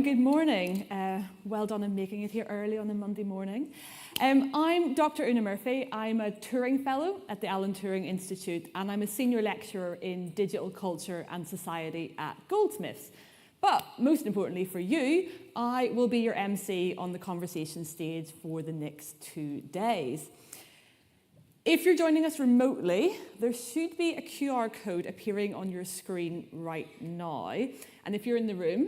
and good morning. Well done in making it here early on a Monday morning. I'm Dr. Una Murphy. I'm a Turing Fellow at the Alan Turing Institute, and I'm a Senior Lecturer in Digital Culture and Society at Goldsmiths. But most importantly for you, I will be your MC on the conversation stage for the next 2 days. If you're joining us remotely, there should be a QR code appearing on your screen right now. And if you're in the room,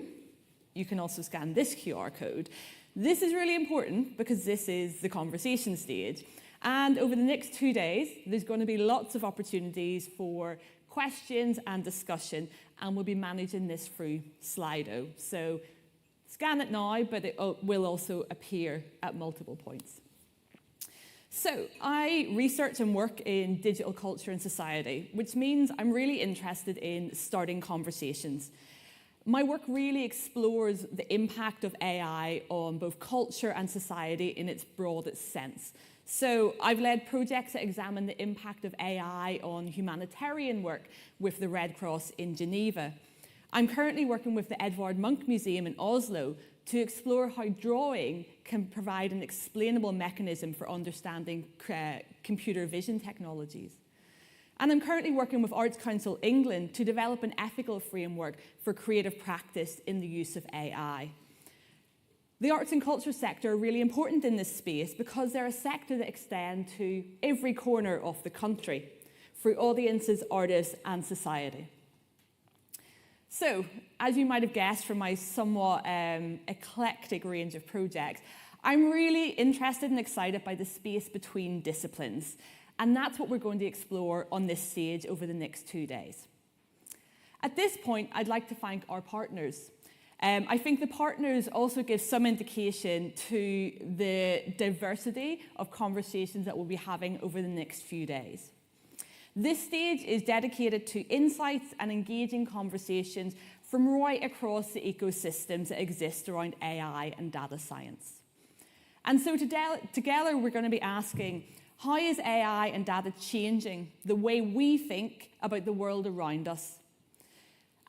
you can also scan this QR code. This is really important because this is the conversation stage. And over the next 2 days, there's going to be lots of opportunities for questions and discussion, and we'll be managing this through Slido. So scan it now, but it will also appear at multiple points. So I research and work in digital culture and society, which means I'm really interested in starting conversations. My work really explores the impact of AI on both culture and society in its broadest sense. So I've led projects that examine the impact of AI on humanitarian work with the Red Cross in Geneva. I'm currently working with the Edvard Munch Museum in Oslo to explore how drawing can provide an explainable mechanism for understanding computer vision technologies. And I'm currently working with Arts Council England to develop an ethical framework for creative practice in the use of AI. The arts and culture sector are really important in this space because they're a sector that extend to every corner of the country through audiences, artists, and society. So, as you might have guessed from my somewhat eclectic range of projects, I'm really interested and excited by the space between disciplines. And that's what we're going to explore on this stage over the next 2 days. At this point, I'd like to thank our partners. I think the partners also give some indication to the diversity of conversations that we'll be having over the next few days. This stage is dedicated to insights and engaging conversations from right across the ecosystems that exist around AI and data science. And so together we're going to be asking, how is AI and data changing the way we think about the world around us?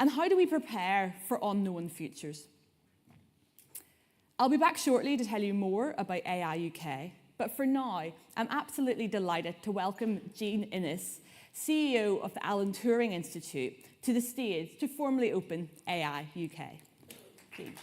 And how do we prepare for unknown futures? I'll be back shortly to tell you more about AI UK, but for now, I'm absolutely delighted to welcome Jean Innes, CEO of the Alan Turing Institute, to the stage to formally open AI UK. Jean.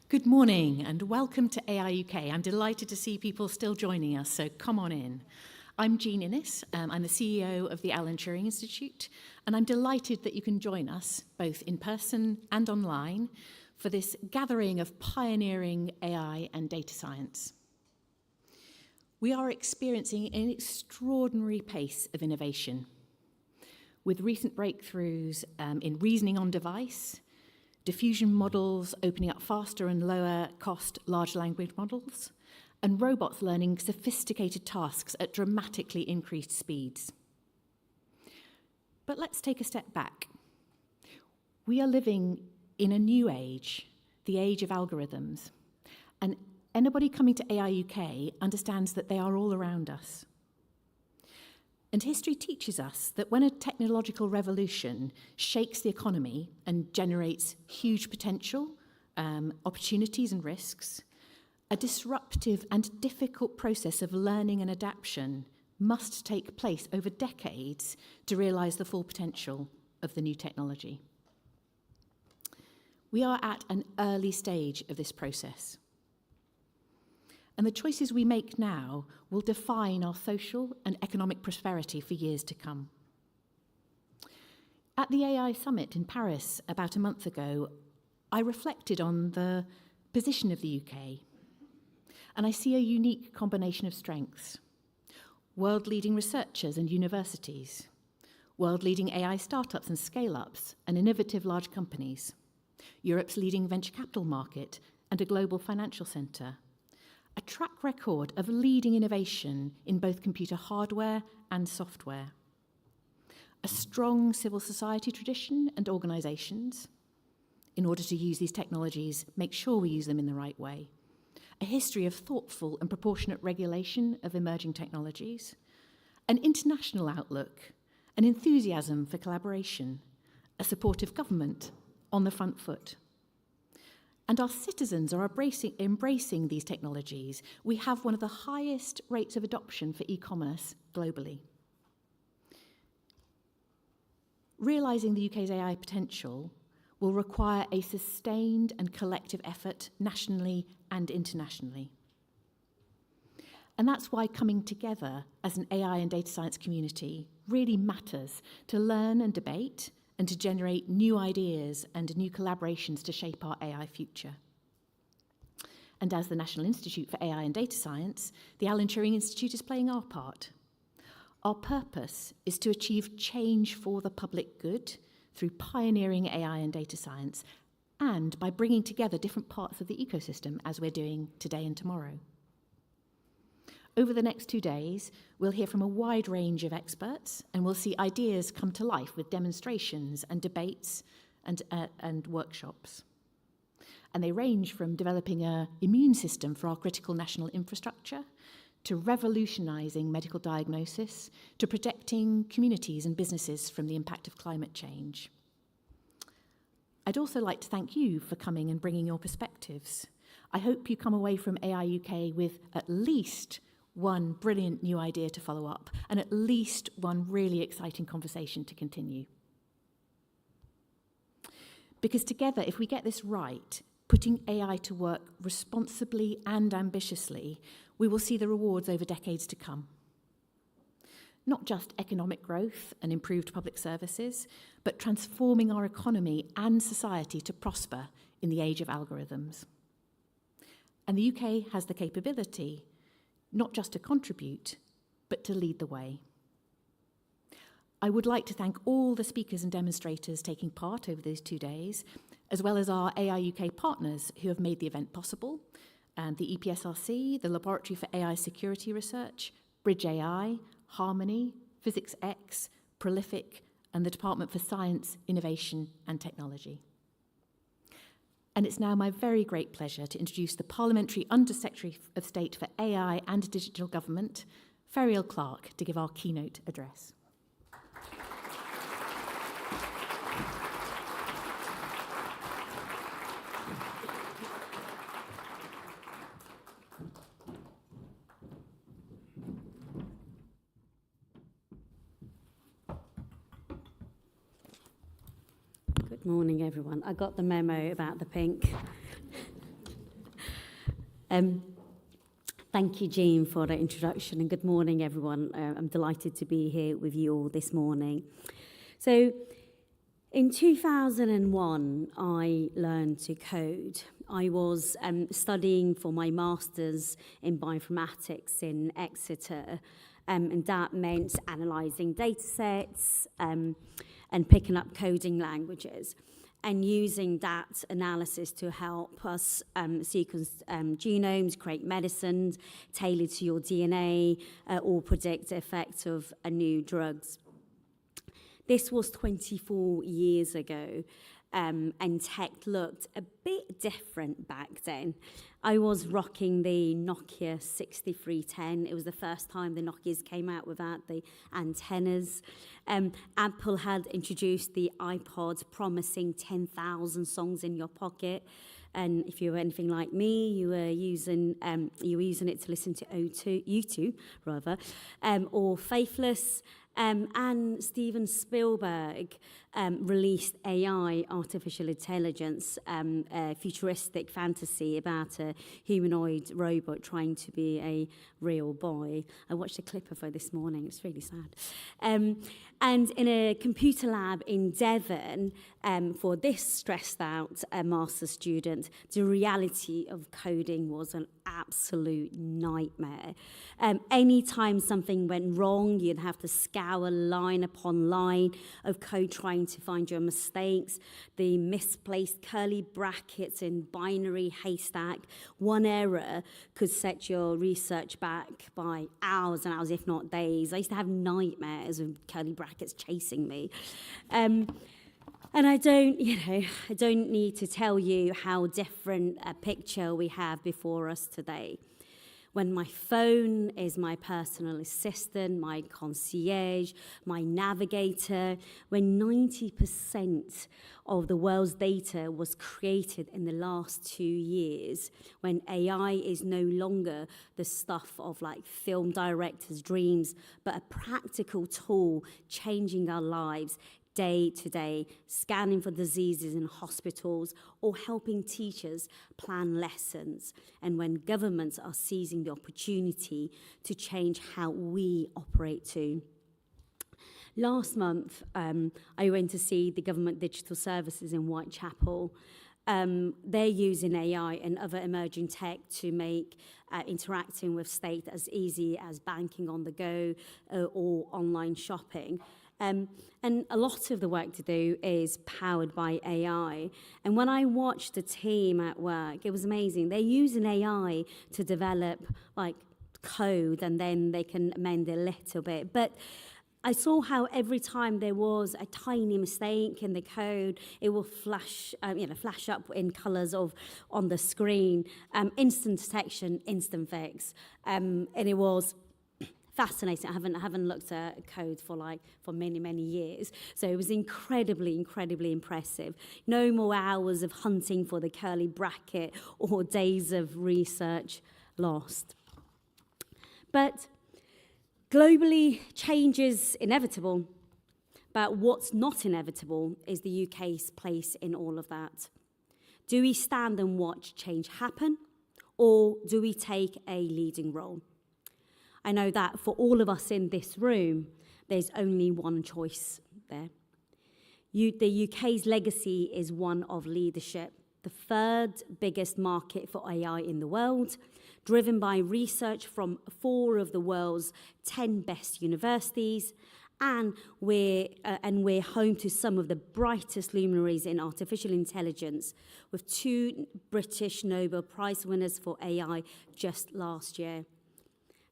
Good morning and welcome to AI UK. I'm delighted to see people still joining us, so come on in. I'm Jean Innes, I'm the CEO of the Alan Turing Institute, and I'm delighted that you can join us, both in person and online, for this gathering of pioneering AI and data science. We are experiencing an extraordinary pace of innovation, with recent breakthroughs in reasoning on device, diffusion models opening up faster and lower cost large language models, and robots learning sophisticated tasks at dramatically increased speeds. But let's take a step back. We are living in a new age, the age of algorithms, and anybody coming to AI UK understands that they are all around us. And history teaches us that when a technological revolution shakes the economy and generates huge potential, opportunities and risks, a disruptive and difficult process of learning and adaptation must take place over decades to realise the full potential of the new technology. We are at an early stage of this process. And the choices we make now will define our social and economic prosperity for years to come. At the AI Summit in Paris about a month ago, I reflected on the position of the UK, and I see a unique combination of strengths. World-leading researchers and universities, world-leading AI startups and scale-ups, and innovative large companies, Europe's leading venture capital market, and a global financial centre. A track record of leading innovation in both computer hardware and software. A strong civil society tradition and organisations, in order to use these technologies, make sure we use them in the right way. a history of thoughtful and proportionate regulation of emerging technologies, an international outlook, an enthusiasm for collaboration, a supportive government on the front foot. And our citizens are embracing these technologies. We have one of the highest rates of adoption for e-commerce globally. Realising the UK's AI potential will require a sustained and collective effort nationally and internationally. And that's why coming together as an AI and data science community really matters, to learn and debate and to generate new ideas and new collaborations to shape our AI future. And as the National Institute for AI and Data Science, the Alan Turing Institute is playing our part. Our purpose is to achieve change for the public good through pioneering AI and data science, and by bringing together different parts of the ecosystem, as we're doing today and tomorrow. Over the next 2 days, we'll hear from a wide range of experts, and we'll see ideas come to life with demonstrations and debates and workshops. And they range from developing an immune system for our critical national infrastructure, to revolutionising medical diagnosis, to protecting communities and businesses from the impact of climate change. I'd also like to thank you for coming and bringing your perspectives. I hope you come away from AI UK with at least one brilliant new idea to follow up, and at least one really exciting conversation to continue. Because together, if we get this right, putting AI to work responsibly and ambitiously, we will see the rewards over decades to come. Not just economic growth and improved public services, but transforming our economy and society to prosper in the age of algorithms. And the UK has the capability not just to contribute, but to lead the way. I would like to thank all the speakers and demonstrators taking part over those 2 days, as well as our AI UK partners who have made the event possible, and the EPSRC, the Laboratory for AI Security Research, Bridge AI, Harmony, Physics X, Prolific, and the Department for Science, Innovation and Technology. And it's now my very great pleasure to introduce the Parliamentary Under-Secretary of State for AI and Digital Government, Ferial Clark, to give our keynote address. Good morning, everyone. I got the memo about the pink. Thank you, Jean, for the introduction, and good morning, everyone. I'm delighted to be here with you all this morning. So, in 2001, I learned to code. I was studying for my master's in bioinformatics in Exeter, and that meant analysing data sets and picking up coding languages and using that analysis to help us sequence genomes, create medicines tailored to your DNA, or predict the effects of new drugs. This was 24 years ago, and tech looked a bit different back then. I was rocking the Nokia 6310. It was the first time the Nokias came out without the antennas. Apple had introduced the iPod, promising 10,000 songs in your pocket. And if you were anything like me, you were using it to listen to U2 rather, or Faithless. And Steven Spielberg released AI, artificial intelligence, a futuristic fantasy about a humanoid robot trying to be a real boy. I watched a clip of her this morning. It's really sad. And in a computer lab in Devon, for this stressed out master's student, the reality of coding was an absolute nightmare. Anytime something went wrong, you'd have to scour line upon line of code trying to find your mistakes, the misplaced curly brackets in binary haystack. One error could set your research back by hours and hours, if not days. I used to have nightmares of curly brackets chasing me. And I don't need to tell you how different a picture we have before us today. When my phone is my personal assistant, my concierge, my navigator, when 90% of the world's data was created in the last 2 years, when AI is no longer the stuff of like film directors' dreams, but a practical tool changing our lives day to day, scanning for diseases in hospitals or helping teachers plan lessons, and when governments are seizing the opportunity to change how we operate too. Last month, I went to see the government digital services in Whitechapel. They're using AI and other emerging tech to make interacting with state as easy as banking on the go or online shopping. And a lot of the work to do is powered by AI. And when I watched the team at work, it was amazing. They're using AI to develop like code, and then they can amend a little bit. But I saw how every time there was a tiny mistake in the code, it will flash up in colours on the screen. Instant detection, instant fix, and it was fascinating. I haven't looked at code for many years, so it was incredibly impressive. No more hours of hunting for the curly bracket or days of research lost. But globally, change is inevitable. But what's not inevitable is the UK's place in all of that. Do we stand and watch change happen, or do we take a leading role? I know that for all of us in this room, there's only one choice there. The UK's legacy is one of leadership, the third biggest market for AI in the world, driven by research from 4 of the world's 10 best universities, and we're home to some of the brightest luminaries in artificial intelligence, with 2 British Nobel Prize winners for AI just last year.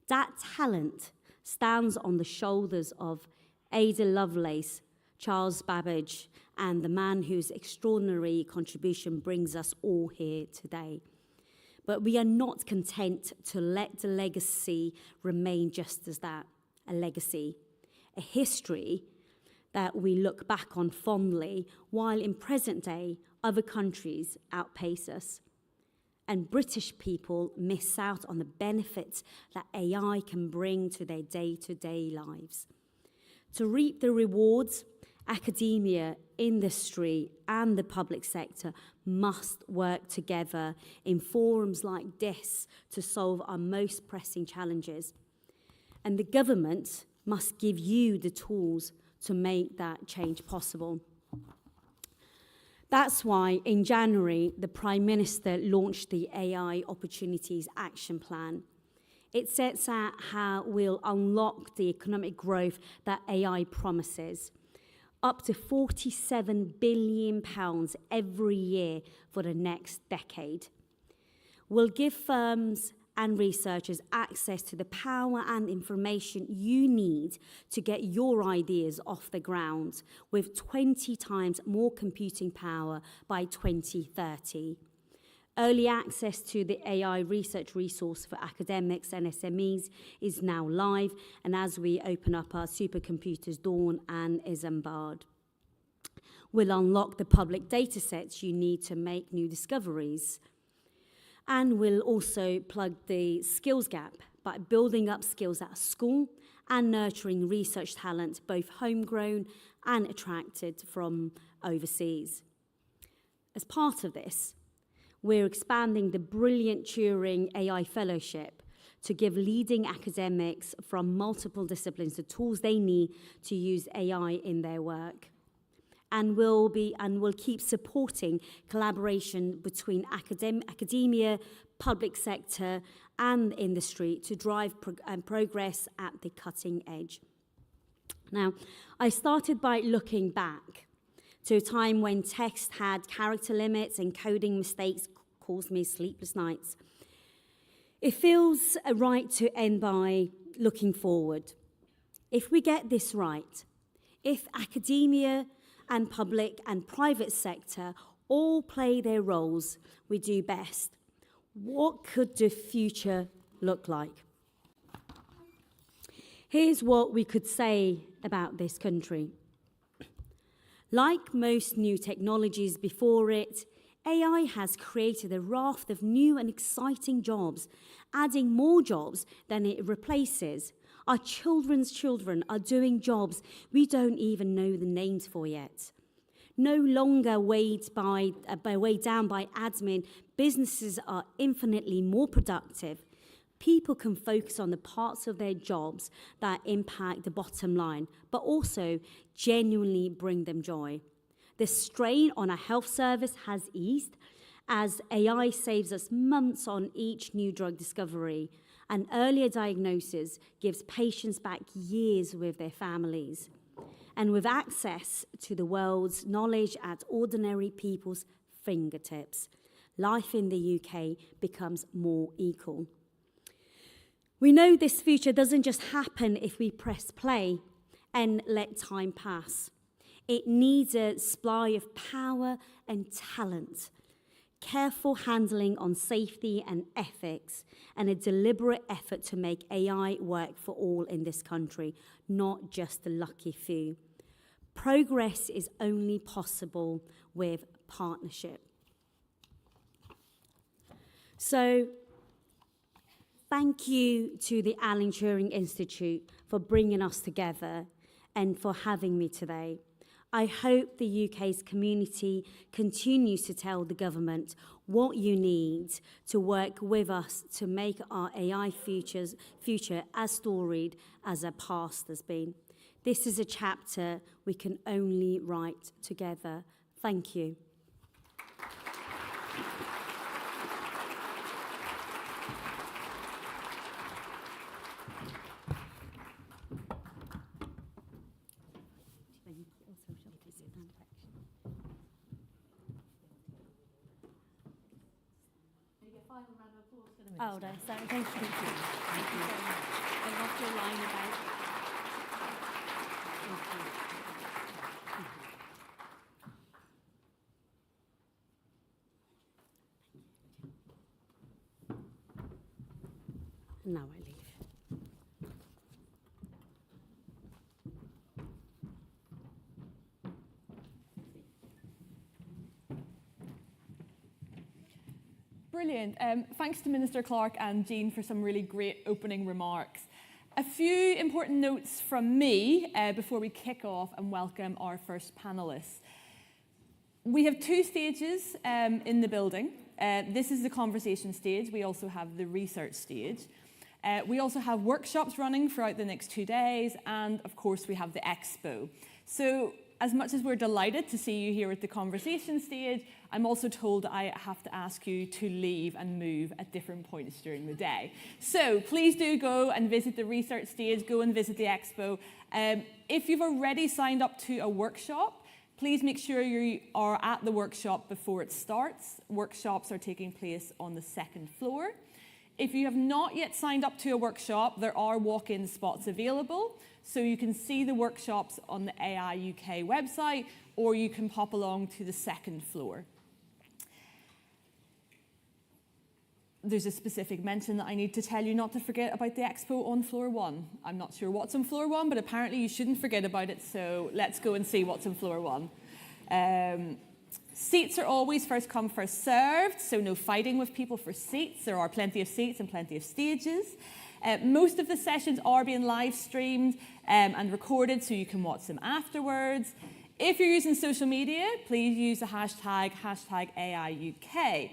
That talent stands on the shoulders of Ada Lovelace, Charles Babbage, and the man whose extraordinary contribution brings us all here today. But we are not content to let the legacy remain just as that, a legacy, a history that we look back on fondly, while in present day, other countries outpace us. And British people miss out on the benefits that AI can bring to their day-to-day lives. To reap the rewards, academia, industry, and the public sector must work together in forums like this to solve our most pressing challenges. And the government must give you the tools to make that change possible. That's why in January, the Prime Minister launched the AI Opportunities Action Plan. It sets out how we'll unlock the economic growth that AI promises, up to £47 billion every year for the next decade. We'll give firms and researchers access to the power and information you need to get your ideas off the ground, with 20 times more computing power by 2030. Early access to the AI research resource for academics and SMEs is now live, and as we open up our supercomputers, Dawn and Isambard. We'll unlock the public data sets you need to make new discoveries. And we'll also plug the skills gap by building up skills at school and nurturing research talent, both homegrown and attracted from overseas. As part of this, we're expanding the brilliant Turing AI Fellowship to give leading academics from multiple disciplines the tools they need to use AI in their work. And we'll keep supporting collaboration between academia, public sector, and industry to drive progress at the cutting edge. Now, I started by looking back to a time when text had character limits and coding mistakes caused me sleepless nights. It feels right to end by looking forward. If we get this right, if academia and public and private sector all play their roles we do best. What could the future look like? Here's what we could say about this country. Like most new technologies before it, AI has created a raft of new and exciting jobs, adding more jobs than it replaces. Our children's children are doing jobs we don't even know the names for yet. No longer weighed down by admin, businesses are infinitely more productive. People can focus on the parts of their jobs that impact the bottom line, but also genuinely bring them joy. The strain on our health service has eased as AI saves us months on each new drug discovery, and earlier diagnosis gives patients back years with their families. And with access to the world's knowledge at ordinary people's fingertips, life in the UK becomes more equal. We know this future doesn't just happen if we press play and let time pass. It needs a supply of power and talent, careful handling on safety and ethics, and a deliberate effort to make AI work for all in this country, not just the lucky few. Progress is only possible with partnership. So, thank you to the Alan Turing Institute for bringing us together and for having me today. I hope the UK's community continues to tell the government what you need to work with us to make our AI future as storied as our past has been. This is a chapter we can only write together. Thank you. Oh, no, sorry, thank you. Thank you very much. I loved your line about... Now I leave. Brilliant. Thanks to Minister Clark and Jean for some really great opening remarks. A few important notes from me before we kick off and welcome our first panellists. We have two stages in the building. This is the conversation stage. We also have the research stage. We also have workshops running throughout the next 2 days, and of course we have the expo. So as much as we're delighted to see you here at the conversation stage, I'm also told I have to ask you to leave and move at different points during the day. So please do go and visit the research stage, go and visit the expo. If you've already signed up to a workshop, please make sure you are at the workshop before it starts. Workshops are taking place on the second floor. If you have not yet signed up to a workshop, there are walk-in spots available. So you can see the workshops on the AI UK website, or you can pop along to the second floor. There's a specific mention that I need to tell you not to forget about the expo on floor 1. I'm not sure what's on floor 1, but apparently you shouldn't forget about it, so let's go and see what's on floor 1. Seats are always first come, first served, so no fighting with people for seats. There are plenty of seats and plenty of stages. Most of the sessions are being live streamed and recorded, so you can watch them afterwards. If you're using social media, please use the hashtag #AIUK.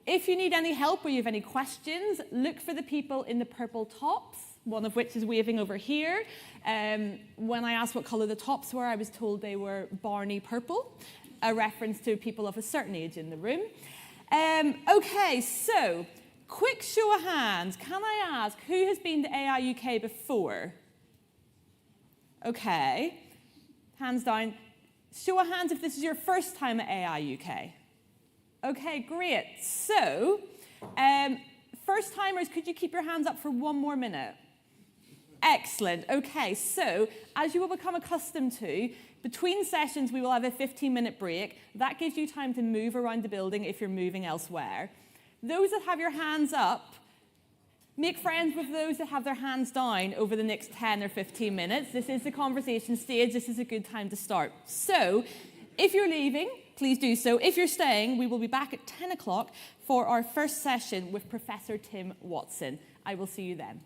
If you need any help or you have any questions, look for the people in the purple tops, one of which is waving over here. When I asked what colour the tops were, I was told they were Barney purple, a reference to people of a certain age in the room. Okay, so quick show of hands. Can I ask who has been to AI UK before? Okay, hands down. Show of hands if this is your first time at AI UK. Okay, great. So, first timers, could you keep your hands up for one more minute? Excellent. Okay, so as you will become accustomed to, between sessions we will have a 15-minute break. That gives you time to move around the building if you're moving elsewhere. Those that have your hands up, make friends with those that have their hands down over the next 10 or 15 minutes. This is the conversation stage. This is a good time to start. So, if you're leaving, please do so. If you're staying, we will be back at 10 o'clock for our first session with Professor Tim Watson. I will see you then.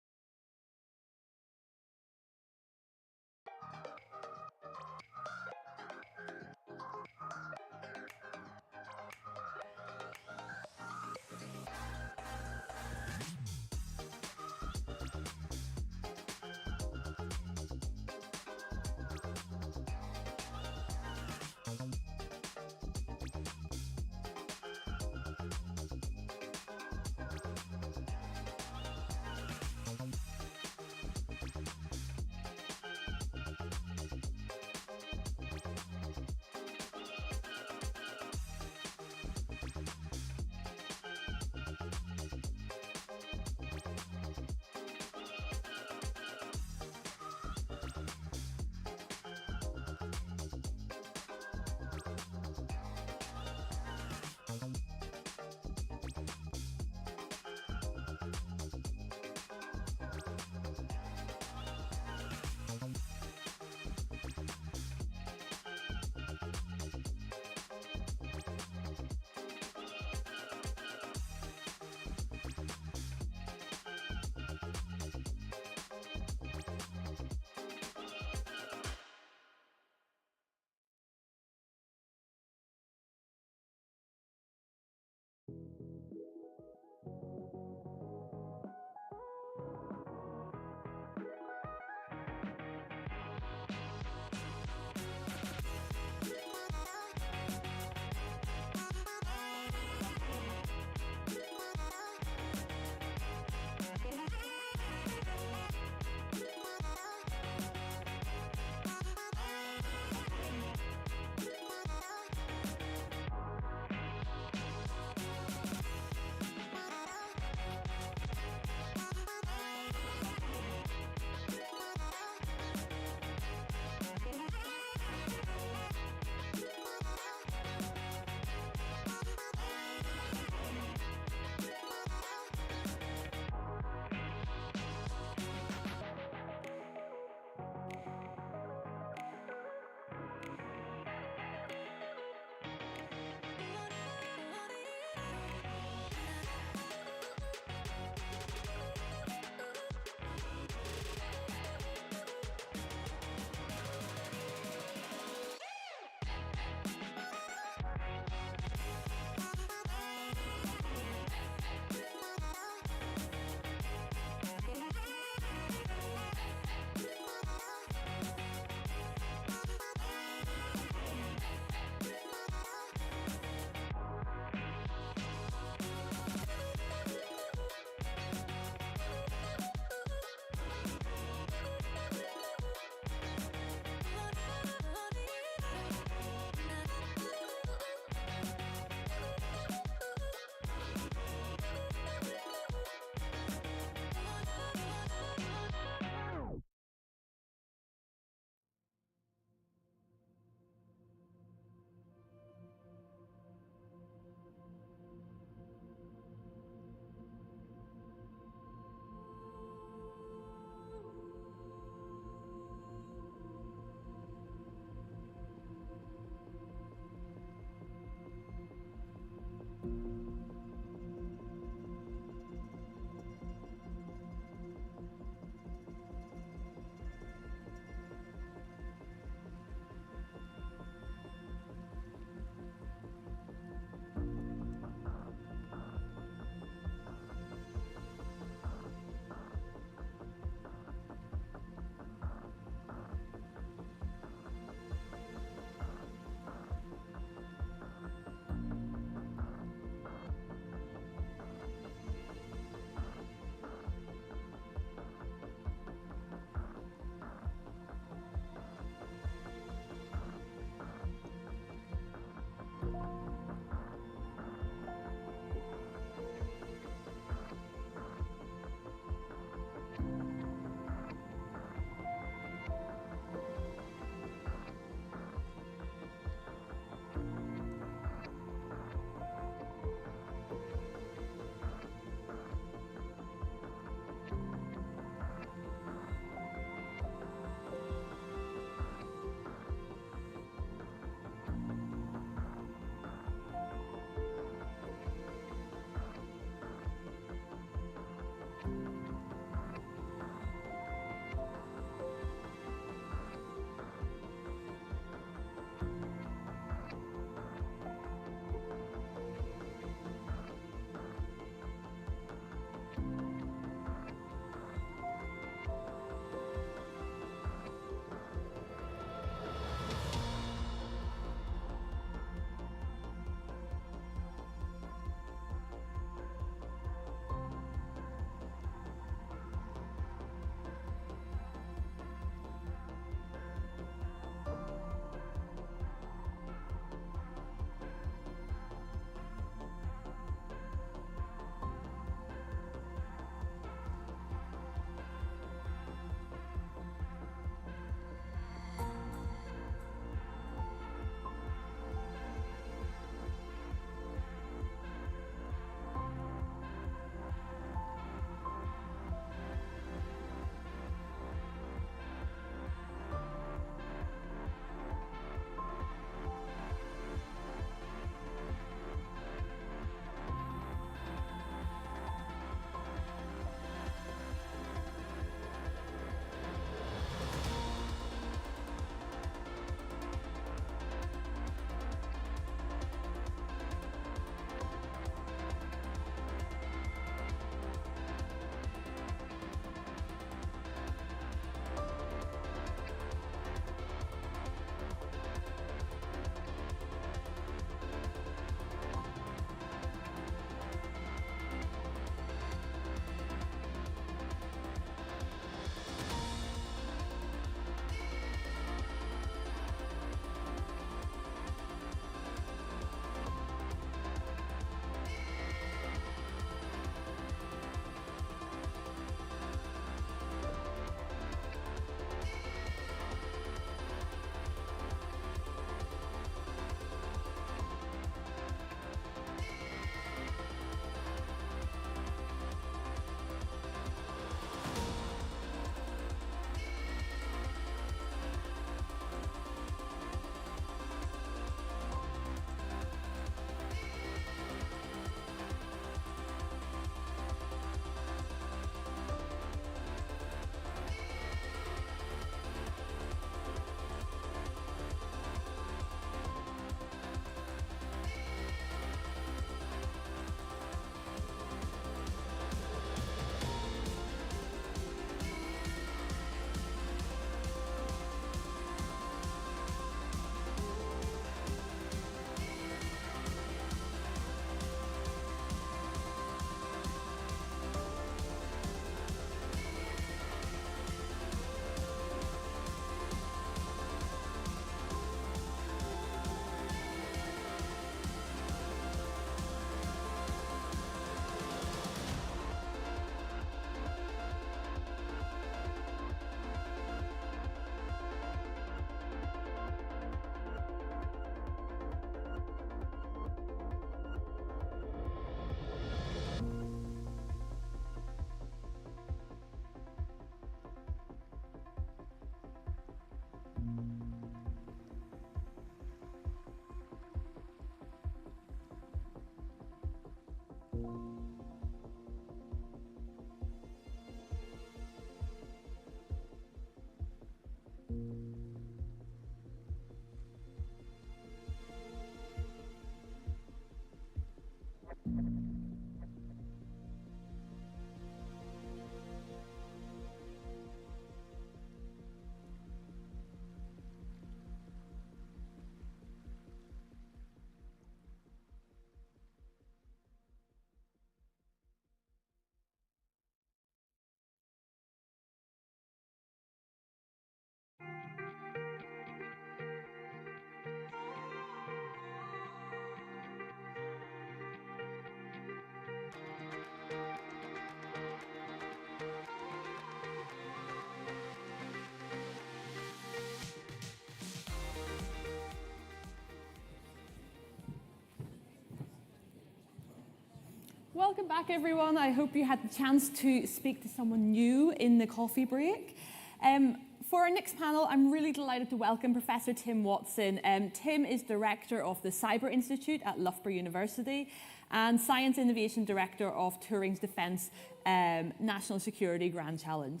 welcome back, everyone. I hope you had the chance to speak to someone new in the coffee break. For our next panel, I'm really delighted to welcome Professor Tim Watson. Tim is Director of the Cyber Institute at Loughborough University and Science Innovation Director of Turing's Defence National Security Grand Challenge.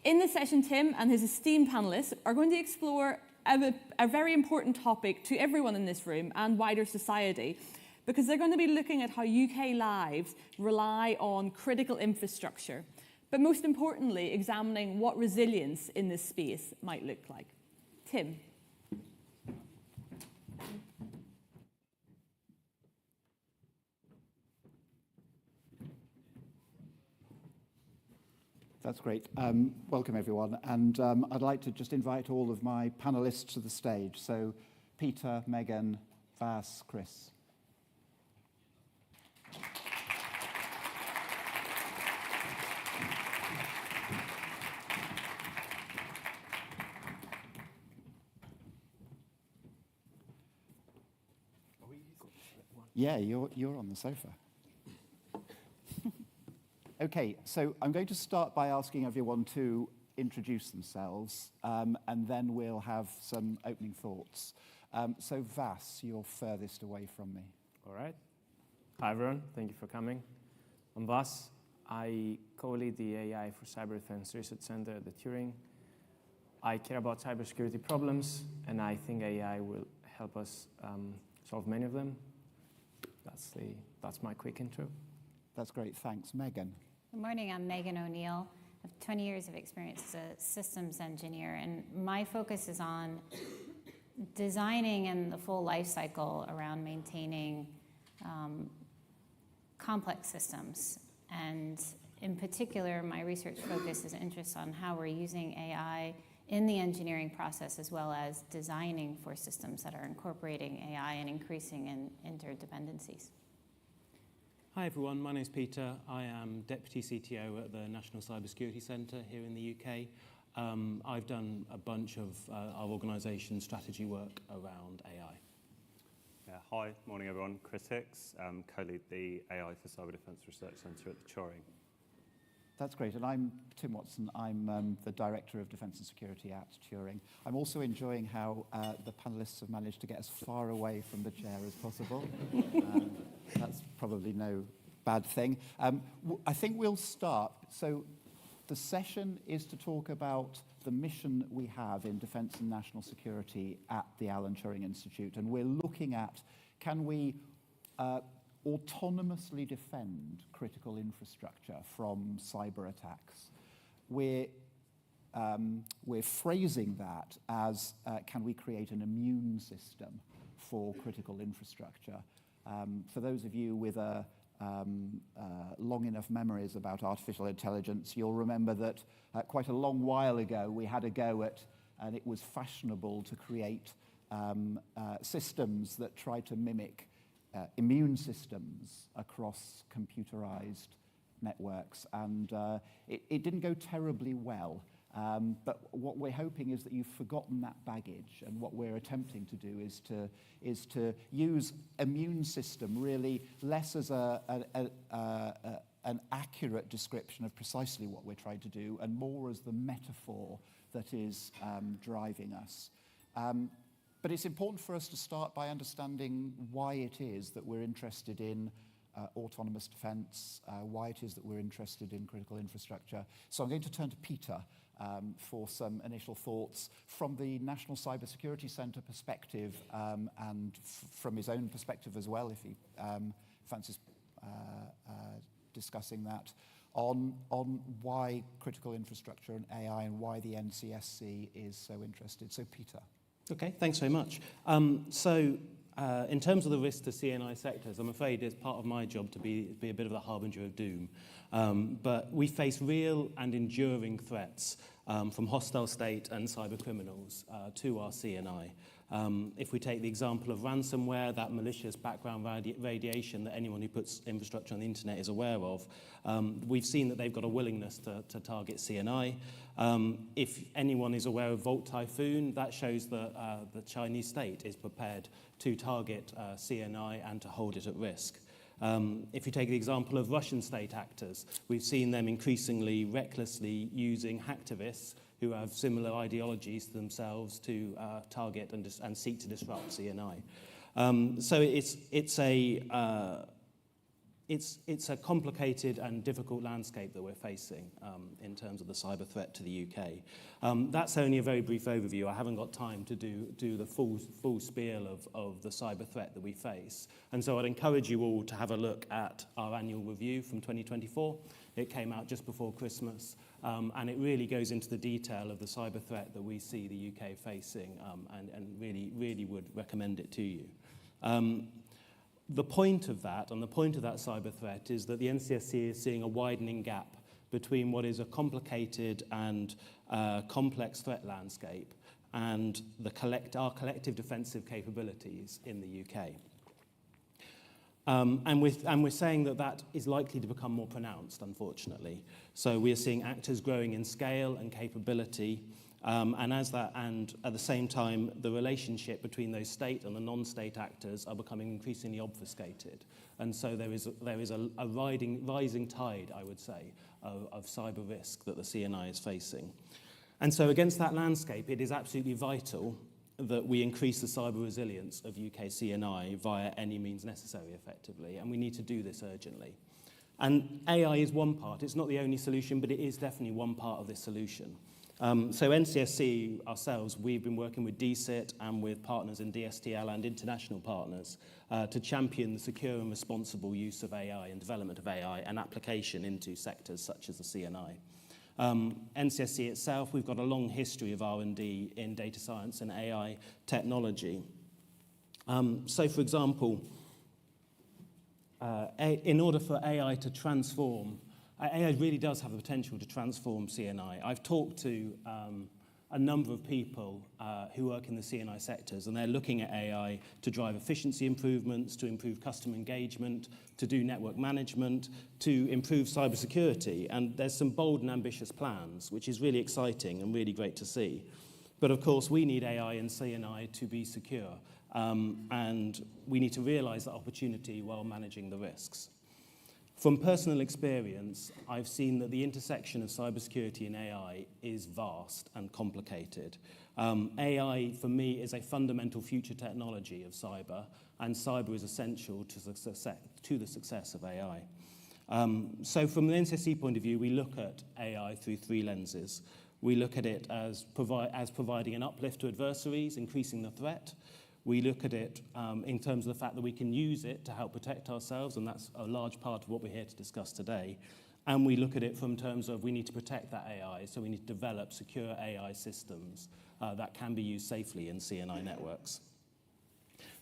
In this session, Tim and his esteemed panellists are going to explore a very important topic to everyone in this room and wider society, because they're going to be looking at how UK lives rely on critical infrastructure, but most importantly, examining what resilience in this space might look like. Tim. That's great. Welcome, everyone. And I'd like to just invite all of my panelists to the stage. So Peter, Megan, Vas, Chris. Yeah, you're on the sofa. Okay, so I'm going to start by asking everyone to introduce themselves, and then we'll have some opening thoughts. So Vas, you're furthest away from me. All right. Hi, everyone. Thank you for coming. I'm Vas. I co-lead the AI for Cyber Defense Research Center at the Turing. I care about cybersecurity problems, and I think AI will help us solve many of them. That's my quick intro. That's great. Thanks. Megan. Good morning. I'm Megan O'Neill. I have 20 years of experience as a systems engineer, and my focus is on designing and the full life cycle around maintaining complex systems. And in particular, my research focus is interest on how we're using AI in the engineering process, as well as designing for systems that are incorporating AI and increasing in interdependencies. Hi everyone, my name is Peter. I am Deputy CTO at the National Cybersecurity Centre here in the UK. I've done a bunch of our organisation's strategy work around AI. Yeah, hi, morning everyone. Chris Hicks, co-lead the AI for Cyber Defence Research Centre at the Turing. That's great. And I'm Tim Watson. I'm the Director of Defence and Security at Turing. I'm also enjoying how the panellists have managed to get as far away from the chair as possible. That's probably no bad thing. I think we'll start. So the session is to talk about the mission we have in defence and national security at the Alan Turing Institute. And we're looking at, can we autonomously defend critical infrastructure from cyber attacks? We're phrasing that as, can we create an immune system for critical infrastructure? For those of you with long enough memories about artificial intelligence, you'll remember that quite a long while ago we had a go at, and it was fashionable to create systems that try to mimic immune systems across computerized networks, and it didn't go terribly well. But what we're hoping is that you've forgotten that baggage, and what we're attempting to do is to use immune system really less as an accurate description of precisely what we're trying to do, and more as the metaphor that is driving us. But it's important for us to start by understanding why it is that we're interested in autonomous defense, why it is that we're interested in critical infrastructure. So I'm going to turn to Peter for some initial thoughts from the National Cybersecurity Centre perspective, and from his own perspective as well, if he fancies discussing that, on why critical infrastructure and AI and why the NCSC is so interested. So Peter. Okay, thanks very much. In terms of the risk to CNI sectors, I'm afraid it's part of my job to be a bit of the harbinger of doom. But we face real and enduring threats from hostile state and cyber criminals to our CNI. If we take the example of ransomware, that malicious background radiation that anyone who puts infrastructure on the internet is aware of, we've seen that they've got a willingness to target CNI. If anyone is aware of Volt Typhoon, that shows that the Chinese state is prepared to target CNI and to hold it at risk. If you take the example of Russian state actors, we've seen them increasingly recklessly using hacktivists who have similar ideologies to themselves to target and seek to disrupt CNI. So it's a complicated and difficult landscape that we're facing in terms of the cyber threat to the UK. That's only a very brief overview. I haven't got time to do the full spiel of the cyber threat that we face. And so I'd encourage you all to have a look at our annual review from 2024. It came out just before Christmas, and it really goes into the detail of the cyber threat that we see the UK facing, and really would recommend it to you. The point of that cyber threat is that the NCSC is seeing a widening gap between what is a complicated and complex threat landscape and our collective defensive capabilities in the UK. And we're saying that is likely to become more pronounced, unfortunately. So we are seeing actors growing in scale and capability, and at the same time, the relationship between those state and the non-state actors are becoming increasingly obfuscated. And so there is a rising tide, I would say, of cyber risk that the CNI is facing. And so against that landscape, it is absolutely vital that we increase the cyber resilience of UK CNI via any means necessary, effectively, and we need to do this urgently. And AI is one part. It's not the only solution, but it is definitely one part of this solution. So NCSC, ourselves, we've been working with DCIT and with partners in DSTL and international partners to champion the secure and responsible use of AI and development of AI and application into sectors such as the CNI. NCSC itself, we've got a long history of R&D in data science and AI technology. So, for example, in order for AI to transform, AI really does have the potential to transform CNI. I've talked to a number of people who work in the CNI sectors, and they're looking at AI to drive efficiency improvements, to improve customer engagement, to do network management, to improve cybersecurity. And there's some bold and ambitious plans, which is really exciting and really great to see. But of course, we need AI and CNI to be secure, and we need to realize that opportunity while managing the risks. From personal experience, I've seen that the intersection of cybersecurity and AI is vast and complicated. AI, for me, is a fundamental future technology of cyber, and cyber is essential to the success of AI. So from the NCSC point of view, we look at AI through three lenses. We look at it as providing an uplift to adversaries, increasing the threat. We look at it in terms of the fact that we can use it to help protect ourselves, and that's a large part of what we're here to discuss today. And we look at it from terms of we need to protect that AI, so we need to develop secure AI systems that can be used safely in CNI networks.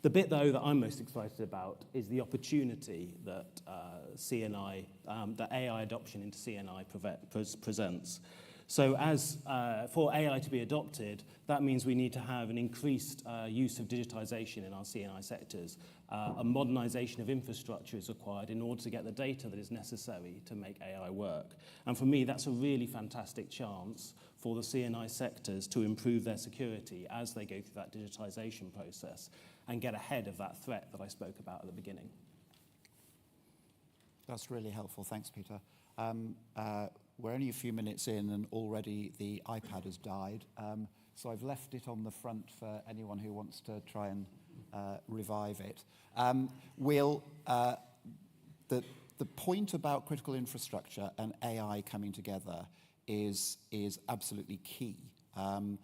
The bit, though, that I'm most excited about is the opportunity that that AI adoption into CNI presents. So for AI to be adopted, that means we need to have an increased use of digitization in our CNI sectors. A modernization of infrastructure is required in order to get the data that is necessary to make AI work. And for me, that's a really fantastic chance for the CNI sectors to improve their security as they go through that digitization process and get ahead of that threat that I spoke about at the beginning. That's really helpful. Thanks, Peter. We're only a few minutes in and already the iPad has died. So I've left it on the front for anyone who wants to try and revive it. The point about critical infrastructure and AI coming together is absolutely key. I'm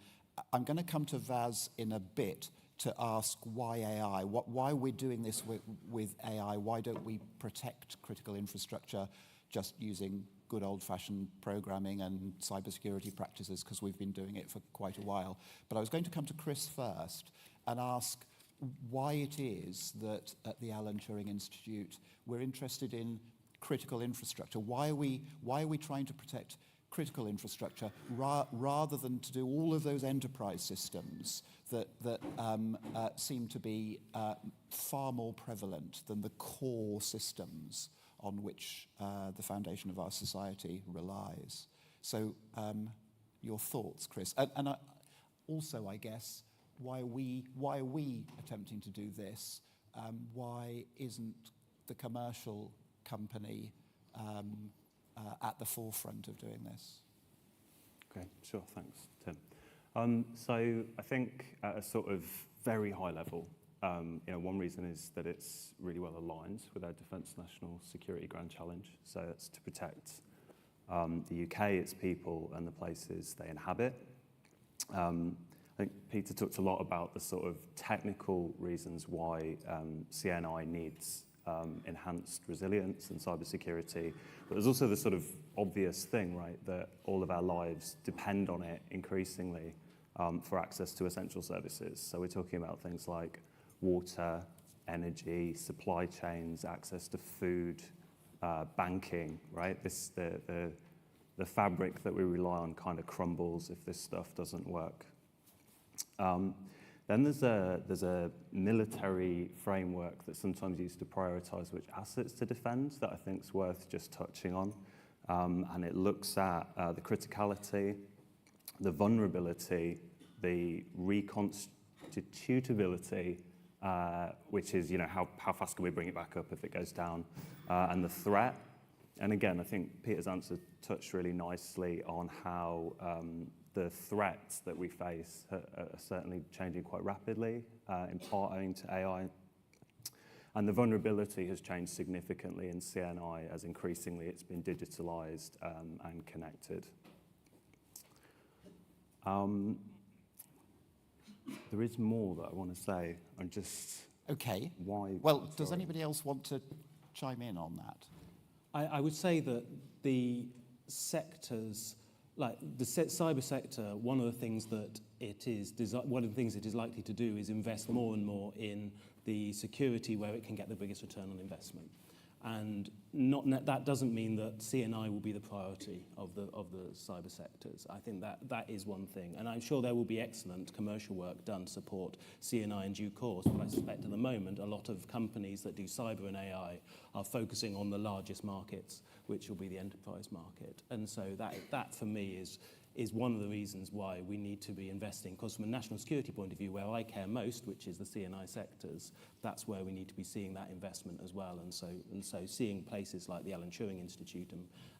going to come to Vaz in a bit to ask why AI, why we're doing this with AI. Why don't we protect critical infrastructure just using good old-fashioned programming and cybersecurity practices, because we've been doing it for quite a while. But I was going to come to Chris first and ask why it is that at the Alan Turing Institute we're interested in critical infrastructure. Why are we trying to protect critical infrastructure rather than to do all of those enterprise systems that seem to be far more prevalent than the core systems on which the foundation of our society relies. So your thoughts, Chris. And also, I guess, why are we attempting to do this? Why isn't the commercial company at the forefront of doing this? Okay, sure, thanks, Tim. So I think at a sort of very high level, one reason is that it's really well aligned with our Defence National Security Grand Challenge. So it's to protect the UK, its people, and the places they inhabit. I think Peter talked a lot about the sort of technical reasons why CNI needs enhanced resilience and cybersecurity, but there's also the sort of obvious thing, right, that all of our lives depend on it increasingly for access to essential services. So we're talking about things like water, energy, supply chains, access to food, banking, right? The fabric that we rely on kind of crumbles if this stuff doesn't work. Then there's a military framework that's sometimes used to prioritize which assets to defend that I think is worth just touching on. And it looks at the criticality, the vulnerability, the reconstitutability, which is, how fast can we bring it back up if it goes down, and the threat. And again, I think Peter's answer touched really nicely on how the threats that we face are certainly changing quite rapidly, in part owing to AI. And the vulnerability has changed significantly in CNI as increasingly it's been digitalized and connected. There is more that I want to say. I'm just... Okay. Why? Well, does anybody else want to chime in on that? I would say that the sectors, like the cyber sector, one of the things that it is likely to do is invest more and more in the security where it can get the biggest return on investment. And that doesn't mean that CNI will be the priority of the cyber sectors. I think that is one thing. And I'm sure there will be excellent commercial work done to support CNI in due course, but I suspect at the moment a lot of companies that do cyber and AI are focusing on the largest markets, which will be the enterprise market. And so that for me is one of the reasons why we need to be investing, because from a national security point of view, where I care most, which is the CNI sectors, that's where we need to be seeing that investment as well. And so seeing places like the Alan Turing Institute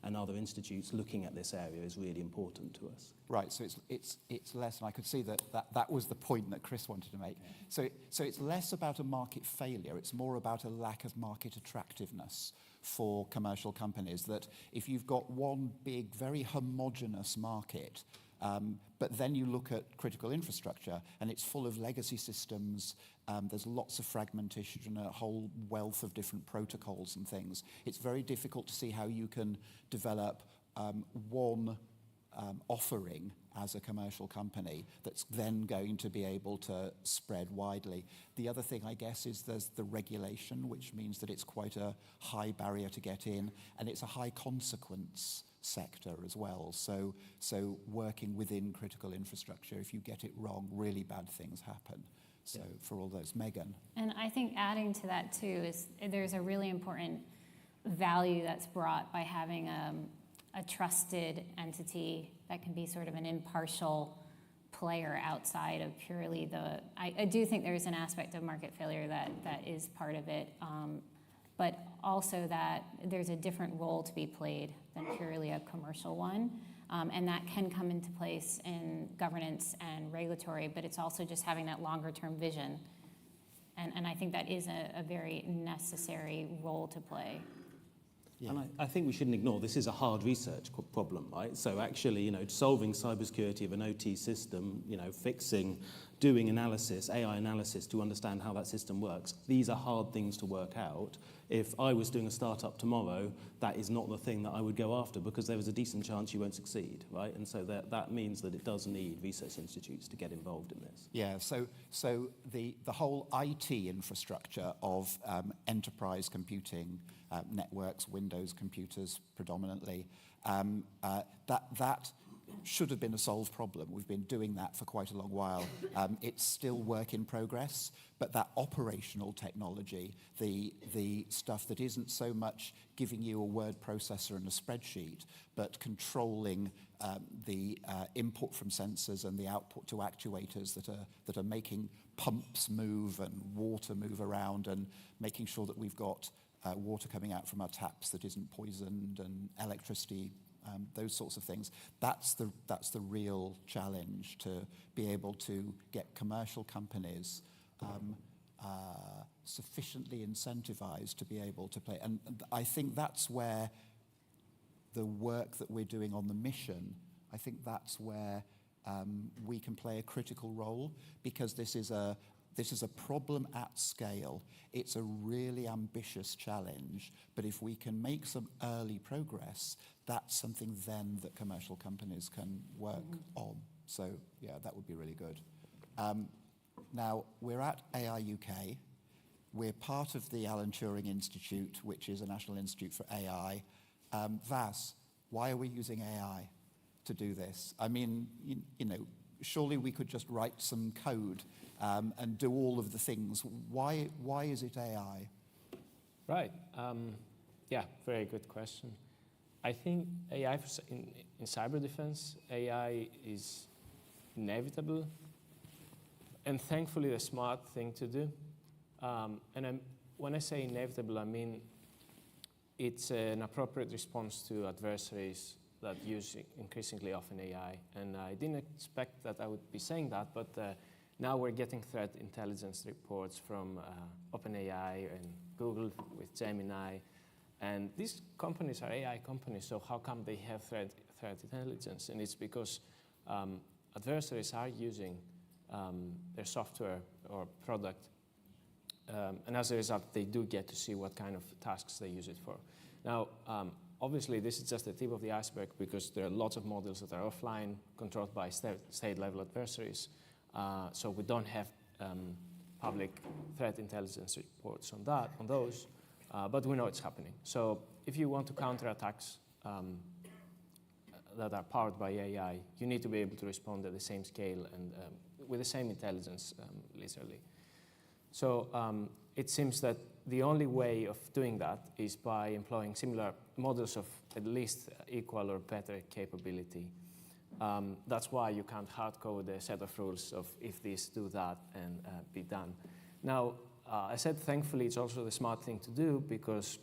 and other institutes looking at this area is really important to us. Right, so it's less, and I could see that was the point that Chris wanted to make. So it's less about a market failure, it's more about a lack of market attractiveness for commercial companies, that if you've got one big, very homogenous market, but then you look at critical infrastructure and it's full of legacy systems, there's lots of fragmentation and a whole wealth of different protocols and things. It's very difficult to see how you can develop one offering as a commercial company that's then going to be able to spread widely. The other thing, I guess, is there's the regulation, which means that it's quite a high barrier to get in, and it's a high consequence sector as well. So working within critical infrastructure, if you get it wrong, really bad things happen. So for all those, Megan. And I think adding to that too is there's a really important value that's brought by having a trusted entity that can be sort of an impartial player outside of purely I do think there's an aspect of market failure that is part of it, but also that there's a different role to be played than purely a commercial one. And that can come into place in governance and regulatory, but it's also just having that longer term vision. And I think that is a very necessary role to play. Yeah. And I think we shouldn't ignore this is a hard research problem, right? So actually, solving cybersecurity of an OT system, doing analysis, AI analysis to understand how that system works. These are hard things to work out. If I was doing a startup tomorrow, that is not the thing that I would go after because there is a decent chance you won't succeed, right? And so that means that it does need research institutes to get involved in this. Yeah, so the whole IT infrastructure of enterprise computing, networks, Windows computers predominantly, that should have been a solved problem. We've been doing that for quite a long while. It's still work in progress, but that operational technology, the stuff that isn't so much giving you a word processor and a spreadsheet, but controlling the input from sensors and the output to actuators that are making pumps move and water move around and making sure that we've got water coming out from our taps that isn't poisoned, and electricity, those sorts of things. That's the real challenge, to be able to get commercial companies sufficiently incentivized to be able to play. And I think that's where the work that we're doing on the mission, I think that's where we can play a critical role, because this is a problem at scale. It's a really ambitious challenge, but if we can make some early progress, that's something then that commercial companies can work on. So yeah, that would be really good. Now, we're at AI UK. We're part of the Alan Turing Institute, which is a National Institute for AI. Vas, why are we using AI to do this? I mean, you know, surely we could just write some code and do all of the things. Why is it AI? Right. Yeah, very good question. I think AI in cyber defense, AI is inevitable and thankfully the smart thing to do. When I say inevitable, I mean it's an appropriate response to adversaries that use increasingly often AI. And I didn't expect that I would be saying that, but now we're getting threat intelligence reports from OpenAI and Google with Gemini. And these companies are AI companies, so how come they have threat intelligence? And it's because adversaries are using their software or product, and as a result, they do get to see what kind of tasks they use it for. Now, obviously, this is just the tip of the iceberg, because there are lots of models that are offline, controlled by state-level adversaries. So we don't have public threat intelligence reports on those, but we know it's happening. So if you want to counter attacks that are powered by AI, you need to be able to respond at the same scale and with the same intelligence, literally. So it seems that the only way of doing that is by employing similar models of at least equal or better capability. That's why you can't hard code a set of rules of if this, do that, and be done. Now, I said thankfully it's also the smart thing to do, because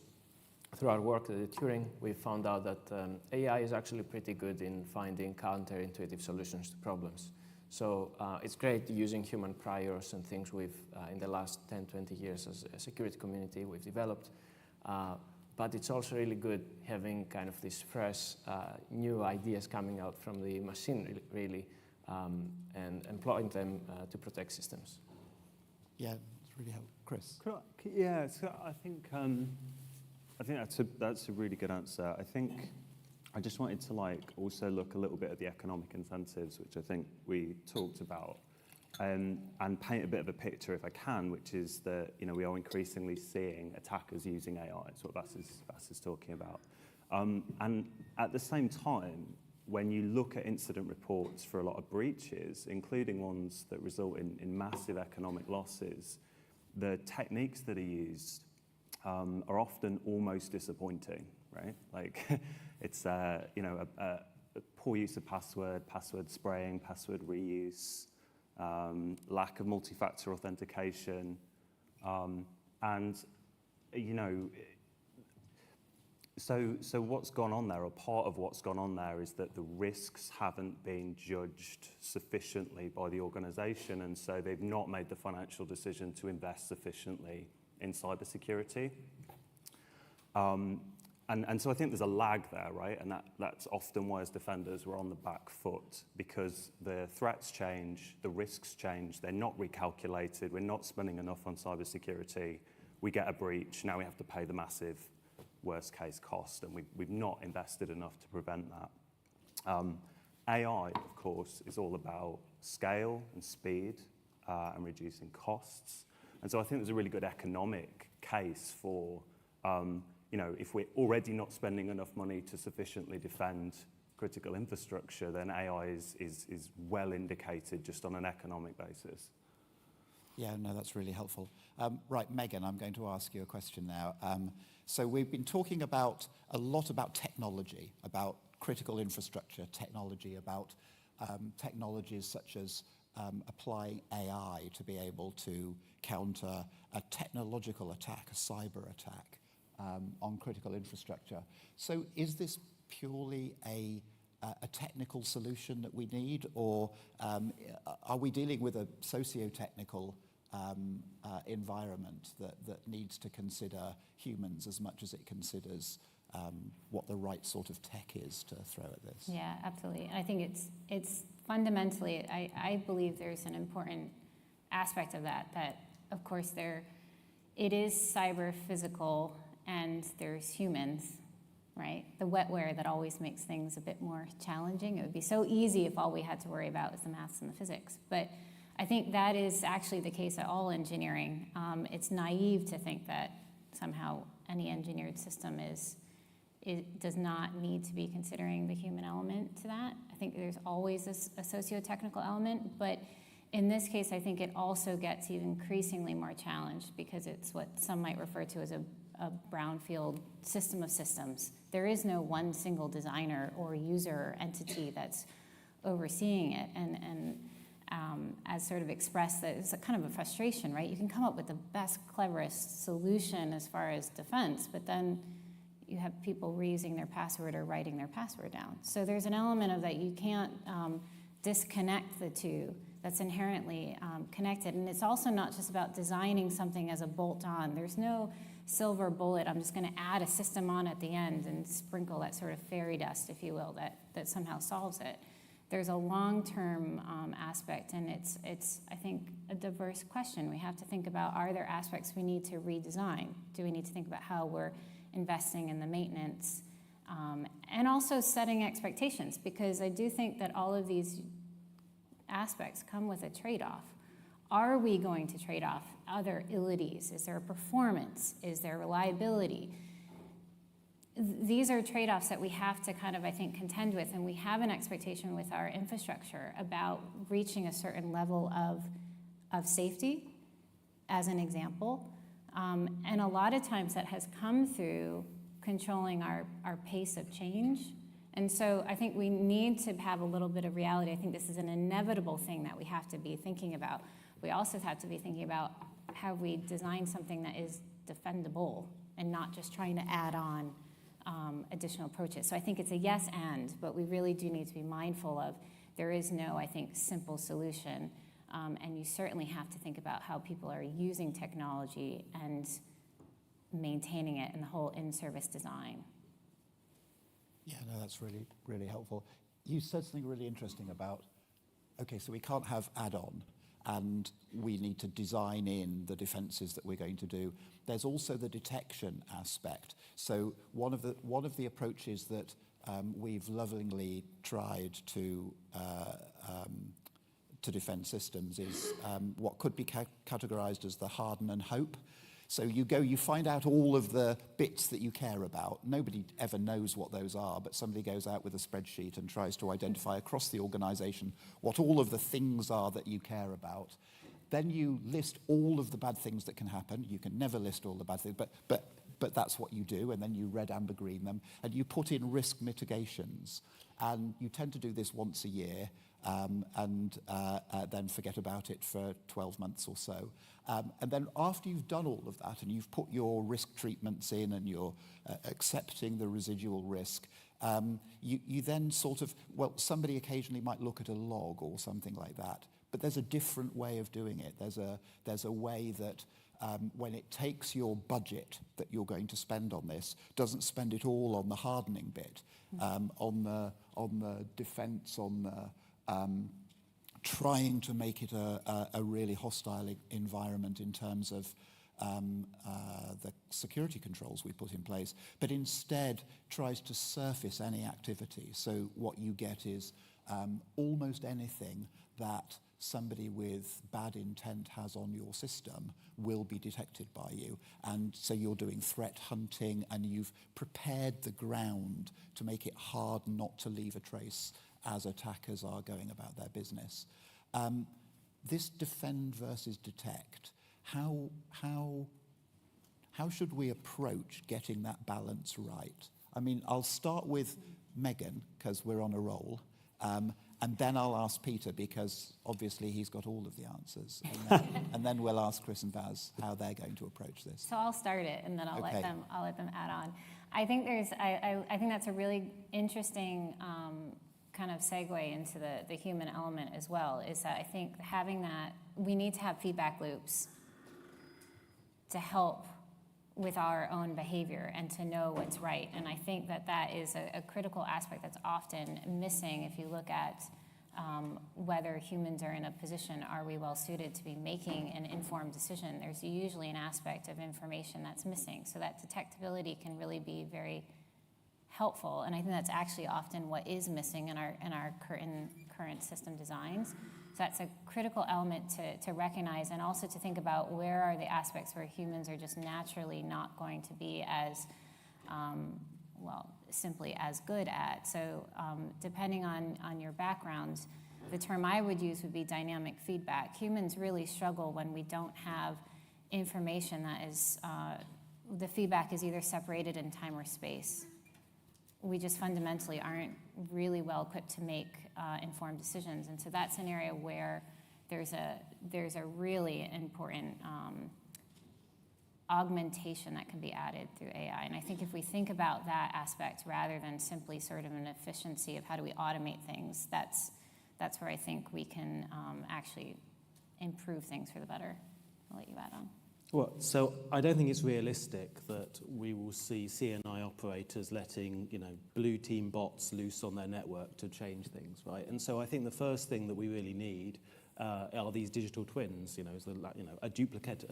through our work at the Turing, we found out that AI is actually pretty good in finding counterintuitive solutions to problems. So it's great using human priors and things we've, in the last 10, 20 years as a security community, we've developed. But it's also really good having kind of these fresh, new ideas coming out from the machine, really, and employing them to protect systems. Yeah, it's really helpful. Chris? Yeah, so I think that's a really good answer. I think I just wanted to also look a little bit at the economic incentives, which I think we talked about, and paint a bit of a picture, if I can, which is that we are increasingly seeing attackers using AI. It's what Vas is talking about. And at the same time, when you look at incident reports for a lot of breaches, including ones that result in massive economic losses, the techniques that are used are often almost disappointing, right? Like it's a poor use of password spraying, password reuse, lack of multi-factor authentication, and so what's gone on there, or part of what's gone on there, is that the risks haven't been judged sufficiently by the organisation, and so they've not made the financial decision to invest sufficiently in cybersecurity. And so I think there's a lag there, right? And that's often why as defenders we're on the back foot, because the threats change, the risks change, they're not recalculated, we're not spending enough on cybersecurity, we get a breach, now we have to pay the massive worst case cost, and we've not invested enough to prevent that. AI, of course, is all about scale and speed and reducing costs. And so I think there's a really good economic case for if we're already not spending enough money to sufficiently defend critical infrastructure, then AI is well indicated just on an economic basis. Yeah, no, that's really helpful. Right, Megan, I'm going to ask you a question now. So we've been talking a lot about technology, about critical infrastructure technology, about technologies such as applying AI to be able to counter a technological attack, a cyber attack. on critical infrastructure. So is this purely a technical solution that we need, or are we dealing with a socio-technical environment that needs to consider humans as much as it considers what the right sort of tech is to throw at this? Yeah, absolutely. I think it's fundamentally, I believe there's an important aspect of that of course it is cyber physical and there's humans, right? The wetware that always makes things a bit more challenging. It would be so easy if all we had to worry about was the maths and the physics. But I think that is actually the case at all engineering. It's naive to think that somehow any engineered system it does not need to be considering the human element to that. I think there's always a socio-technical element, but in this case, I think it also gets even increasingly more challenged because it's what some might refer to as a brownfield system of systems. There is no one single designer or user entity that's overseeing it, and as sort of expressed, that it's a kind of a frustration, right? You can come up with the best, cleverest solution as far as defense, but then you have people reusing their password or writing their password down. So there's an element of that you can't disconnect the two. That's inherently connected. And it's also not just about designing something as a bolt-on. There's no silver bullet, I'm just going to add a system on at the end and sprinkle that sort of fairy dust, if you will, that somehow solves it. There's a long-term aspect, and it's I think, a diverse question. We have to think about, are there aspects we need to redesign? Do we need to think about how we're investing in the maintenance? And also setting expectations, because I do think that all of these aspects come with a trade-off. Are we going to trade off other abilities? Is there a performance? Is there reliability? These are trade-offs that we have to kind of, I think, contend with, and we have an expectation with our infrastructure about reaching a certain level of safety, as an example. And a lot of times that has come through controlling our pace of change. And so I think we need to have a little bit of reality. I think this is an inevitable thing that we have to be thinking about. We also have to be thinking about how we design something that is defendable and not just trying to add on additional approaches. So I think it's a yes and, but we really do need to be mindful of there is no, I think, simple solution. And you certainly have to think about how people are using technology and maintaining it in the whole in-service design. Yeah, no, that's really, really helpful. You said something really interesting about, okay, so we can't have add-on, and we need to design in the defenses that we're going to do. There's also the detection aspect. So one of the approaches that we've lovingly tried to defend systems is what could be categorized as the harden and hope. So you find out all of the bits that you care about. Nobody ever knows what those are, but somebody goes out with a spreadsheet and tries to identify across the organization what all of the things are that you care about. Then you list all of the bad things that can happen. You can never list all the bad things, but that's what you do, and then you red, amber, green them, and you put in risk mitigations. And you tend to do this once a year, and then forget about it for 12 months or so. And then after you've done all of that and you've put your risk treatments in and you're accepting the residual risk, you then sort of, well, somebody occasionally might look at a log or something like that, but there's a different way of doing it. There's a way that when it takes your budget that you're going to spend on this, doesn't spend it all on the hardening bit, on the defense, on the trying to make it a really hostile environment in terms of the security controls we put in place, but instead tries to surface any activity. So what you get is almost anything that somebody with bad intent has on your system will be detected by you. And so you're doing threat hunting, and you've prepared the ground to make it hard not to leave a trace as attackers are going about their business. This defend versus detect, how should we approach getting that balance right? I mean, I'll start with Megan, because we're on a roll, And then I'll ask Peter, because obviously he's got all of the answers. And then we'll ask Chris and Vaz how they're going to approach this. So I'll start it, and then I'll Okay. let them add on. I think I think that's a really interesting kind of segue into the human element as well. Is that I think having that, we need to have feedback loops to help with our own behavior and to know what's right. And I think that is a critical aspect that's often missing if you look at whether humans are in a position, are we well suited to be making an informed decision? There's usually an aspect of information that's missing. So that detectability can really be very helpful. And I think that's actually often what is missing in our current system designs. So that's a critical element to recognize, and also to think about where are the aspects where humans are just naturally not going to be as, simply as good at. So depending on your background, the term I would use would be dynamic feedback. Humans really struggle when we don't have information that is, the feedback is either separated in time or space. We just fundamentally aren't really well equipped to make informed decisions. And so that's an area where there's a really important augmentation that can be added through AI. And I think if we think about that aspect rather than simply sort of an efficiency of how do we automate things, that's where I think we can actually improve things for the better. I'll let you add on. Well, so I don't think it's realistic that we will see CNI operators letting, blue team bots loose on their network to change things, right? And so I think the first thing that we really need are these digital twins, a duplicate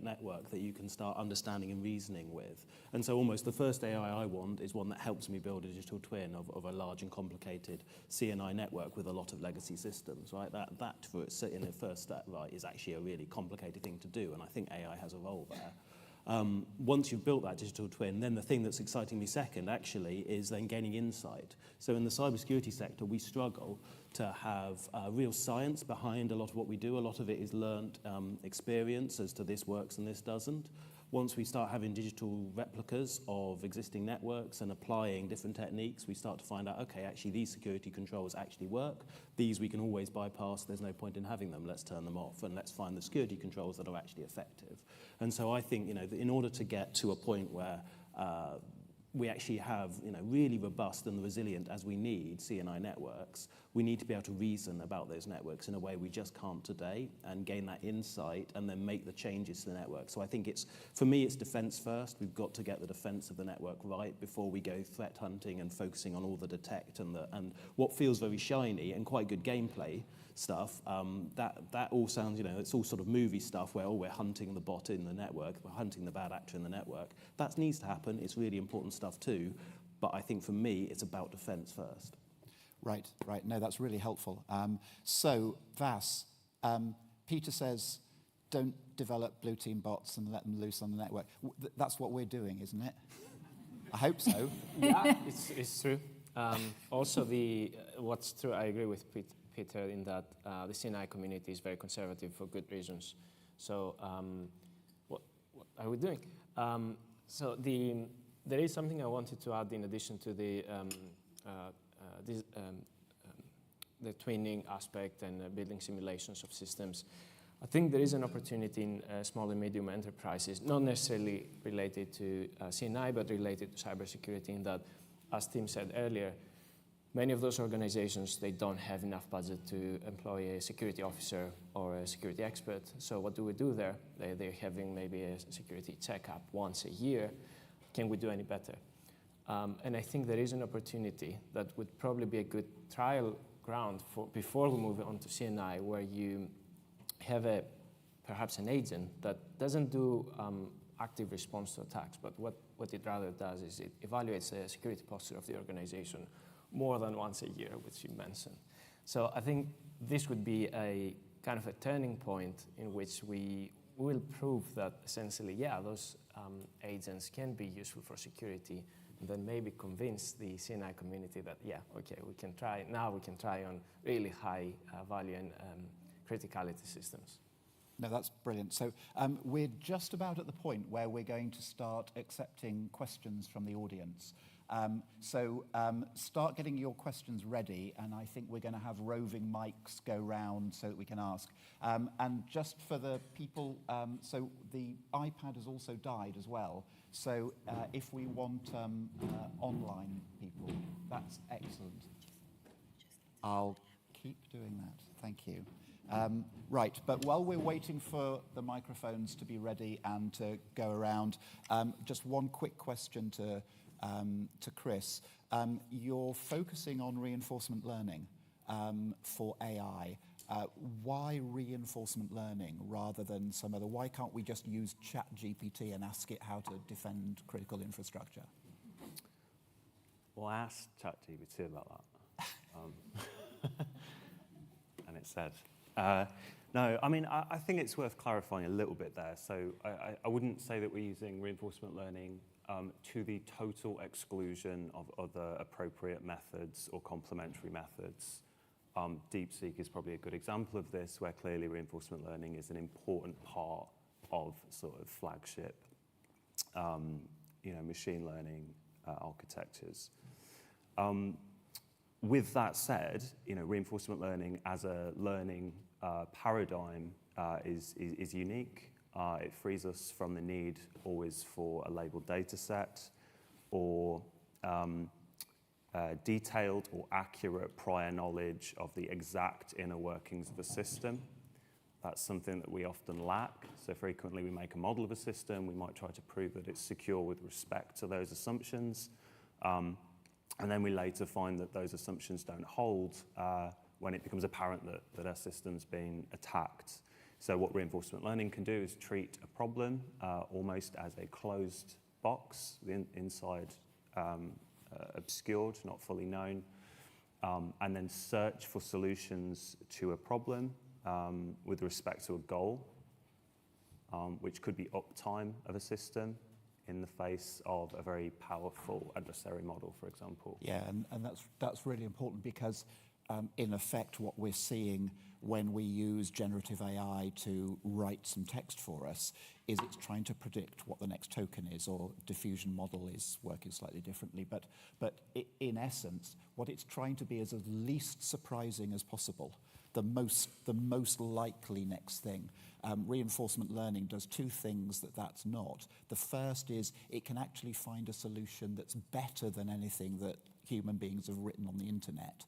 network that you can start understanding and reasoning with. And so almost the first AI I want is one that helps me build a digital twin of a large and complicated CNI network with a lot of legacy systems, right? That for its in the first step, right, is actually a really complicated thing to do, and I think AI has a role there. Once you've built that digital twin, then the thing that's exciting me second actually is then gaining insight. So in the cybersecurity sector, we struggle to have real science behind a lot of what we do. A lot of it is learned experience as to this works and this doesn't. Once we start having digital replicas of existing networks and applying different techniques, we start to find out, okay, actually these security controls actually work. These we can always bypass. There's no point in having them. Let's turn them off and let's find the security controls that are actually effective. And so I think, in order to get to a point where we actually have, really robust and resilient as we need CNI networks, we need to be able to reason about those networks in a way we just can't today and gain that insight and then make the changes to the network. So I think for me, it's defense first. We've got to get the defense of the network right before we go threat hunting and focusing on all the detect and what feels very shiny and quite good gameplay stuff. That all sounds, it's all sort of movie stuff where, we're hunting the bot in the network, we're hunting the bad actor in the network. That needs to happen. It's really important stuff too. But I think for me, it's about defense first. Right. No, that's really helpful. So, Vas, Peter says, don't develop blue team bots and let them loose on the network. That's what we're doing, isn't it? I hope so. Yeah, it's true. Also, what's true, I agree with Peter in that the CNI community is very conservative for good reasons. So, what are we doing? There is something I wanted to add in addition to the twinning aspect and building simulations of systems. I think there is an opportunity in small and medium enterprises, not necessarily related to CNI, but related to cybersecurity, in that, as Tim said earlier, many of those organizations, they don't have enough budget to employ a security officer or a security expert. So what do we do there? They're having maybe a security checkup once a year. Can we do any better? And I think there is an opportunity that would probably be a good trial ground before we move on to CNI, where you have perhaps an agent that doesn't do active response to attacks, but what it rather does is it evaluates the security posture of the organization more than once a year, which you mentioned. So I think this would be a kind of a turning point in which we will prove that essentially, those agents can be useful for security, and then maybe convince the CNI community that, we can try on really high value and criticality systems. No, that's brilliant. So we're just about at the point where we're going to start accepting questions from the audience. Start getting your questions ready, and I think we're going to have roving mics go round so that we can ask. And just for the people, so the iPad has also died as well. So if we want online people, that's excellent. I'll keep doing that. Thank you. Right, but while we're waiting for the microphones to be ready and to go around, just one quick question to Chris. You're focusing on reinforcement learning for AI. Why reinforcement learning rather than some other? Why can't we just use ChatGPT and ask it how to defend critical infrastructure? Well, I asked ChatGPT about that. And it said, no, I mean, I think it's worth clarifying a little bit there. So I wouldn't say that we're using reinforcement learning to the total exclusion of other appropriate methods or complementary methods. DeepSeek is probably a good example of this, where clearly reinforcement learning is an important part of sort of flagship, machine learning architectures. With that said, reinforcement learning as a learning paradigm is unique. It frees us from the need always for a labeled data set or detailed or accurate prior knowledge of the exact inner workings of a system. That's something that we often lack. So frequently we make a model of a system, we might try to prove that it's secure with respect to those assumptions. And then we later find that those assumptions don't hold when it becomes apparent that our system's been attacked. So what reinforcement learning can do is treat a problem almost as a closed box, the inside obscured, not fully known, and then search for solutions to a problem with respect to a goal, which could be uptime of a system in the face of a very powerful adversary model, for example. Yeah, and that's really important because in effect what we're seeing when we use generative AI to write some text for us is it's trying to predict what the next token is, or diffusion model is working slightly differently. But in essence, what it's trying to be is as least surprising as possible, the most likely next thing. Reinforcement learning does two things that's not. The first is it can actually find a solution that's better than anything that human beings have written on the internet.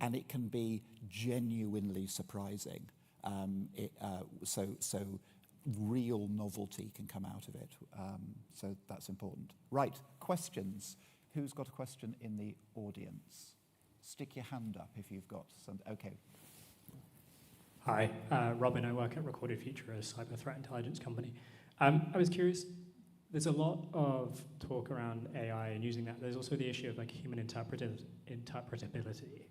And it can be genuinely surprising. So real novelty can come out of it. So that's important. Right, questions. Who's got a question in the audience? Stick your hand up if you've got some. Okay. Hi, Robin. I work at Recorded Future, a cyber threat intelligence company. I was curious, there's a lot of talk around AI and using that. There's also the issue of like human interpretability.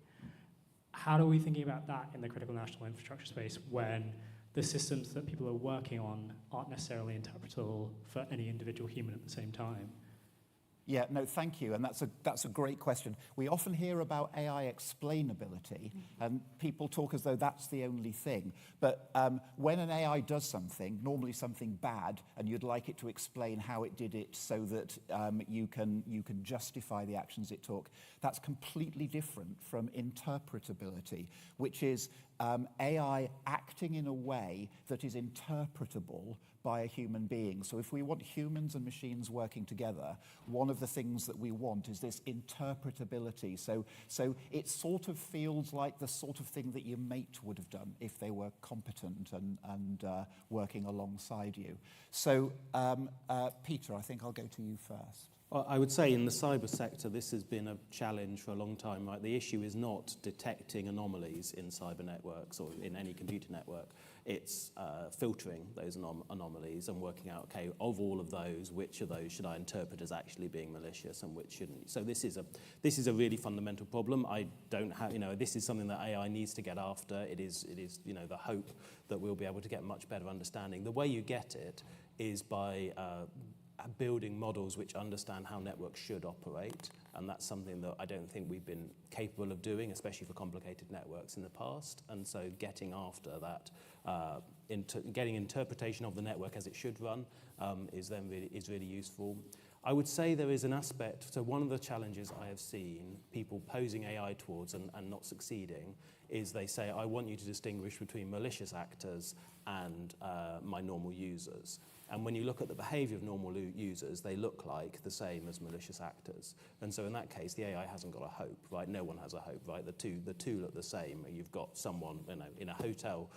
How are we thinking about that in the critical national infrastructure space when the systems that people are working on aren't necessarily interpretable for any individual human at the same time? Yeah, no, thank you, and that's a great question. We often hear about AI explainability, and people talk as though that's the only thing. But when an AI does something, normally something bad, and you'd like it to explain how it did it so that you can justify the actions it took, that's completely different from interpretability, which is AI acting in a way that is interpretable by a human being. So if we want humans and machines working together, one of the things that we want is this interpretability. So it sort of feels like the sort of thing that your mate would have done if they were competent and working alongside you. So Peter, I think I'll go to you first. Well, I would say in the cyber sector, this has been a challenge for a long time, right? The issue is not detecting anomalies in cyber networks or in any computer network. It's filtering those anomalies and working out, okay, of all of those, which of those should I interpret as actually being malicious and which shouldn't? So this is a really fundamental problem. I don't have, this is something that AI needs to get after. It is, the hope that we'll be able to get much better understanding. The way you get it is by building models which understand how networks should operate, and that's something that I don't think we've been capable of doing, especially for complicated networks in the past. And so getting after that, getting interpretation of the network as it should run is really useful. I would say there is an aspect, so one of the challenges I have seen people posing AI towards and not succeeding is they say, I want you to distinguish between malicious actors and my normal users. And when you look at the behavior of normal users, they look like the same as malicious actors. And so in that case, the AI hasn't got a hope, right? No one has a hope, right? The two look the same. You've got someone in a hotel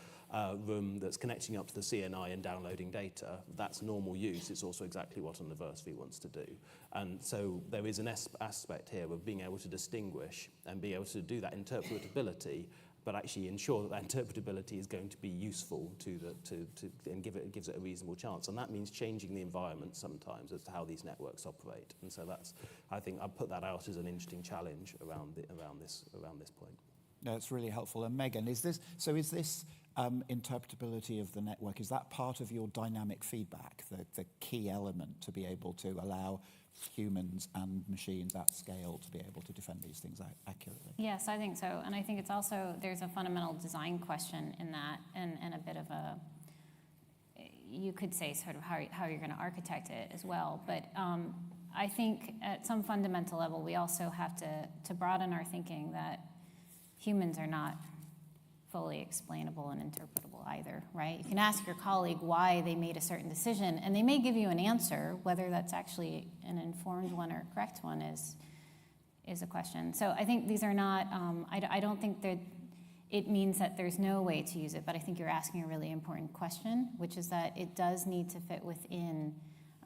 room that's connecting up to the CNI and downloading data. That's normal use. It's also exactly what an adversary wants to do. And so there is an aspect here of being able to distinguish and be able to do that interpretability, but actually ensure that interpretability is going to be useful and gives it a reasonable chance. And that means changing the environment sometimes as to how these networks operate. And so I think I'll put that out as an interesting challenge around this point. No, it's really helpful. And Megan, is this interpretability of the network, is that part of your dynamic feedback, the key element to be able to allow humans and machines at scale to be able to defend these things accurately? Yes, I think so. And I think it's also, there's a fundamental design question in that, and a bit of a, you could say sort of how you're going to architect it as well. But I think at some fundamental level, we also have to broaden our thinking that humans are not fully explainable and interpretable either, right? You can ask your colleague why they made a certain decision, and they may give you an answer. Whether that's actually an informed one or a correct one is a question. So I think these are not, I don't think that it means that there's no way to use it, but I think you're asking a really important question, which is that it does need to fit within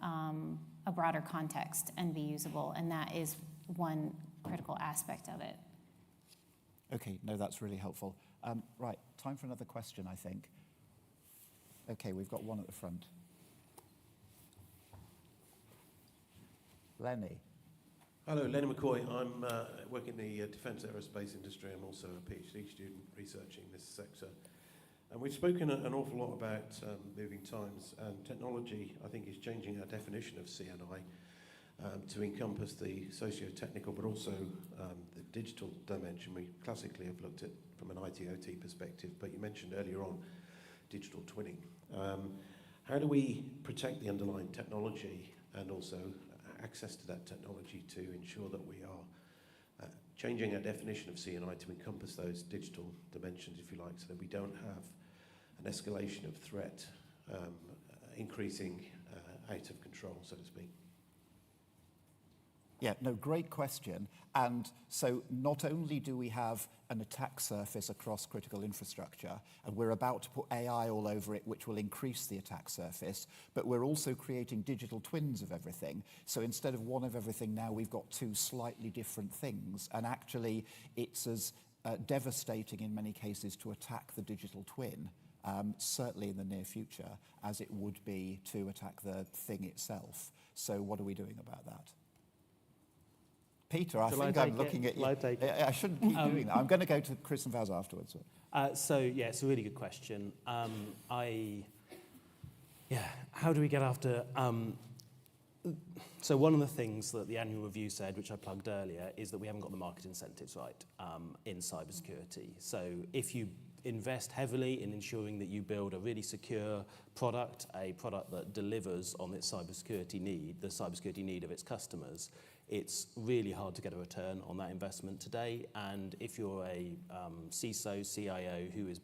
a broader context and be usable, and that is one critical aspect of it. Okay, no, that's really helpful. Right, time for another question, I think. Okay, we've got one at the front. Lenny. Hello, Lenny McCoy. I'm work in the defence aerospace industry. I'm also a PhD student researching this sector. And we've spoken an awful lot about moving times, and technology, I think, is changing our definition of CNI to encompass the socio-technical, but also the digital dimension. We classically have looked at from an IT/OT perspective, but you mentioned earlier on digital twinning. How do we protect the underlying technology and also access to that technology to ensure that we are changing our definition of CNI to encompass those digital dimensions, if you like, so that we don't have an escalation of threat increasing out of control, so to speak? Yeah, no, great question. And so not only do we have an attack surface across critical infrastructure, and we're about to put AI all over it, which will increase the attack surface, but we're also creating digital twins of everything. So instead of one of everything, now we've got two slightly different things. And actually, it's as devastating in many cases to attack the digital twin, certainly in the near future, as it would be to attack the thing itself. So what are we doing about that? Peter, I think I'm looking at you. I shouldn't keep doing that. I'm going to go to Chris and Vaz afterwards. So, yeah, it's a really good question. How do we get after... So one of the things that the annual review said, which I plugged earlier, is that we haven't got the market incentives right in cybersecurity. So if you invest heavily in ensuring that you build a really secure product, a product that delivers on its cybersecurity need, the cybersecurity need of its customers, it's really hard to get a return on that investment today. And if you're a CISO, CIO who is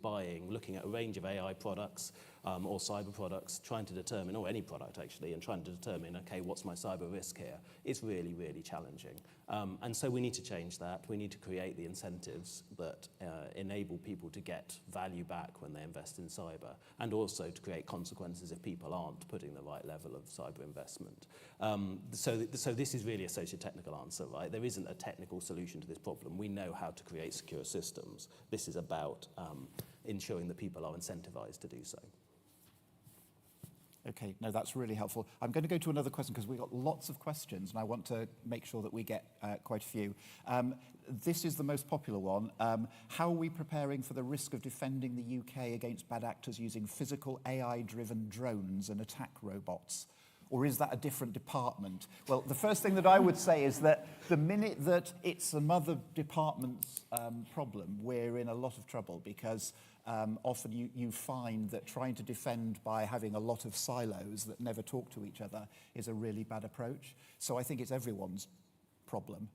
looking at a range of AI products or cyber products, trying to determine, or any product actually, and trying to determine, okay, what's my cyber risk here? It's really, really challenging. And so we need to change that. We need to create the incentives that enable people to get value back when they invest in cyber, and also to create consequences if people aren't putting the right level of cyber investment. So this is really a socio-technical answer, right? There isn't a technical solution to this problem. We know how to create secure systems. This is about ensuring that people are incentivized to do so. Okay, no, that's really helpful. I'm going to go to another question because we've got lots of questions and I want to make sure that we get quite a few. This is the most popular one. How are we preparing for the risk of defending the UK against bad actors using physical AI-driven drones and attack robots? Or is that a different department? Well, the first thing that I would say is that the minute that it's some other department's problem, we're in a lot of trouble because often you find that trying to defend by having a lot of silos that never talk to each other is a really bad approach. So I think it's everyone's problem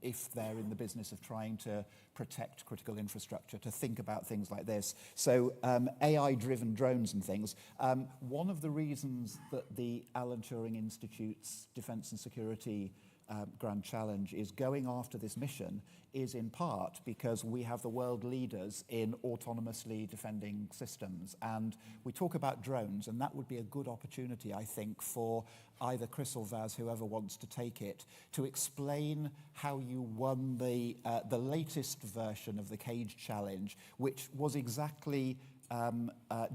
if they're in the business of trying to protect critical infrastructure, to think about things like this. So AI-driven drones and things. One of the reasons that the Alan Turing Institute's Defence and Security Grand Challenge is going after this mission is in part because we have the world leaders in autonomously defending systems. And we talk about drones, and that would be a good opportunity, I think, for either Chris or Vaz, whoever wants to take it, to explain how you won the latest version of the Cage Challenge, which was exactly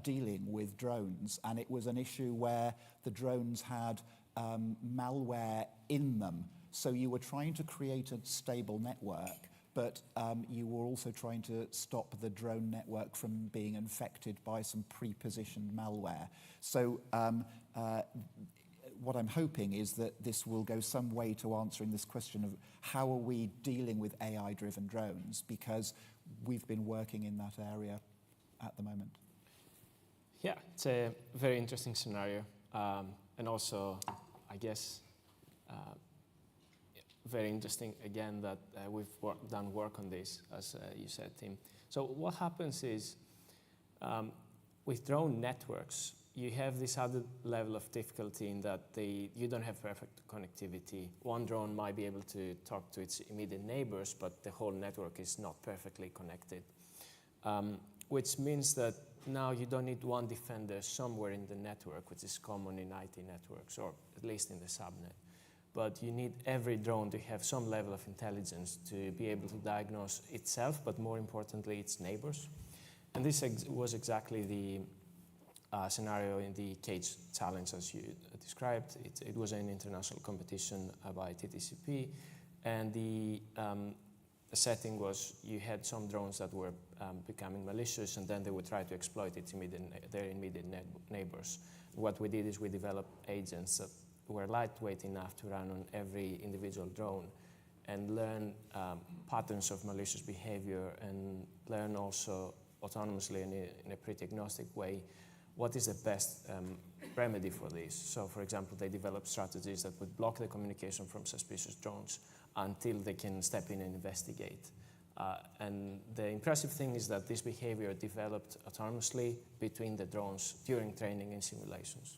dealing with drones. And it was an issue where the drones had malware in them. So you were trying to create a stable network, but you were also trying to stop the drone network from being infected by some pre-positioned malware. So what I'm hoping is that this will go some way to answering this question of how are we dealing with AI-driven drones, because we've been working in that area at the moment. Yeah, it's a very interesting scenario. And also, I guess, very interesting, again, that we've done work on this, as you said, Tim. So what happens is, with drone networks, you have this other level of difficulty in that you don't have perfect connectivity. One drone might be able to talk to its immediate neighbors, but the whole network is not perfectly connected, which means that now you don't need one defender somewhere in the network, which is common in IT networks, or at least in the subnet. But you need every drone to have some level of intelligence to be able to diagnose itself, but more importantly, its neighbors. And this was exactly the scenario in the Cage Challenge, as you described. It was an international competition by TTCP, and the setting was you had some drones that were becoming malicious, and then they would try to exploit their immediate neighbors. What we did is we developed agents that were lightweight enough to run on every individual drone and learn patterns of malicious behavior, and learn also autonomously in a pretty agnostic way what is the best remedy for this. So, for example, they developed strategies that would block the communication from suspicious drones until they can step in and investigate. And the impressive thing is that this behavior developed autonomously between the drones during training and simulations.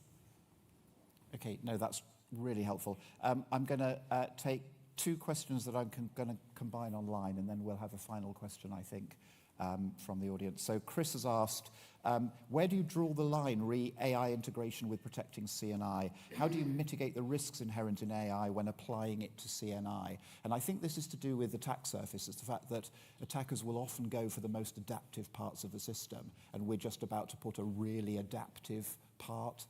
Okay, no, that's really helpful. I'm going to take two questions that I'm going to combine online, and then we'll have a final question, I think, from the audience. So Chris has asked, where do you draw the line re AI integration with protecting CNI? How do you mitigate the risks inherent in AI when applying it to CNI? And I think this is to do with attack surface. It's the fact that attackers will often go for the most adaptive parts of the system, and we're just about to put a really adaptive part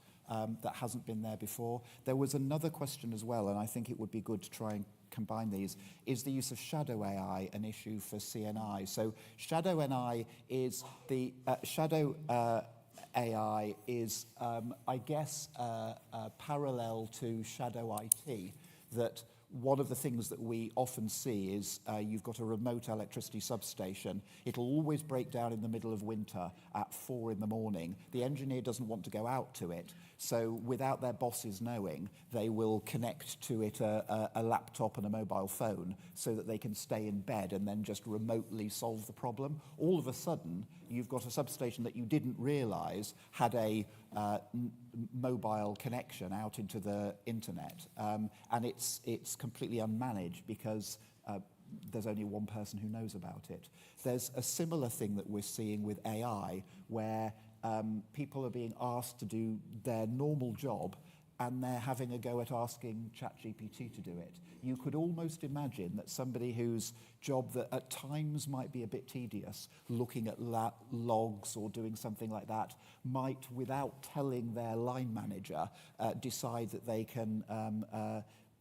that hasn't been there before. There was another question as well, and I think it would be good to try and combine these. Is the use of shadow AI an issue for CNI? So shadow AI is I guess, parallel to shadow IT, that one of the things that we often see is you've got a remote electricity substation. It'll always break down in the middle of winter at 4 in the morning. The engineer doesn't want to go out to it, so without their bosses knowing, they will connect to it a laptop and a mobile phone so that they can stay in bed and then just remotely solve the problem. All of a sudden, you've got a substation that you didn't realize had a mobile connection out into the internet, and it's completely unmanaged because there's only one person who knows about it. There's a similar thing that we're seeing with AI, where people are being asked to do their normal job, and they're having a go at asking ChatGPT to do it. You could almost imagine that somebody whose job that at times might be a bit tedious, looking at logs or doing something like that, might, without telling their line manager, decide that they can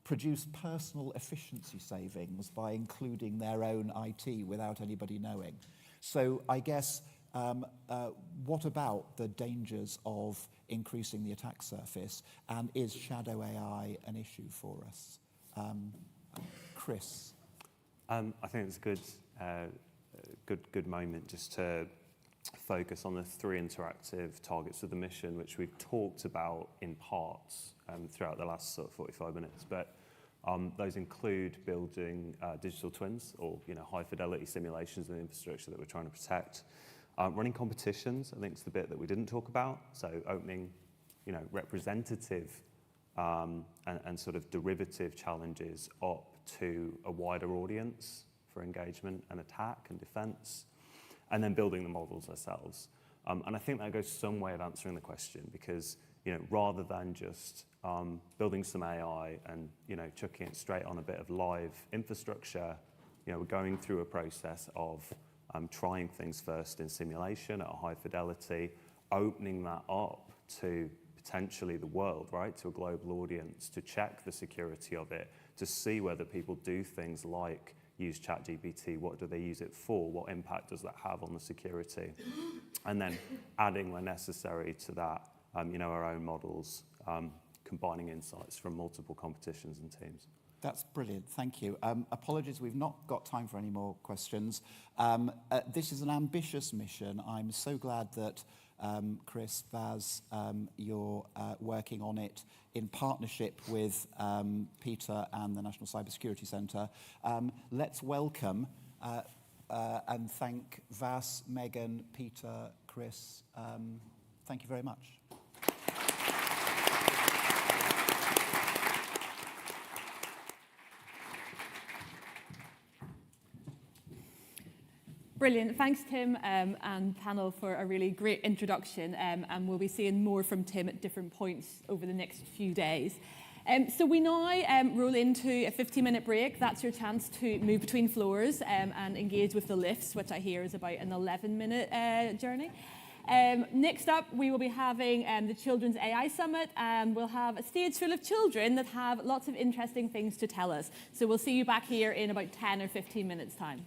produce personal efficiency savings by including their own IT without anybody knowing. So I guess, what about the dangers of increasing the attack surface, and is shadow AI an issue for us? Chris? I think it's a good moment just to focus on the 3 interactive targets of the mission, which we've talked about in parts throughout the last sort of 45 minutes. But those include building digital twins, or high fidelity simulations of the infrastructure that we're trying to protect. Running competitions, I think, is the bit that we didn't talk about. So opening, representative and sort of derivative challenges up to a wider audience for engagement and attack and defense, and then building the models ourselves. And I think that goes some way of answering the question, because rather than just building some AI and chucking it straight on a bit of live infrastructure, we're going through a process of trying things first in simulation at a high fidelity, opening that up to potentially the world, right, to a global audience, to check the security of it, to see whether people do things like use ChatGPT, what do they use it for, what impact does that have on the security, and then adding where necessary to that, our own models, combining insights from multiple competitions and teams. That's brilliant, thank you. Apologies, we've not got time for any more questions. This is an ambitious mission. I'm so glad that Chris, Vaz, you're working on it in partnership with Peter and the National Cybersecurity Centre. Let's welcome and thank Vaz, Megan, Peter, Chris. Thank you very much. Brilliant. Thanks, Tim and panel, for a really great introduction. And we'll be seeing more from Tim at different points over the next few days. So we now roll into a 15-minute break. That's your chance to move between floors and engage with the lifts, which I hear is about an 11-minute journey. Next up, we will be having the Children's AI Summit, and we'll have a stage full of children that have lots of interesting things to tell us. So we'll see you back here in about 10 or 15 minutes' time.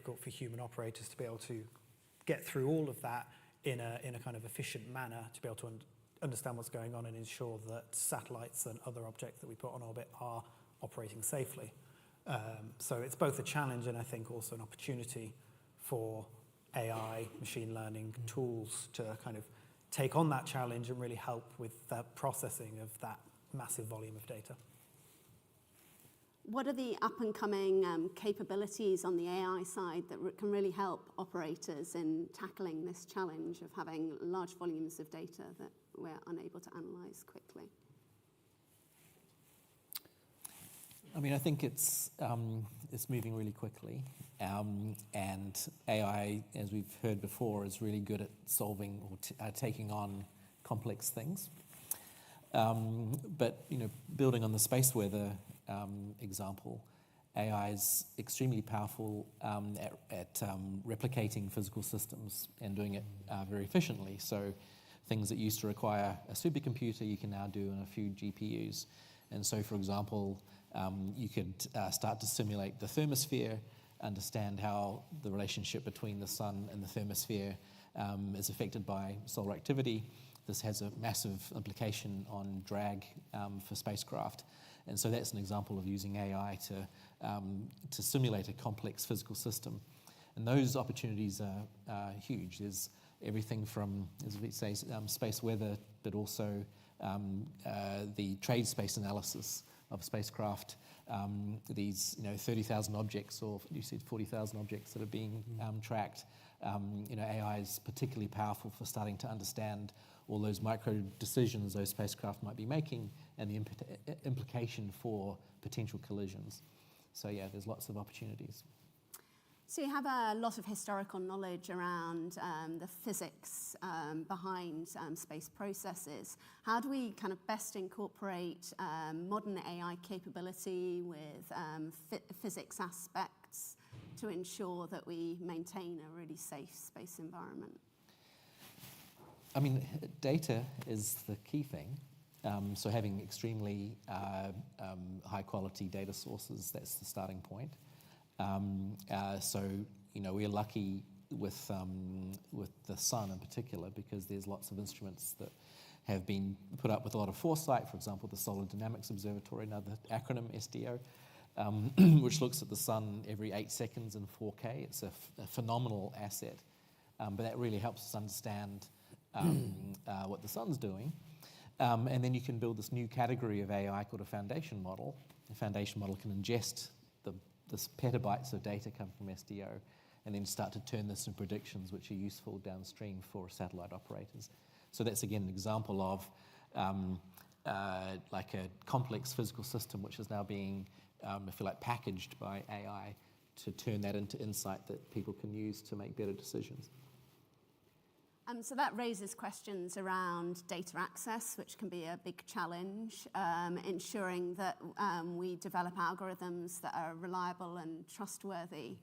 difficult for human operators to be able to get through all of that in a kind of efficient manner, to be able to understand what's going on and ensure that satellites and other objects that we put on orbit are operating safely. So it's both a challenge and I think also an opportunity for AI, machine learning tools to kind of take on that challenge and really help with the processing of that massive volume of data. What are the up-and-coming capabilities on the AI side that can really help operators in tackling this challenge of having large volumes of data that we're unable to analyze quickly? I mean, I think it's moving really quickly, and AI, as we've heard before, is really good at solving or taking on complex things. But building on the space weather example, AI is extremely powerful at replicating physical systems and doing it very efficiently. So things that used to require a supercomputer, you can now do in a few GPUs. And so, for example, you could start to simulate the thermosphere, understand how the relationship between the sun and the thermosphere is affected by solar activity. This has a massive implication on drag for spacecraft. And so that's an example of using AI to simulate a complex physical system. And those opportunities are huge. There's everything from, as we say, space weather, but also the trade space analysis of spacecraft. These 30,000 objects, or you said 40,000 objects that are being tracked. AI is particularly powerful for starting to understand all those micro decisions those spacecraft might be making and the implication for potential collisions. So yeah, there's lots of opportunities. So you have a lot of historical knowledge around the physics behind space processes. How do we kind of best incorporate modern AI capability with physics aspects to ensure that we maintain a really safe space environment? I mean, data is the key thing. So having extremely high quality data sources, that's the starting point. So we're lucky with the sun in particular, because there's lots of instruments that have been put up with a lot of foresight. For example, the Solar Dynamics Observatory, another acronym, SDO, which looks at the sun every 8 seconds in 4K. It's a phenomenal asset, but that really helps us understand what the sun's doing. And then you can build this new category of AI called a foundation model. A foundation model can ingest this petabytes of data come from SDO, and then start to turn this into predictions which are useful downstream for satellite operators. So that's again an example of like a complex physical system which is now being, if you like, packaged by AI to turn that into insight that people can use to make better decisions. So that raises questions around data access, which can be a big challenge, ensuring that we develop algorithms that are reliable and trustworthy.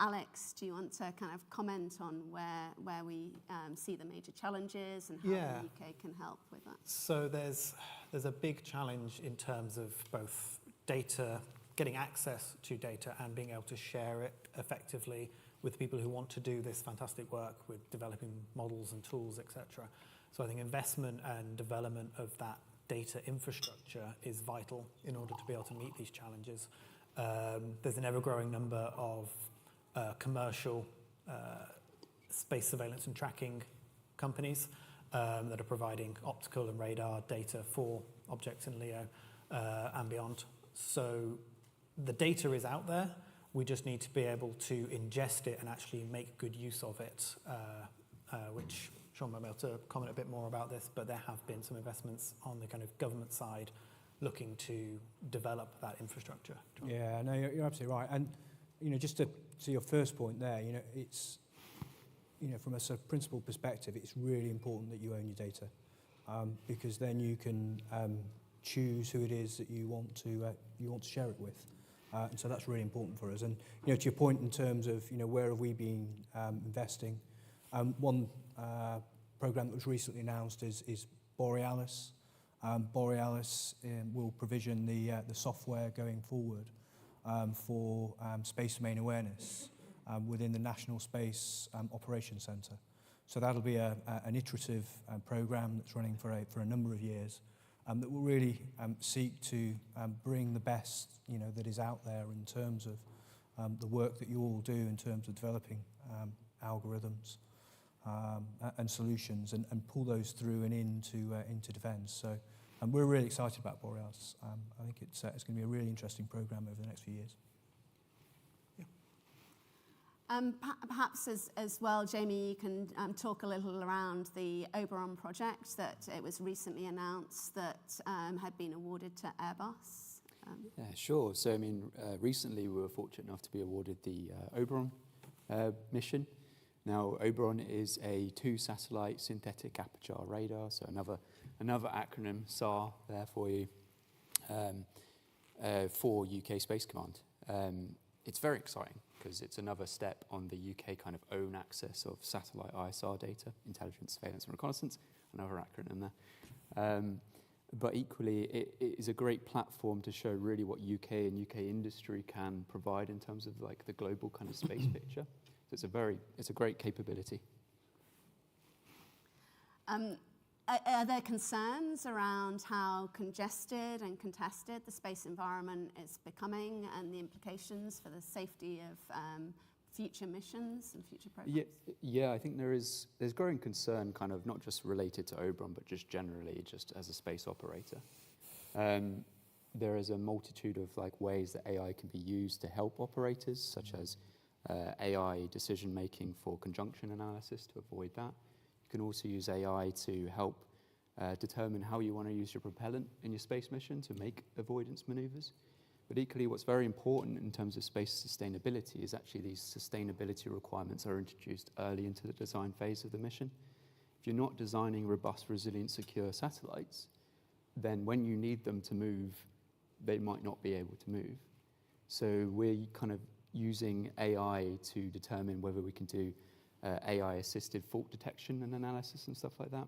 Alex, do you want to kind of comment on where we see the major challenges and how the UK can help with that? So there's a big challenge in terms of both data, getting access to data and being able to share it effectively with people who want to do this fantastic work with developing models and tools, etc. So I think investment and development of that data infrastructure is vital in order to be able to meet these challenges. There's an ever-growing number of commercial space surveillance and tracking companies that are providing optical and radar data for objects in LEO and beyond. So the data is out there. We just need to be able to ingest it and actually make good use of it, which Sean might be able to comment a bit more about this, but there have been some investments on the kind of government side looking to develop that infrastructure. Yeah, no, you're absolutely right. And, just to your first point there, it's, from a sort of principal perspective, it's really important that you own your data, because then you can choose who it is that you want to share it with. And so that's really important for us. And to your point in terms of where have we been investing, one program that was recently announced is Borealis. Borealis will provision the software going forward for space domain awareness. within the National Space Operations Centre. So that'll be an iterative program that's running for a number of years that will really seek to bring the best that is out there in terms of the work that you all do in terms of developing algorithms and solutions and pull those through and into defence. So we're really excited about Boreas. I think it's going to be a really interesting program over the next few years. Perhaps as well, Jamie, you can talk a little around the Oberon project that it was recently announced that had been awarded to Airbus. Yeah, sure. So, I mean, recently we were fortunate enough to be awarded the Oberon mission. Now, Oberon is a 2-satellite synthetic aperture radar, so another acronym, SAR, there for you, for UK Space Command. It's very exciting because it's another step on the UK kind of own access of satellite ISR data, intelligence, surveillance and reconnaissance, another acronym there. But equally, it is a great platform to show really what UK and UK industry can provide in terms of like the global kind of space picture. So it's a great capability. Are there concerns around how congested and contested the space environment is becoming and the implications for the safety of future missions and future programs? Yeah, I think there's growing concern kind of not just related to Oberon, but just generally just as a space operator. There is a multitude of like ways that AI can be used to help operators, such as AI decision making for conjunction analysis to avoid that. You can also use AI to help determine how you want to use your propellant in your space mission to make avoidance maneuvers. But equally, what's very important in terms of space sustainability is actually these sustainability requirements are introduced early into the design phase of the mission. If you're not designing robust, resilient, secure satellites, then when you need them to move, they might not be able to move. So we're kind of using AI to determine whether we can do AI-assisted fault detection and analysis and stuff like that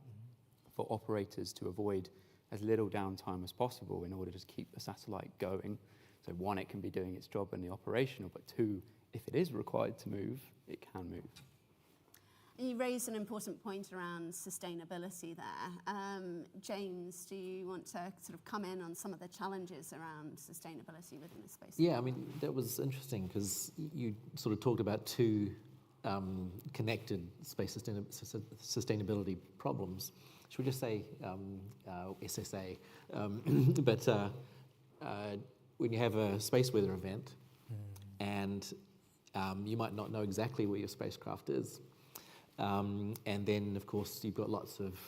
for operators to avoid as little downtime as possible in order to keep the satellite going. So one, it can be doing its job in the operational, but two, if it is required to move, it can move. You raised an important point around sustainability there. James, do you want to sort of come in on some of the challenges around sustainability within the space? Yeah, I mean, that was interesting because you sort of talked about two connected space sustainability problems. Should we just say SSA? But when you have a space weather event and you might not know exactly where your spacecraft is, and then, of course, you've got lots of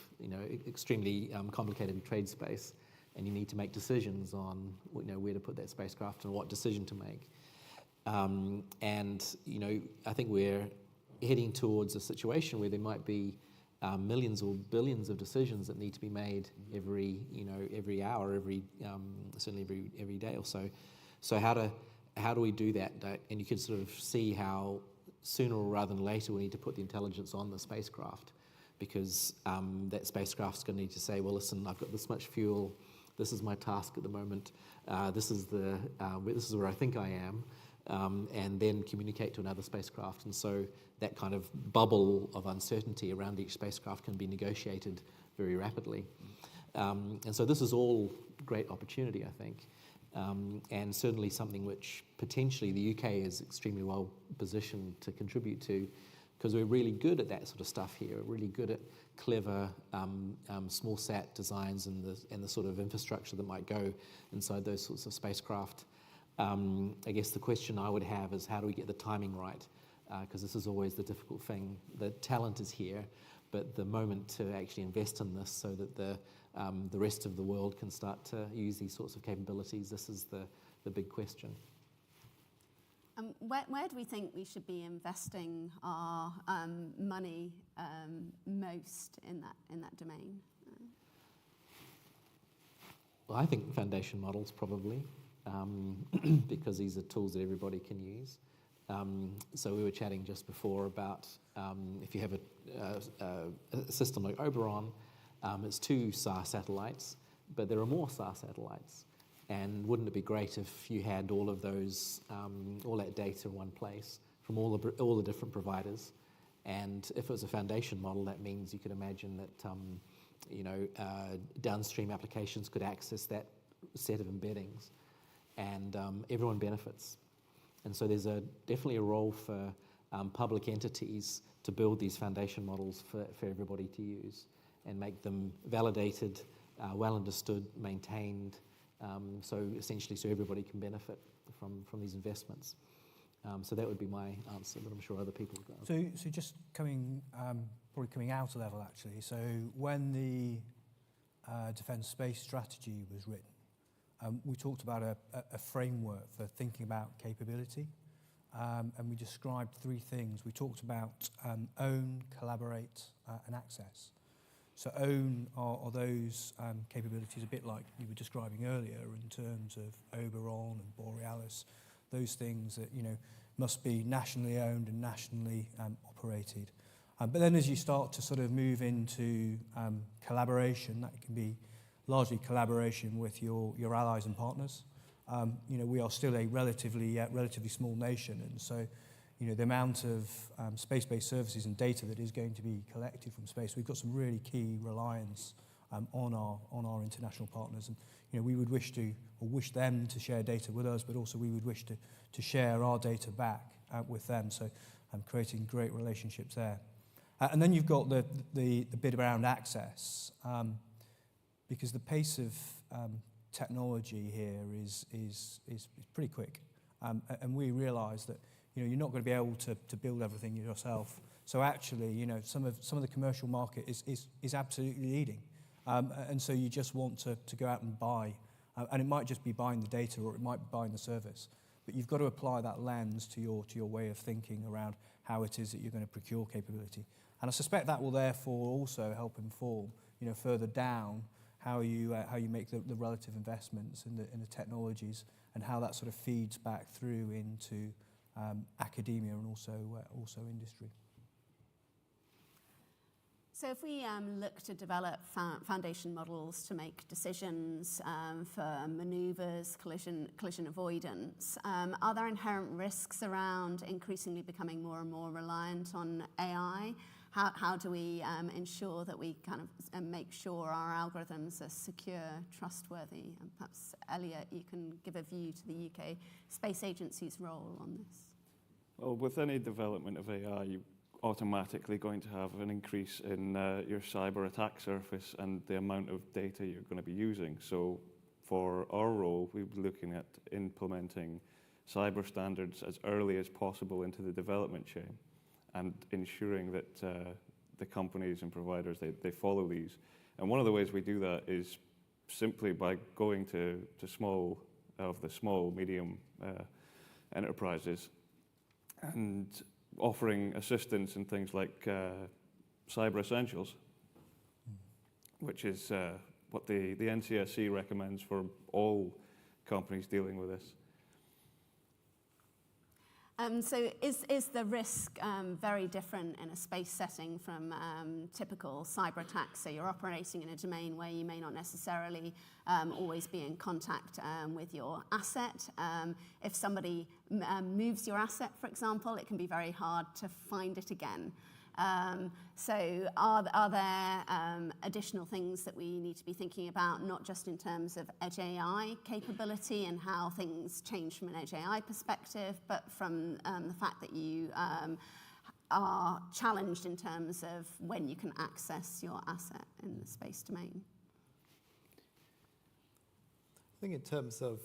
extremely complicated trade space, and you need to make decisions on where to put that spacecraft and what decision to make. And I think we're heading towards a situation where there might be millions or billions of decisions that need to be made every hour, certainly every day or so. So how do we do that? And you can sort of see how sooner rather than later we need to put the intelligence on the spacecraft, because that spacecraft's going to need to say, well, listen, I've got this much fuel. This is my task at the moment. This is where I think I am. And then communicate to another spacecraft. And so that kind of bubble of uncertainty around each spacecraft can be negotiated very rapidly. And so this is all great opportunity, I think, and certainly something which potentially the UK is extremely well positioned to contribute to, because we're really good at that sort of stuff here. We're really good at clever small sat designs and the sort of infrastructure that might go inside those sorts of spacecraft. I guess the question I would have is how do we get the timing right? Because this is always the difficult thing. The talent is here, but the moment to actually invest in this so that the rest of the world can start to use these sorts of capabilities, this is the big question. Where do we think we should be investing our money most in that domain? Well, I think foundation models probably. Because these are tools that everybody can use. So we were chatting just before about if you have a system like Oberon, it's 2 SAR satellites, but there are more SAR satellites. And wouldn't it be great if you had all of those, all that data in one place from all the different providers. And if it was a foundation model, that means you could imagine that downstream applications could access that set of embeddings, and everyone benefits. And so there's definitely a role for public entities to build these foundation models for everybody to use and make them validated, well understood, maintained, so everybody can benefit from these investments. So that would be my answer, but I'm sure other people would go. So just coming out a level, actually. So when the Defence Space Strategy was written, we talked about a framework for thinking about capability, and we described 3 things. We talked about own, collaborate, and access. So own are those capabilities, a bit like you were describing earlier in terms of Oberon and Borealis, those things that must be nationally owned and nationally operated. But then as you start to sort of move into collaboration, that can be largely collaboration with your allies and partners. We are still a relatively small nation, and so the amount of space-based services and data that is going to be collected from space, we've got some really key reliance on our international partners, and we would wish them to share data with us, but also we would wish to share our data back with them. So creating great relationships there. And then you've got the bit around access, because the pace of technology here is pretty quick, and we realise that you're not going to be able to build everything yourself. So actually, some of the commercial market is absolutely leading, and so you just want to go out and buy, and it might just be buying the data or it might be buying the service, but you've got to apply that lens to your way of thinking around how it is that you're going to procure capability. And I suspect that will therefore also help inform, further down how you make the relative investments in the technologies, and how that sort of feeds back through into academia and also industry. So if we look to develop foundation models to make decisions for manoeuvres, collision avoidance, are there inherent risks around increasingly becoming more and more reliant on AI? How do we ensure that we kind of make sure our algorithms are secure, trustworthy? And perhaps, Elliot, you can give a view to the UK Space Agency's role on this. Well, with any development of AI, you're automatically going to have an increase in your cyber attack surface and the amount of data you're going to be using. So for our role, we'll be looking at implementing cyber standards as early as possible into the development chain, and ensuring that the companies and providers, they follow these. And one of the ways we do that is simply by going to small, medium enterprises and offering assistance in things like Cyber Essentials, which is what the NCSC recommends for all companies dealing with this. So is the risk very different in a space setting from typical cyber attacks? So you're operating in a domain where you may not necessarily always be in contact with your asset. If somebody moves your asset, for example, it can be very hard to find it again. So are there additional things that we need to be thinking about, not just in terms of edge AI capability and how things change from an edge AI perspective, but from the fact that you are challenged in terms of when you can access your asset in the space domain? I think in terms of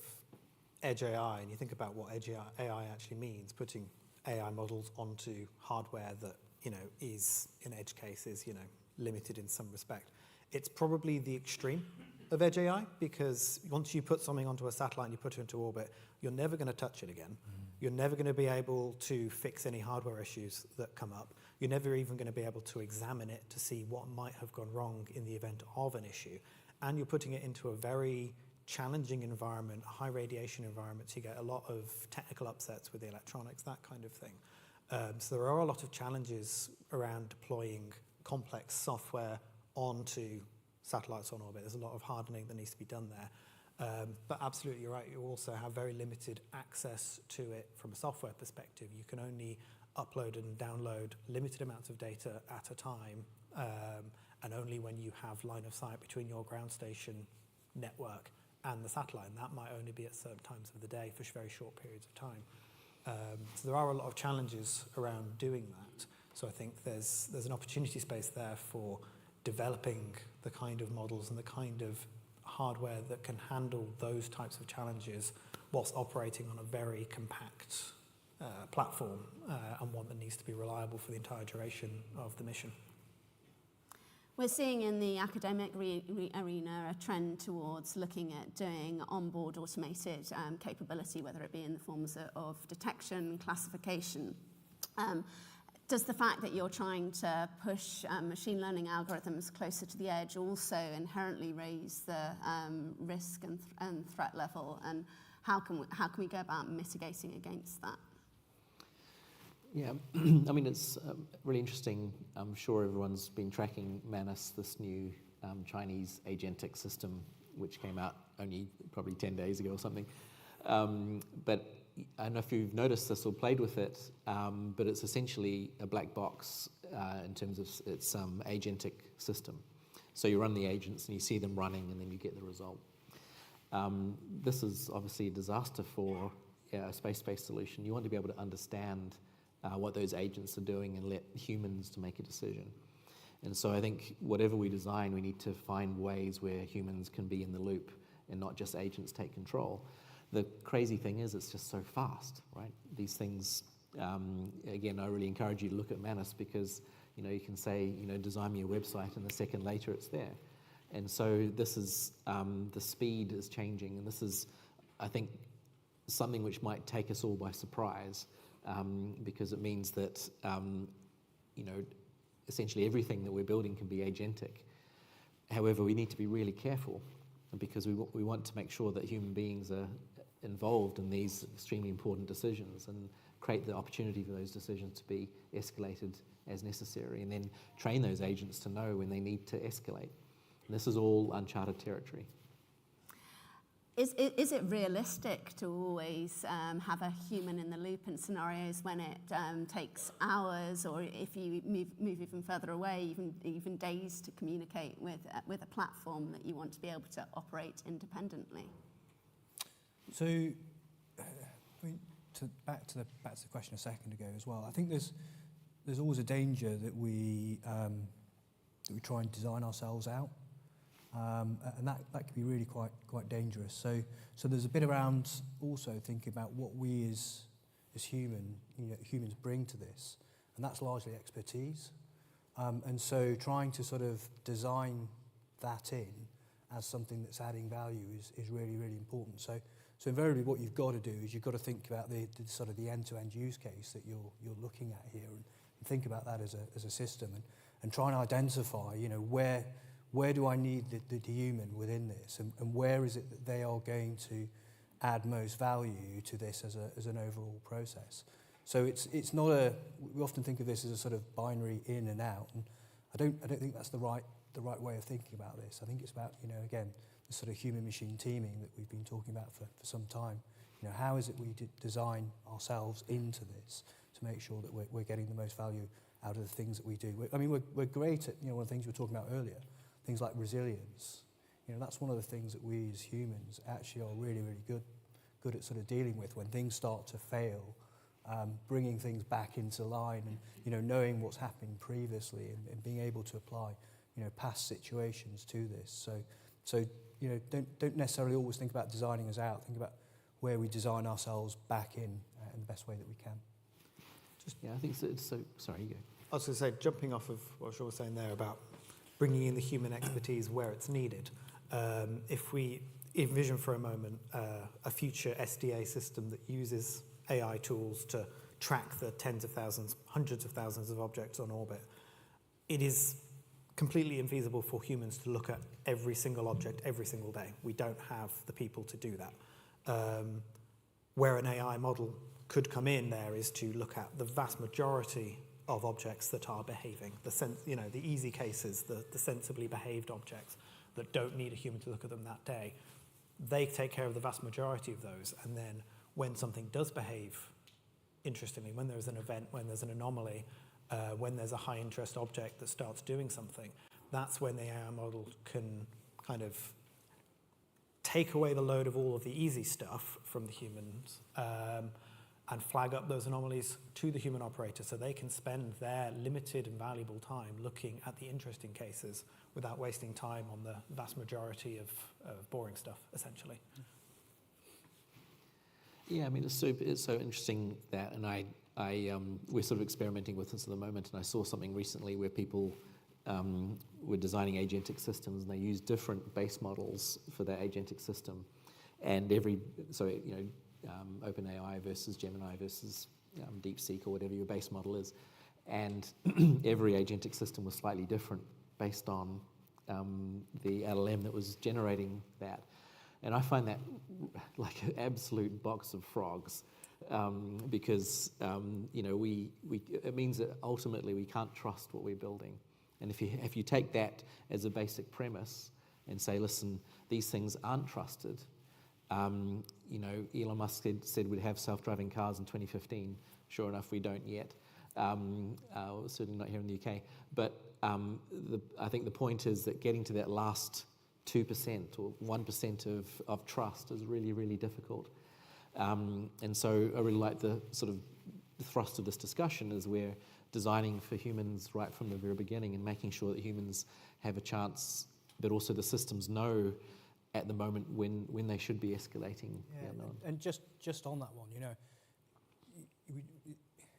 edge AI, and you think about what edge AI actually means, putting AI models onto hardware that is, in edge cases, limited in some respect. It's probably the extreme of edge AI, because once you put something onto a satellite and you put it into orbit, you're never going to touch it again. You're never going to be able to fix any hardware issues that come up. You're never even going to be able to examine it to see what might have gone wrong in the event of an issue. And you're putting it into a very challenging environment, high radiation environment, so you get a lot of technical upsets with the electronics, that kind of thing. So there are a lot of challenges around deploying complex software onto satellites on orbit. There's a lot of hardening that needs to be done there. But absolutely, you're right. You also have very limited access to it from a software perspective. You can only upload and download limited amounts of data at a time, and only when you have line of sight between your ground station network and the satellite. And that might only be at certain times of the day for very short periods of time. So there are a lot of challenges around doing that. So I think there's an opportunity space there for developing the kind of models and the kind of hardware that can handle those types of challenges whilst operating on a very compact platform and one that needs to be reliable for the entire duration of the mission. We're seeing in the academic arena a trend towards looking at doing onboard automated capability, whether it be in the forms of detection, classification. Does the fact that you're trying to push machine learning algorithms closer to the edge also inherently raise the risk and threat level? And how can we go about mitigating against that? Yeah, I mean, it's really interesting. I'm sure everyone's been tracking Manus, this new Chinese agentic system, which came out only probably 10 days ago or something. But I don't know if you've noticed this or played with it, but it's essentially a black box in terms of its agentic system. So you run the agents and you see them running and then you get the result. This is obviously a disaster for a space-based solution. You want to be able to understand what those agents are doing and let humans to make a decision. And so I think whatever we design, we need to find ways where humans can be in the loop and not just agents take control. The crazy thing is it's just so fast, right? These things, again, I really encourage you to look at Manus because, you can say, design me a website and a second later it's there. And so this is, the speed is changing, and this is, I think, something which might take us all by surprise. Because it means that, essentially everything that we're building can be agentic. However, we need to be really careful because we want to make sure that human beings are involved in these extremely important decisions and create the opportunity for those decisions to be escalated as necessary, and then train those agents to know when they need to escalate. And this is all uncharted territory. Is it realistic to always have a human in the loop in scenarios when it takes hours, or if you move even further away, even days to communicate with a platform that you want to be able to operate independently? So, back to the question a second ago as well. I think there's always a danger that we try and design ourselves out. And that can be really quite dangerous. So there's a bit around also thinking about what we as humans bring to this, and that's largely expertise. And so trying to sort of design that in as something that's adding value is really, really important. So invariably what you've got to do is you've got to think about the sort of the end-to-end use case that you're looking at here, and think about that as a system, and try and identify, where do I need the human within this, and where is it that they are going to add most value to this as an overall process. So it's not we often think of this as a sort of binary in and out, and I don't think that's the right way of thinking about this. I think it's about, again, the sort of human-machine teaming that we've been talking about for some time. How is it we design ourselves into this to make sure that we're getting the most value out of the things that we do. We're great at, one of the things we were talking about earlier, things like resilience. That's one of the things that we as humans actually are really, really good at sort of dealing with when things start to fail, bringing things back into line, and knowing what's happened previously, and being able to apply past situations to this. So don't necessarily always think about designing us out. Think about where we design ourselves back in the best way that we can. I think so. Sorry, you go. I was going to say, jumping off of what Sean was saying there about bringing in the human expertise where it's needed. If we envision for a moment a future SDA system that uses AI tools to track the tens of thousands, hundreds of thousands of objects on orbit, it is completely infeasible for humans to look at every single object every single day. We don't have the people to do that. Where an AI model could come in there is to look at the vast majority of objects that are behaving, the easy cases, the sensibly behaved objects that don't need a human to look at them that day. they take care of the vast majority of those. And then when something does behave interestingly, when there's an event, when there's an anomaly, when there's a high interest object that starts doing something, that's when the AI model can kind of take away the load of all of the easy stuff from the humans and flag up those anomalies to the human operator so they can spend their limited and valuable time looking at the interesting cases without wasting time on the vast majority of boring stuff, essentially. Yeah, I mean, it's so interesting that, and we're sort of experimenting with this at the moment, and I saw something recently where people were designing agentic systems, and they used different base models for their agentic system, and OpenAI versus Gemini versus DeepSeek or whatever your base model is, and every agentic system was slightly different based on the LLM that was generating that. And I find that like an absolute box of frogs, because it means that ultimately we can't trust what we're building. And if you take that as a basic premise and say, listen, these things aren't trusted. Elon Musk said we'd have self-driving cars in 2015. Sure enough, we don't yet. Certainly not here in the UK. But I think the point is that getting to that last 2% or 1% of trust is really, really difficult. And so I really like the sort of the thrust of this discussion is we're designing for humans right from the very beginning and making sure that humans have a chance, but also the systems know at the moment when they should be escalating. Yeah, and just on that one,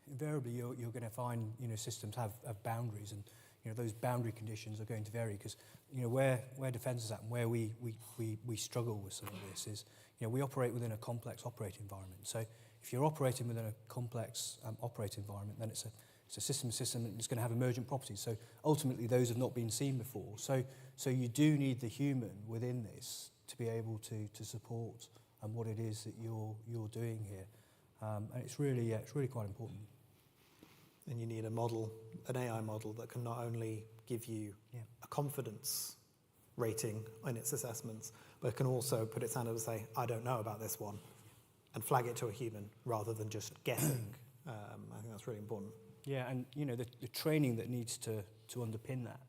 invariably you're going to find systems have boundaries, and those boundary conditions are going to vary because where defence is at and where we struggle with some of this is we operate within a complex operating environment. So if you're operating within a complex operating environment, then it's a system and it's going to have emergent properties. So ultimately those have not been seen before. So you do need the human within this to be able to support what it is that you're doing here, and it's really quite important. And you need a model, an AI model that can not only give you a confidence rating in its assessments, but can also put its hand up and say, I don't know about this one, and flag it to a human rather than just guessing. I think that's really important. Yeah, and the training that needs to underpin that,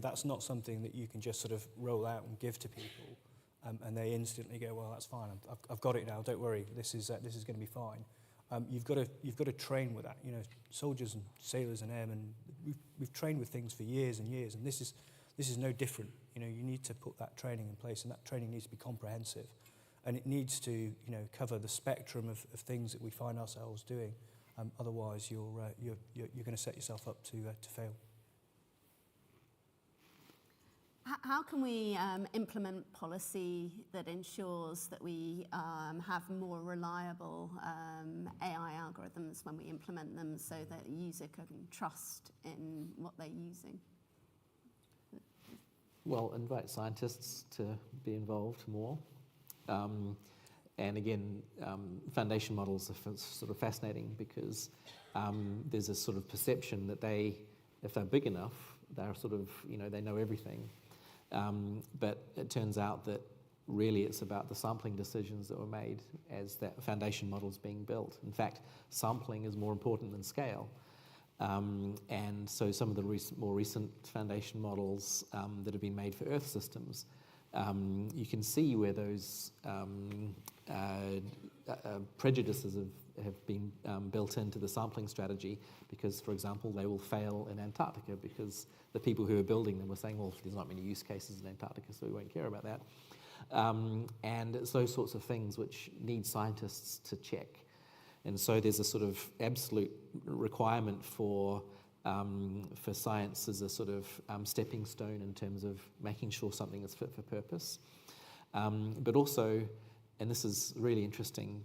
that's not something that you can just sort of roll out and give to people, and they instantly go, well, that's fine. I've got it now. Don't worry. This is going to be fine. You've got to train with that. Soldiers and sailors and airmen, we've trained with things for years and years, and this is no different. You need to put that training in place, and that training needs to be comprehensive, and it needs to cover the spectrum of things that we find ourselves doing. Otherwise, you're going to set yourself up to fail. How can we implement policy that ensures that we have more reliable AI algorithms when we implement them so that a user can trust in what they're using? Well, invite scientists to be involved more. And again, foundation models are sort of fascinating because there's a sort of perception that if they're big enough, they're sort of, they know everything. But it turns out that really it's about the sampling decisions that were made as that foundation model is being built. In fact, sampling is more important than scale. And so some of the more recent foundation models that have been made for Earth systems, you can see where those prejudices have been built into the sampling strategy because, for example, they will fail in Antarctica because the people who are building them were saying, well, there's not many use cases in Antarctica, so we won't care about that. And it's those sorts of things which need scientists to check. And so there's a sort of absolute requirement for science as a sort of stepping stone in terms of making sure something is fit for purpose. But also, and this is really interesting,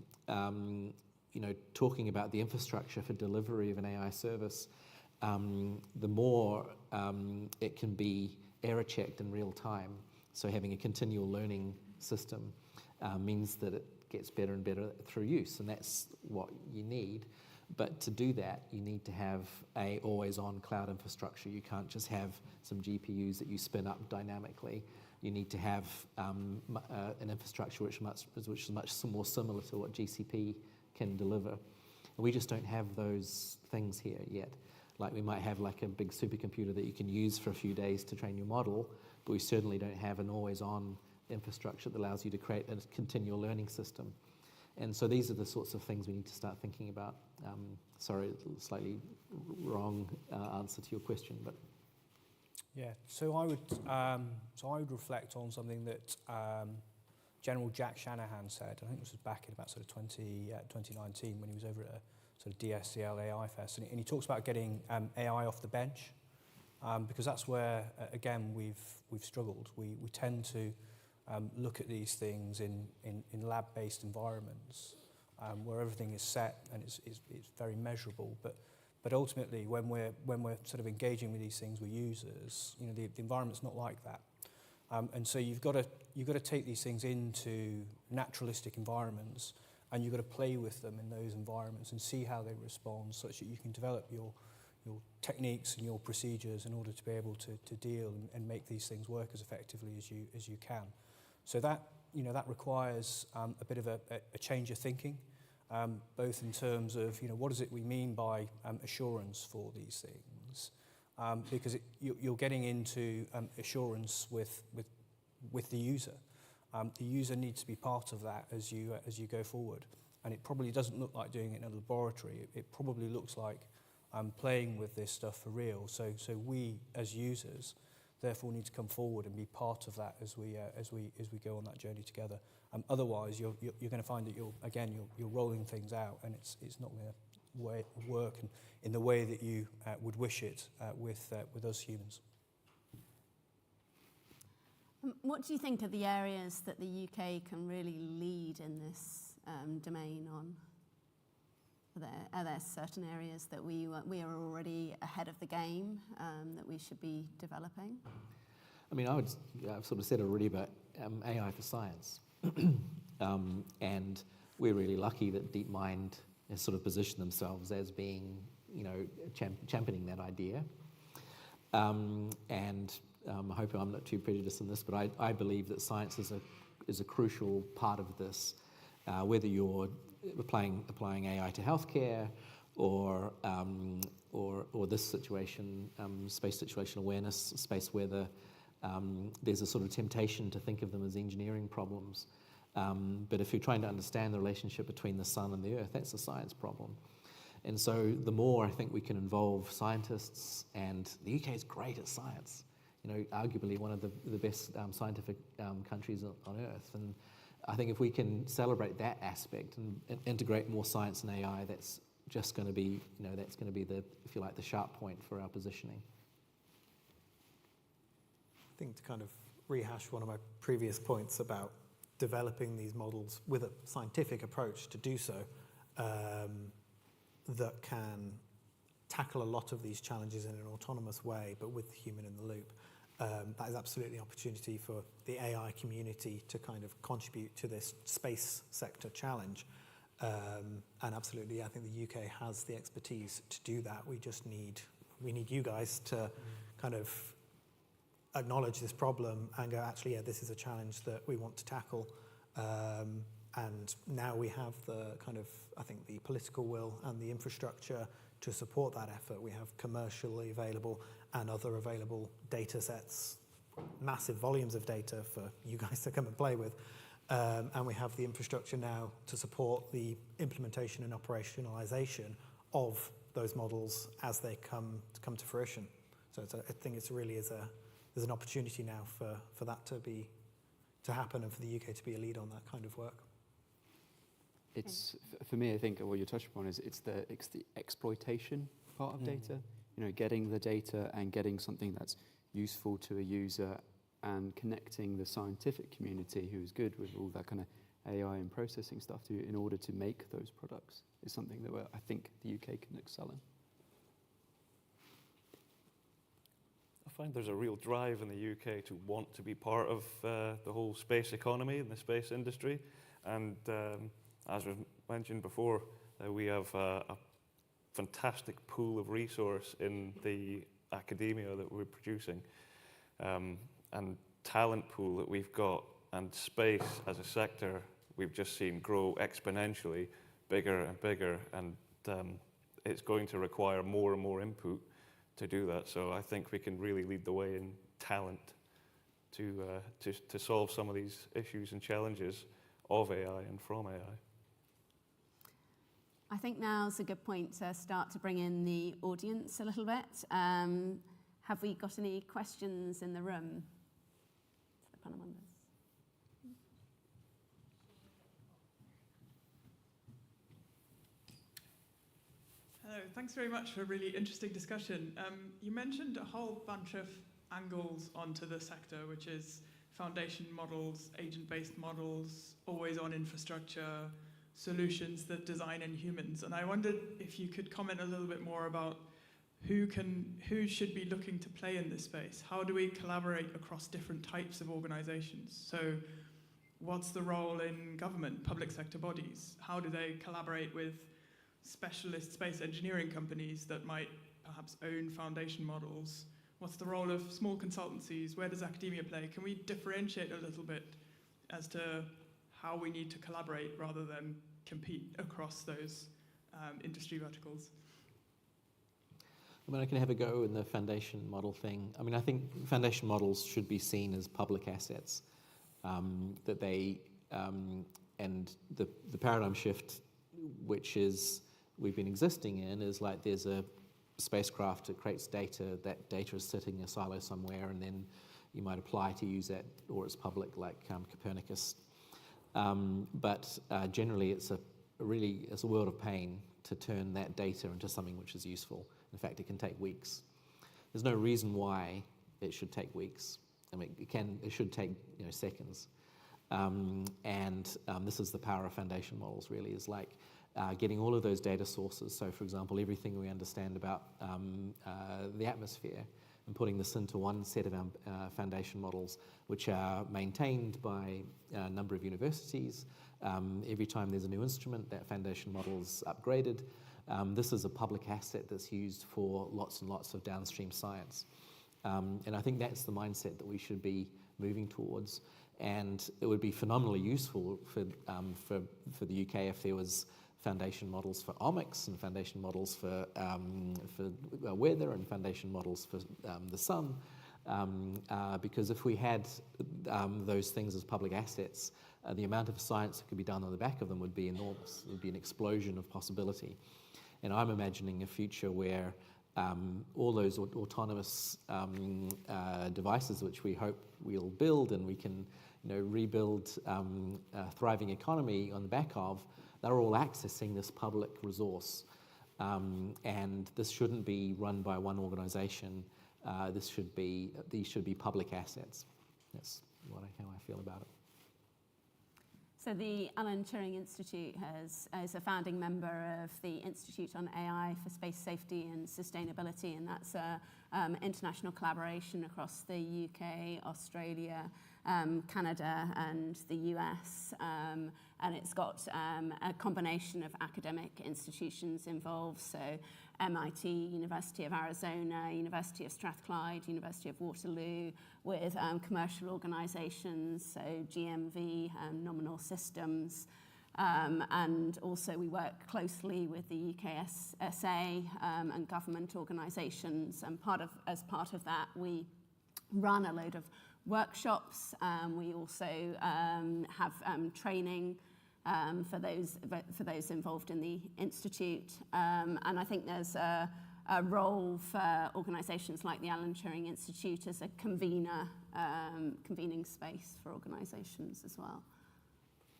talking about the infrastructure for delivery of an AI service, the more it can be error-checked in real time. So having a continual learning system means that it gets better and better through use, and that's what you need. But to do that, you need to have a always-on cloud infrastructure. You can't just have some GPUs that you spin up dynamically. you need to have an infrastructure which is much more similar to what GCP can deliver. And we just don't have those things here yet. Like we might have like a big supercomputer that you can use for a few days to train your model, but we certainly don't have an always-on infrastructure that allows you to create a continual learning system. And so these are the sorts of things we need to start thinking about. Sorry, slightly wrong answer to your question, but yeah. So I would reflect on something that General Jack Shanahan said. I think this was back in about sort of 2019 when he was over at a sort of DSCL AI Fest, and he talks about getting AI off the bench, because that's where again we've struggled. We tend to look at these things in lab-based environments where everything is set and it's very measurable. But ultimately, when we're sort of engaging with these things with users, you know, the environment's not like that. And so you've got to take these things into naturalistic environments, and you've got to play with them in those environments and see how they respond, such that you can develop your techniques and your procedures in order to be able to deal and make these things work as effectively as you can. So that requires a bit of a change of thinking, both in terms of what is it we mean by assurance for these things, because you're getting into assurance with the user. The user needs to be part of that as you go forward, and it probably doesn't look like doing it in a laboratory. It probably looks like playing with this stuff for real. So we as users therefore need to come forward and be part of that as we go on that journey together. Otherwise, you're going to find that you're rolling things out, and it's not going to work in the way that you would wish it with us humans. What do you think are the areas that the UK can really lead in this domain on? Are there certain areas that we are already ahead of the game that we should be developing? I mean, I've sort of said already about AI for science. And we're really lucky that DeepMind has sort of positioned themselves as being, championing that idea. And I hope I'm not too prejudiced in this, but I believe that science is a crucial part of this, whether you're applying AI to healthcare or this situation, space situational awareness, space weather. There's a sort of temptation to think of them as engineering problems. But if you're trying to understand the relationship between the sun and the earth, that's a science problem. And so the more I think we can involve scientists, and the UK is great at science, arguably one of the best scientific countries on earth. And I think if we can celebrate that aspect and integrate more science and AI, that's just going to be, that's going to be the, if you like, the sharp point for our positioning. I think to kind of rehash one of my previous points about developing these models with a scientific approach to do so, that can tackle a lot of these challenges in an autonomous way, but with the human in the loop. That is absolutely an opportunity for the AI community to kind of contribute to this space sector challenge. And absolutely, I think the UK has the expertise to do that. We need you guys to kind of acknowledge this problem and go, actually, yeah, this is a challenge that we want to tackle. And now we have the kind of, I think, the political will and the infrastructure to support that effort. We have commercially available and other available data sets, massive volumes of data for you guys to come and play with. And we have the infrastructure now to support the implementation and operationalization of those models as they come to fruition. So I think it's really there's an opportunity now for that to happen and for the UK to be a lead on that kind of work. It's, for me, I think what you're touching upon is it's the exploitation part of data. Getting the data and getting something that's useful to a user and connecting the scientific community who is good with all that kind of AI and processing stuff in order to make those products is something that I think the UK can excel in. I find there's a real drive in the UK to want to be part of the whole space economy and the space industry. And as was mentioned before, we have a fantastic pool of resource in the academia that we're producing. And talent pool that we've got, and space as a sector, we've just seen grow exponentially, bigger and bigger, and it's going to require more and more input to do that. So I think we can really lead the way in talent to solve some of these issues and challenges of AI and from AI. I think now's a good point to start to bring in the audience a little bit. Have we got any questions in the room? The panel members. Hello, thanks very much for a really interesting discussion. You mentioned a whole bunch of angles onto the sector, which is foundation models, agent-based models, always-on infrastructure, solutions that design in humans. And I wondered if you could comment a little bit more about who should be looking to play in this space. How do we collaborate across different types of organizations? So what's the role in government, public sector bodies? How do they collaborate with specialist space engineering companies that might perhaps own foundation models? What's the role of small consultancies? Where does academia play? Can we differentiate a little bit as to how we need to collaborate rather than compete across those industry verticals? I mean, I can have a go in the foundation model thing. I mean, I think foundation models should be seen as public assets, that they, and the paradigm shift, which is we've been existing in, is like there's a spacecraft that creates data, that data is sitting in a silo somewhere, and then you might apply to use that, or it's public, like Copernicus. But generally, it's a world of pain to turn that data into something which is useful. In fact, it can take weeks. There's no reason why it should take weeks. I mean, it should take seconds. This is the power of foundation models. Really, is like getting all of those data sources. So, for example, everything we understand about the atmosphere, and putting this into one set of foundation models, which are maintained by a number of universities. Every time there's a new instrument, that foundation model is upgraded. This is a public asset that's used for lots and lots of downstream science. And I think that's the mindset that we should be moving towards. And it would be phenomenally useful for the UK if there was foundation models for omics and foundation models for weather and foundation models for the sun. Because if we had those things as public assets, the amount of science that could be done on the back of them would be enormous. It would be an explosion of possibility. And I'm imagining a future where all those autonomous devices, which we hope we'll build and we can rebuild a thriving economy on the back of, they're all accessing this public resource. And this shouldn't be run by one organization. These should be public assets. That's how I feel about it. So the Alan Turing Institute is a founding member of the Institute on AI for Space Safety and Sustainability, and that's an international collaboration across the UK, Australia, Canada and the US, and it's got a combination of academic institutions involved, so MIT, University of Arizona, University of Strathclyde, University of Waterloo, with commercial organisations, so GMV, Nominal Systems, and also we work closely with the UKSA and government organisations, and as part of that we run a load of workshops. We also have training for those involved in the institute, and I think there's a role for organisations like the Alan Turing Institute as a convener, convening space for organisations as well.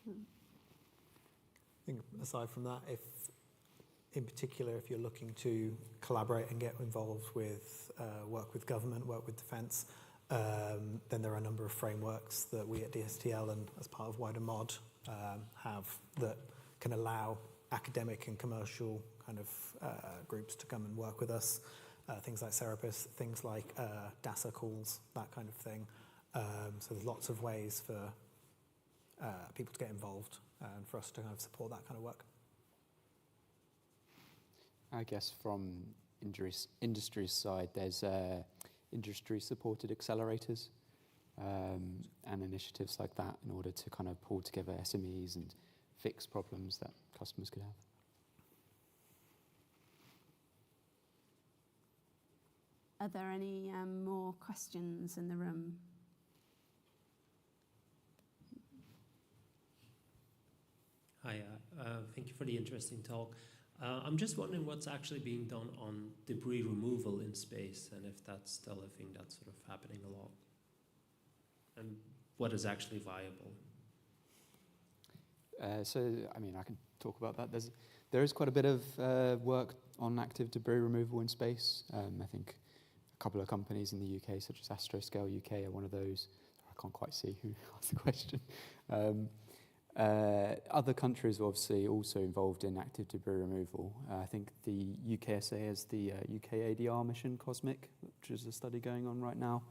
I think aside from that, in particular, if you're looking to collaborate and get involved with work with government, work with defence, then there are a number of frameworks that we at DSTL and as part of wider MOD have that can allow academic and commercial kind of groups to come and work with us. Things like Serapis, things like DASA calls, that kind of thing. So there's lots of ways for people to get involved and for us to kind of support that kind of work. I guess from industry side, there's industry-supported accelerators. and initiatives like that in order to kind of pull together SMEs and fix problems that customers could have. Are there any more questions in the room? Hi, thank you for the interesting talk. I'm just wondering what's actually being done on debris removal in space, and if that's still a thing that's sort of happening a lot, and what is actually viable. So, I mean, I can talk about that. There is quite a bit of work on active debris removal in space. I think a couple of companies in the UK, such as Astroscale UK, are one of those. I can't quite see who asked the question. Other countries are obviously also involved in active debris removal. I think the UKSA has the UK ADR mission, COSMIC, which is a study going on right now,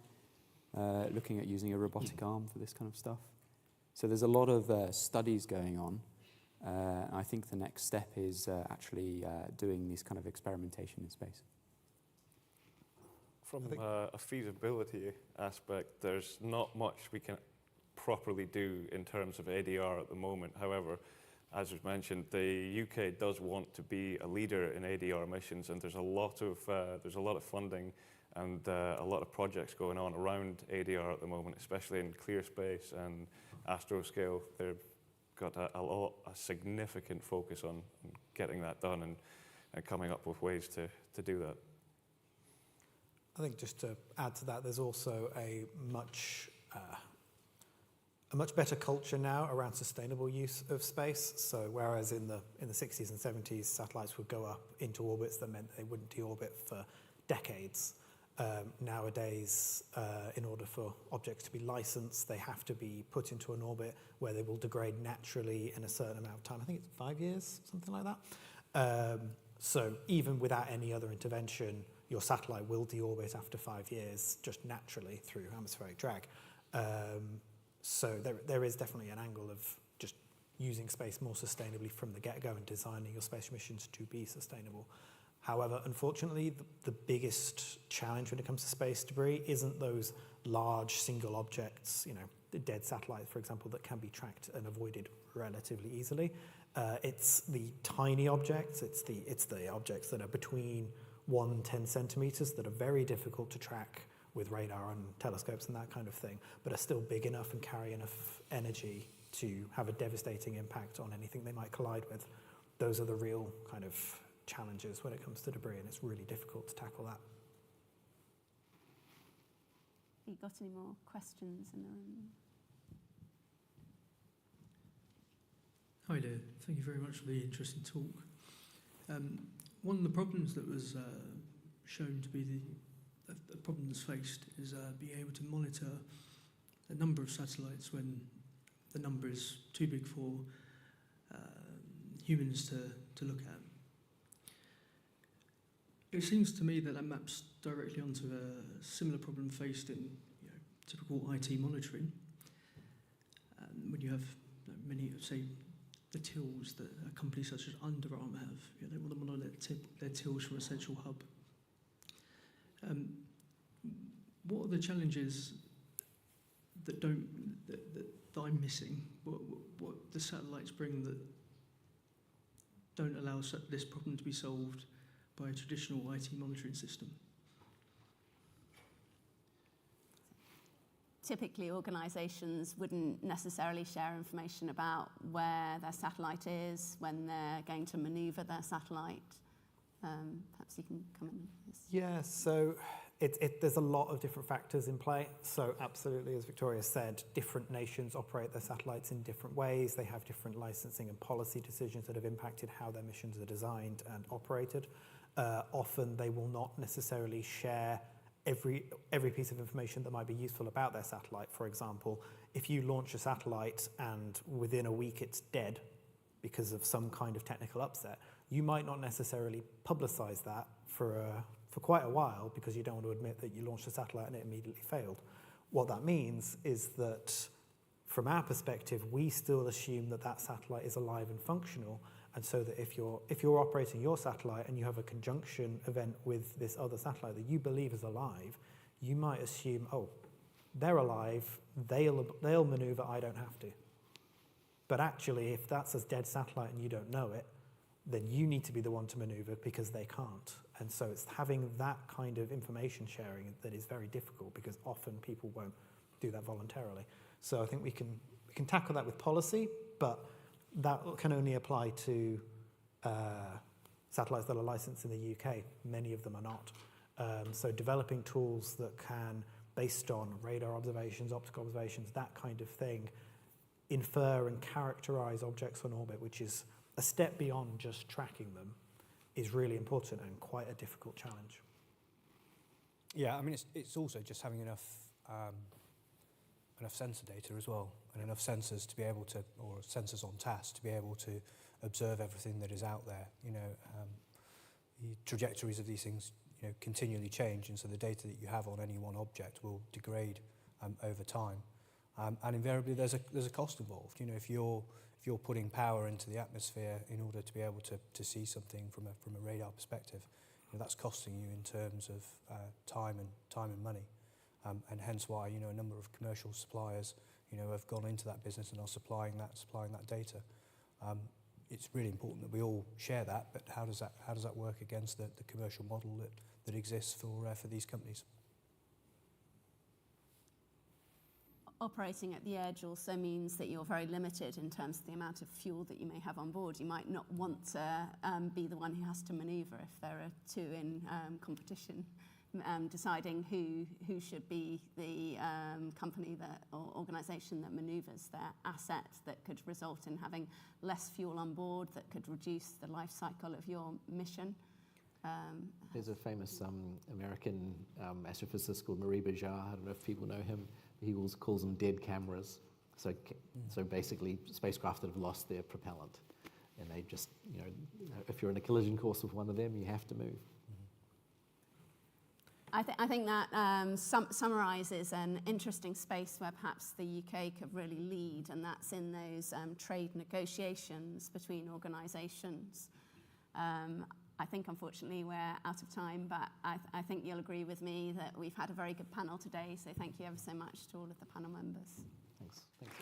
looking at using a robotic arm for this kind of stuff. So there's a lot of studies going on. I think the next step is actually doing this kind of experimentation in space. From a feasibility aspect, there's not much we can properly do in terms of ADR at the moment. However, as was mentioned, the UK does want to be a leader in ADR missions, and there's a lot of funding and a lot of projects going on around ADR at the moment, especially in clear space and Astroscale. They've got a significant focus on getting that done and coming up with ways to do that. I think just to add to that, there's also a much better culture now around sustainable use of space. So whereas in the 60s and 70s, satellites would go up into orbits that meant they wouldn't deorbit for decades. Nowadays, in order for objects to be licensed, they have to be put into an orbit where they will degrade naturally in a certain amount of time. I think it's 5 years, something like that. So even without any other intervention, your satellite will deorbit after 5 years, just naturally through atmospheric drag. So there is definitely an angle of just using space more sustainably from the get-go and designing your space missions to be sustainable. However, unfortunately, the biggest challenge when it comes to space debris isn't those large single objects, the dead satellites, for example, that can be tracked and avoided relatively easily. It's the tiny objects, it's the objects that are between 1 and 10 centimeters that are very difficult to track with radar and telescopes and that kind of thing, but are still big enough and carry enough energy to have a devastating impact on anything they might collide with. Those are the real kind of challenges when it comes to debris, and it's really difficult to tackle that. You got any more questions in the room? Hi there, thank you very much for the interesting talk. One of the problems that was shown to be the problem that's faced is being able to monitor the number of satellites when the number is too big for humans to look at. It seems to me that maps directly onto a similar problem faced in typical IT monitoring. When you have many, say, the tills that a company such as Under Armour have, they want to monitor their tills from a central hub. What are the challenges that I'm missing? What the satellites bring that don't allow this problem to be solved by a traditional IT monitoring system? Typically, organisations wouldn't necessarily share information about where their satellite is, when they're going to manoeuvre their satellite. Perhaps you can come in. Yeah, so there's a lot of different factors in play. So absolutely, as Victoria said, different nations operate their satellites in different ways. They have different licensing and policy decisions that have impacted how their missions are designed and operated. Often they will not necessarily share every piece of information that might be useful about their satellite. For example, if you launch a satellite and within a week it's dead because of some kind of technical upset, you might not necessarily publicize that for quite a while because you don't want to admit that you launched a satellite and it immediately failed. What that means is that from our perspective, we still assume that that satellite is alive and functional. And so that if you're operating your satellite and you have a conjunction event with this other satellite that you believe is alive, you might assume, oh, they're alive, they'll maneuver, I don't have to. But actually, if that's a dead satellite and you don't know it, then you need to be the one to maneuver because they can't. And so it's having that kind of information sharing that is very difficult because often people won't do that voluntarily. So I think we can tackle that with policy, but that can only apply to satellites that are licensed in the UK. Many of them are not. So developing tools that can, based on radar observations, optical observations, that kind of thing, infer and characterize objects on orbit, which is a step beyond just tracking them, is really important and quite a difficult challenge. Yeah, I mean, it's also just having enough sensor data as well, and enough sensors to be able to, or sensors on task to be able to observe everything that is out there. You know, the trajectories of these things, you know, continually change, and so the data that you have on any one object will degrade over time, and invariably there's a cost involved. You know, if you're putting power into the atmosphere in order to be able to see something from a radar perspective, you know, that's costing you in terms of time and money, and hence why, you know, a number of commercial suppliers, you know, have gone into that business and are supplying that data. It's really important that we all share that, but how does that work against the commercial model that exists for these companies? Operating at the edge also means that you're very limited in terms of the amount of fuel that you may have on board. You might not want to be the one who has to maneuver if there are two in competition, deciding who should be the company or organisation that manoeuvres their asset that could result in having less fuel on board, that could reduce the life cycle of your mission. There's a famous American astrophysicist called Marie Bejar. I don't know if people know him. He calls them dead cameras. So basically, spacecraft that have lost their propellant, and they just, you know, if you're in a collision course with one of them, you have to move. I think that summarises an interesting space where perhaps the UK could really lead, and that's in those trade negotiations between organisations. I think, unfortunately, we're out of time, but I think you'll agree with me that we've had a very good panel today, so thank you ever so much to all of the panel members. Thanks. Thanks.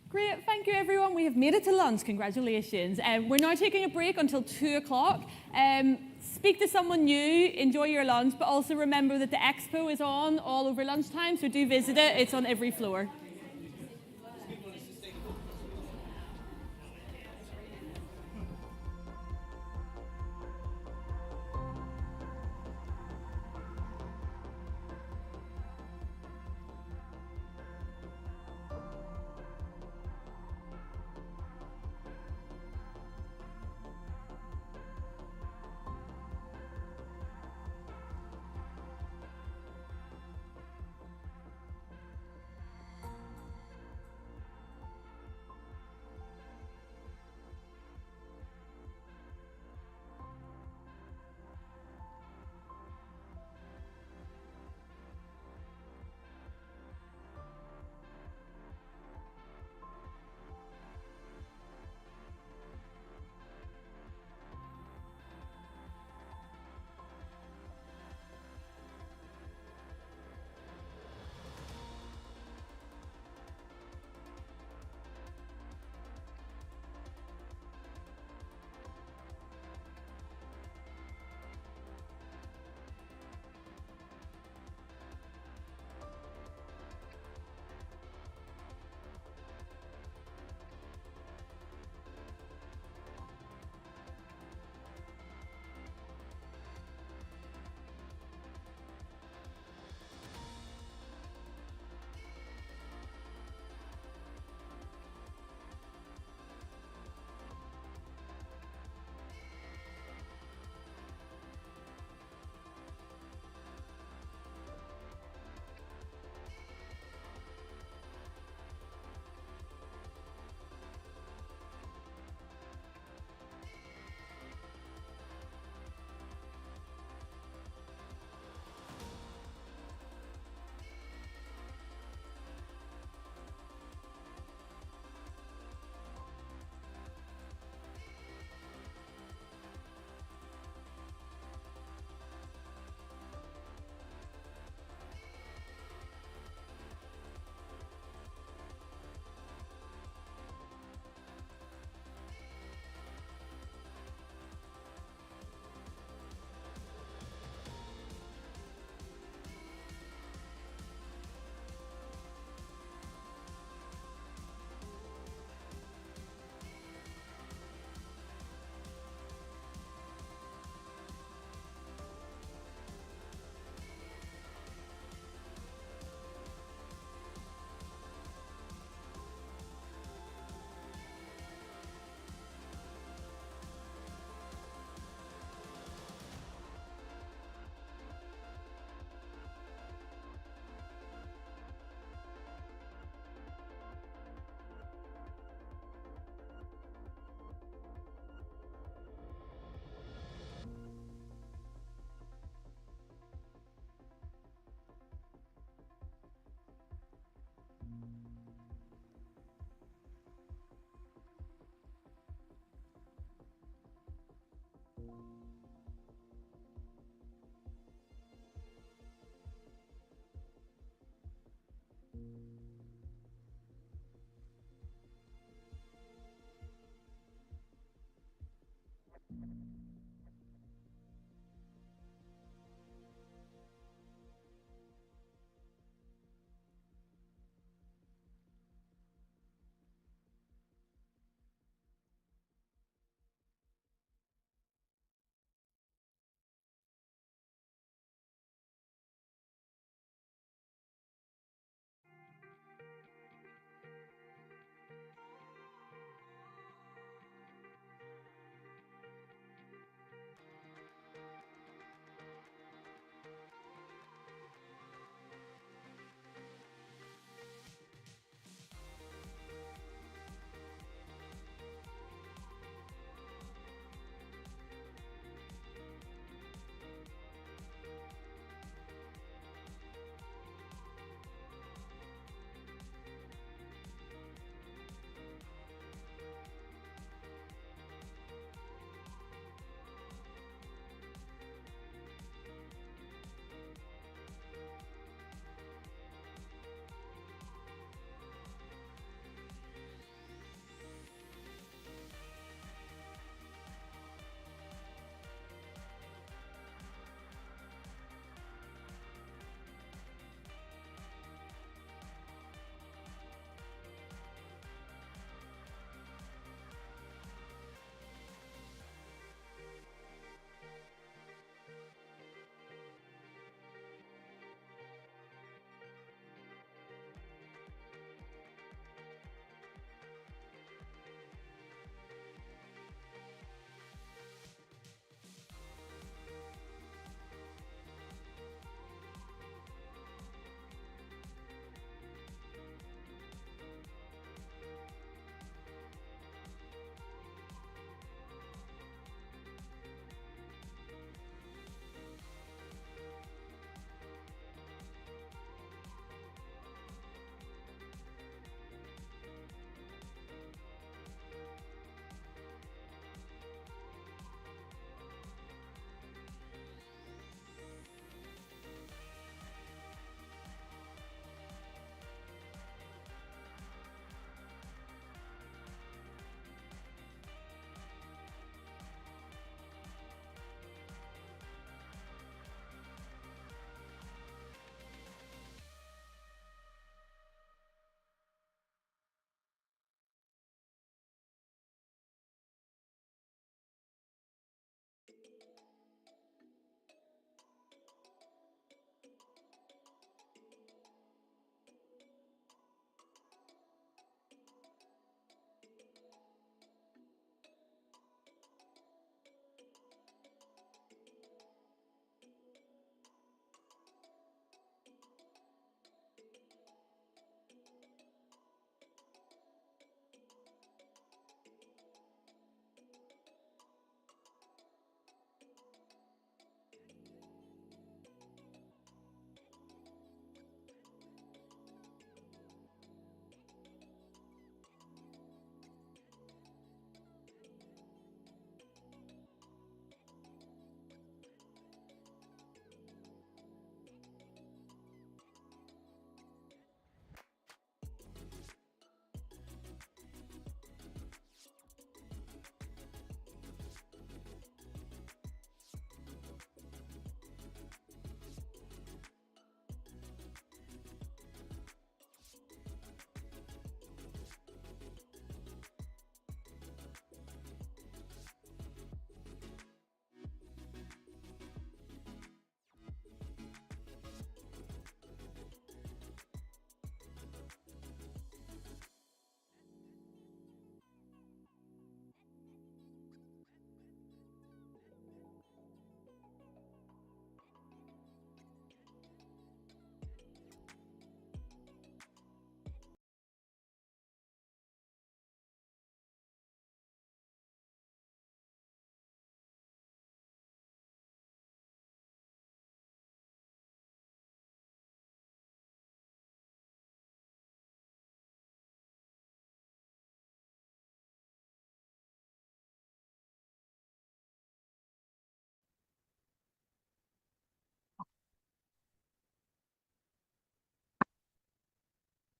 Great, thank you everyone. We have made it to lunch, congratulations. We're now taking a break until 2 o'clock. Speak to someone new, enjoy your lunch, but also remember that the expo is on all over lunchtime, so do visit it. It's on every floor.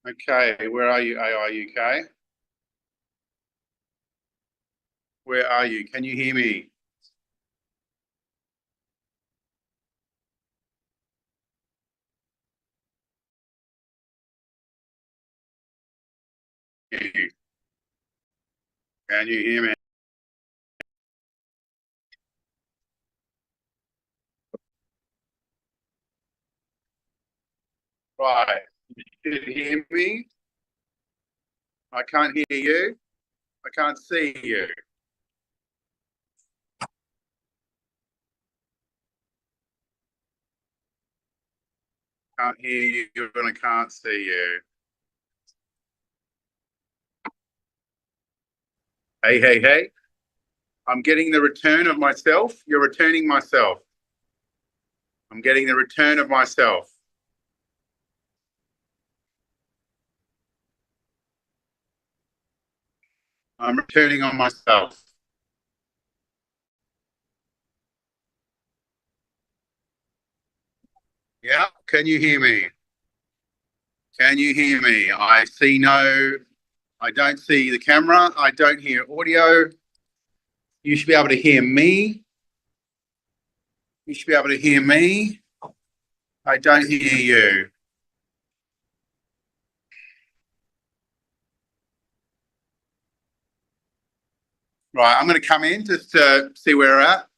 Okay, where are you, AI UK? Where are you? Can you hear me? Can you hear me? Right. Can you hear me? I can't hear you. I can't see you. Can't hear you and I can't see you. Hey, hey, hey. I'm getting the return of myself. You're returning myself. I'm getting the return of myself. I'm returning on myself. Yeah, can you hear me? Can you hear me? I don't see the camera. I don't hear audio. You should be able to hear me. You should be able to hear me. I don't hear you. Right, I'm going to come in just to see where we're at.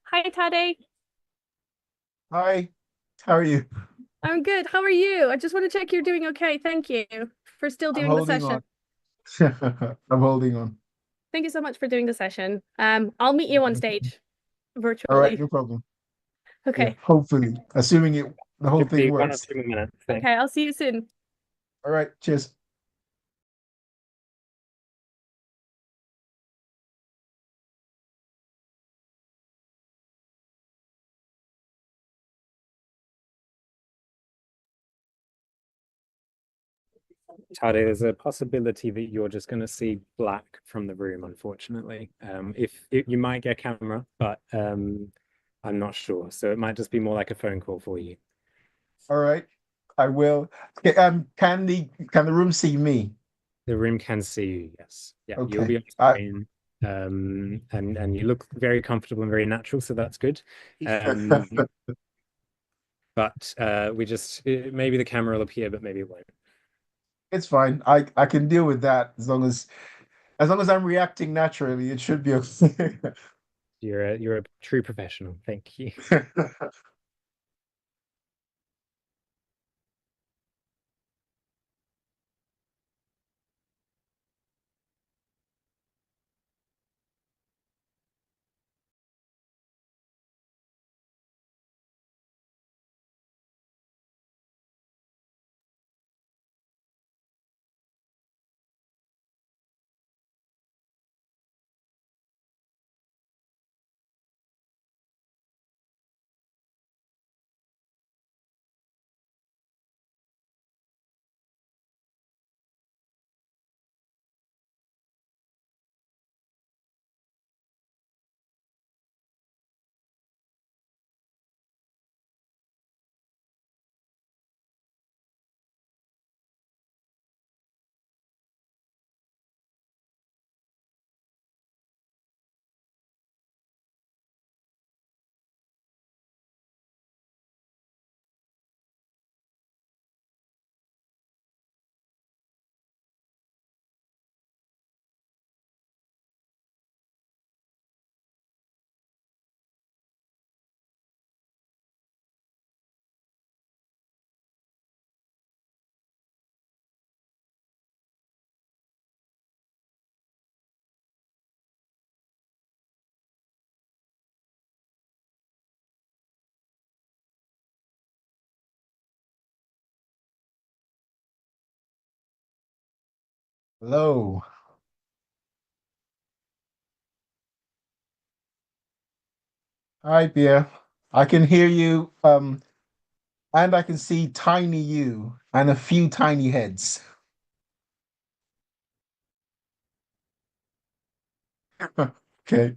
Hi, Tade. Hi, how are you? I'm good. How are you? I just want to check you're doing okay. Thank you for still I'm doing the holding session. on. I'm holding on. Thank you so much for doing the session. I'll meet you on stage All right, virtually. no problem. Yeah, Okay. hopefully, assuming the whole Should thing be 1 or works. 2 minutes. Okay, I'll see you soon. All right, cheers. Tade, there's a possibility that you're just going to see black from the room, unfortunately. If you might get a camera, but I'm not sure. So it might just be more like a phone call for you. All right, I will. Okay, can the room see me? The room can see you, yes. Yeah, you'll Okay. be on screen. And you look very comfortable and very natural, so that's good. But we just maybe the camera will appear, but maybe it won't. It's fine. I can deal with that as long as I'm reacting naturally. It should be okay. You're a true professional. Thank you. Hello. Hi, Pierre. I can hear you, and I can see tiny you and a few tiny heads. Okay.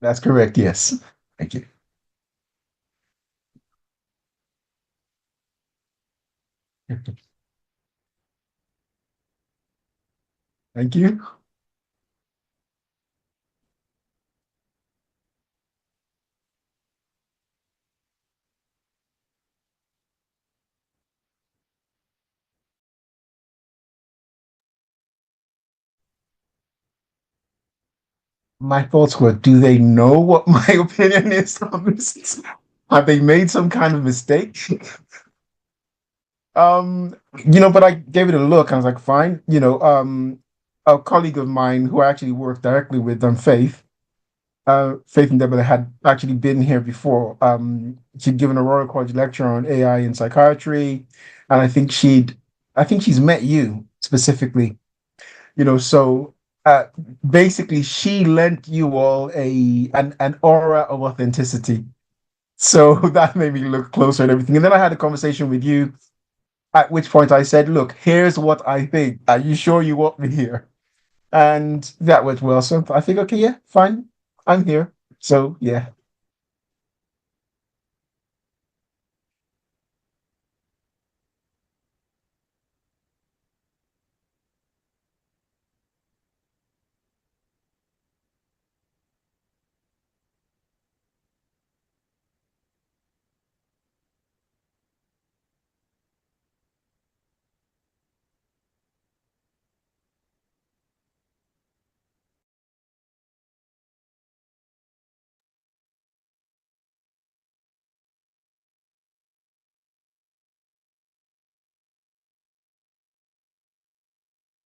That's correct. Yes. Thank you. Thank you. My thoughts were, do they know what my opinion is on this? Have they made some kind of mistake? But I gave it a look. I was like, fine. A colleague of mine who I actually work directly with on Faith, Faith Ndebele had actually been here before. She'd given a Royal College lecture on AI in psychiatry, and I think she's met you specifically. So basically, she lent you all an aura of authenticity. So that made me look closer and everything. And then I had a conversation with you, at which point I said, "Look, here's what I think. Are you sure you want me here?" And that went well. So I think, okay, yeah, fine. I'm here. So yeah.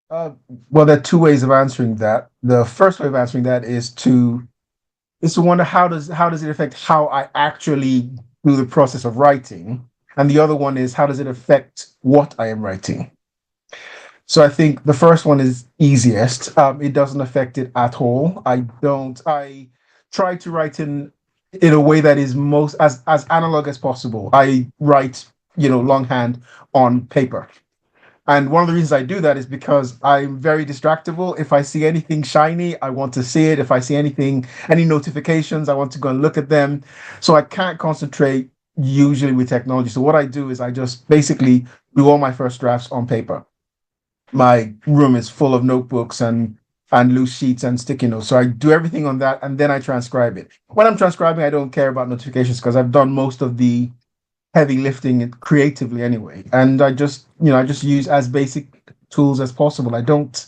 Uh, well, there are two ways of answering that. The first way of answering that is to wonder how does it affect how I actually do the process of writing, and the other one is how does it affect what I am writing. So I think the first one is easiest. It doesn't affect it at all. I try to write in a way that is most as analog as possible. I write, longhand on paper. And one of the reasons I do that is because I'm very distractible. If I see anything shiny, I want to see it. If I see any notifications, I want to go and look at them. So I can't concentrate usually with technology. So what I do is I just basically do all my first drafts on paper. My room is full of notebooks and loose sheets and sticky notes. So I do everything on that and then I transcribe it. When I'm transcribing, I don't care about notifications because I've done most of the heavy lifting creatively anyway. And I just use as basic tools as possible. I don't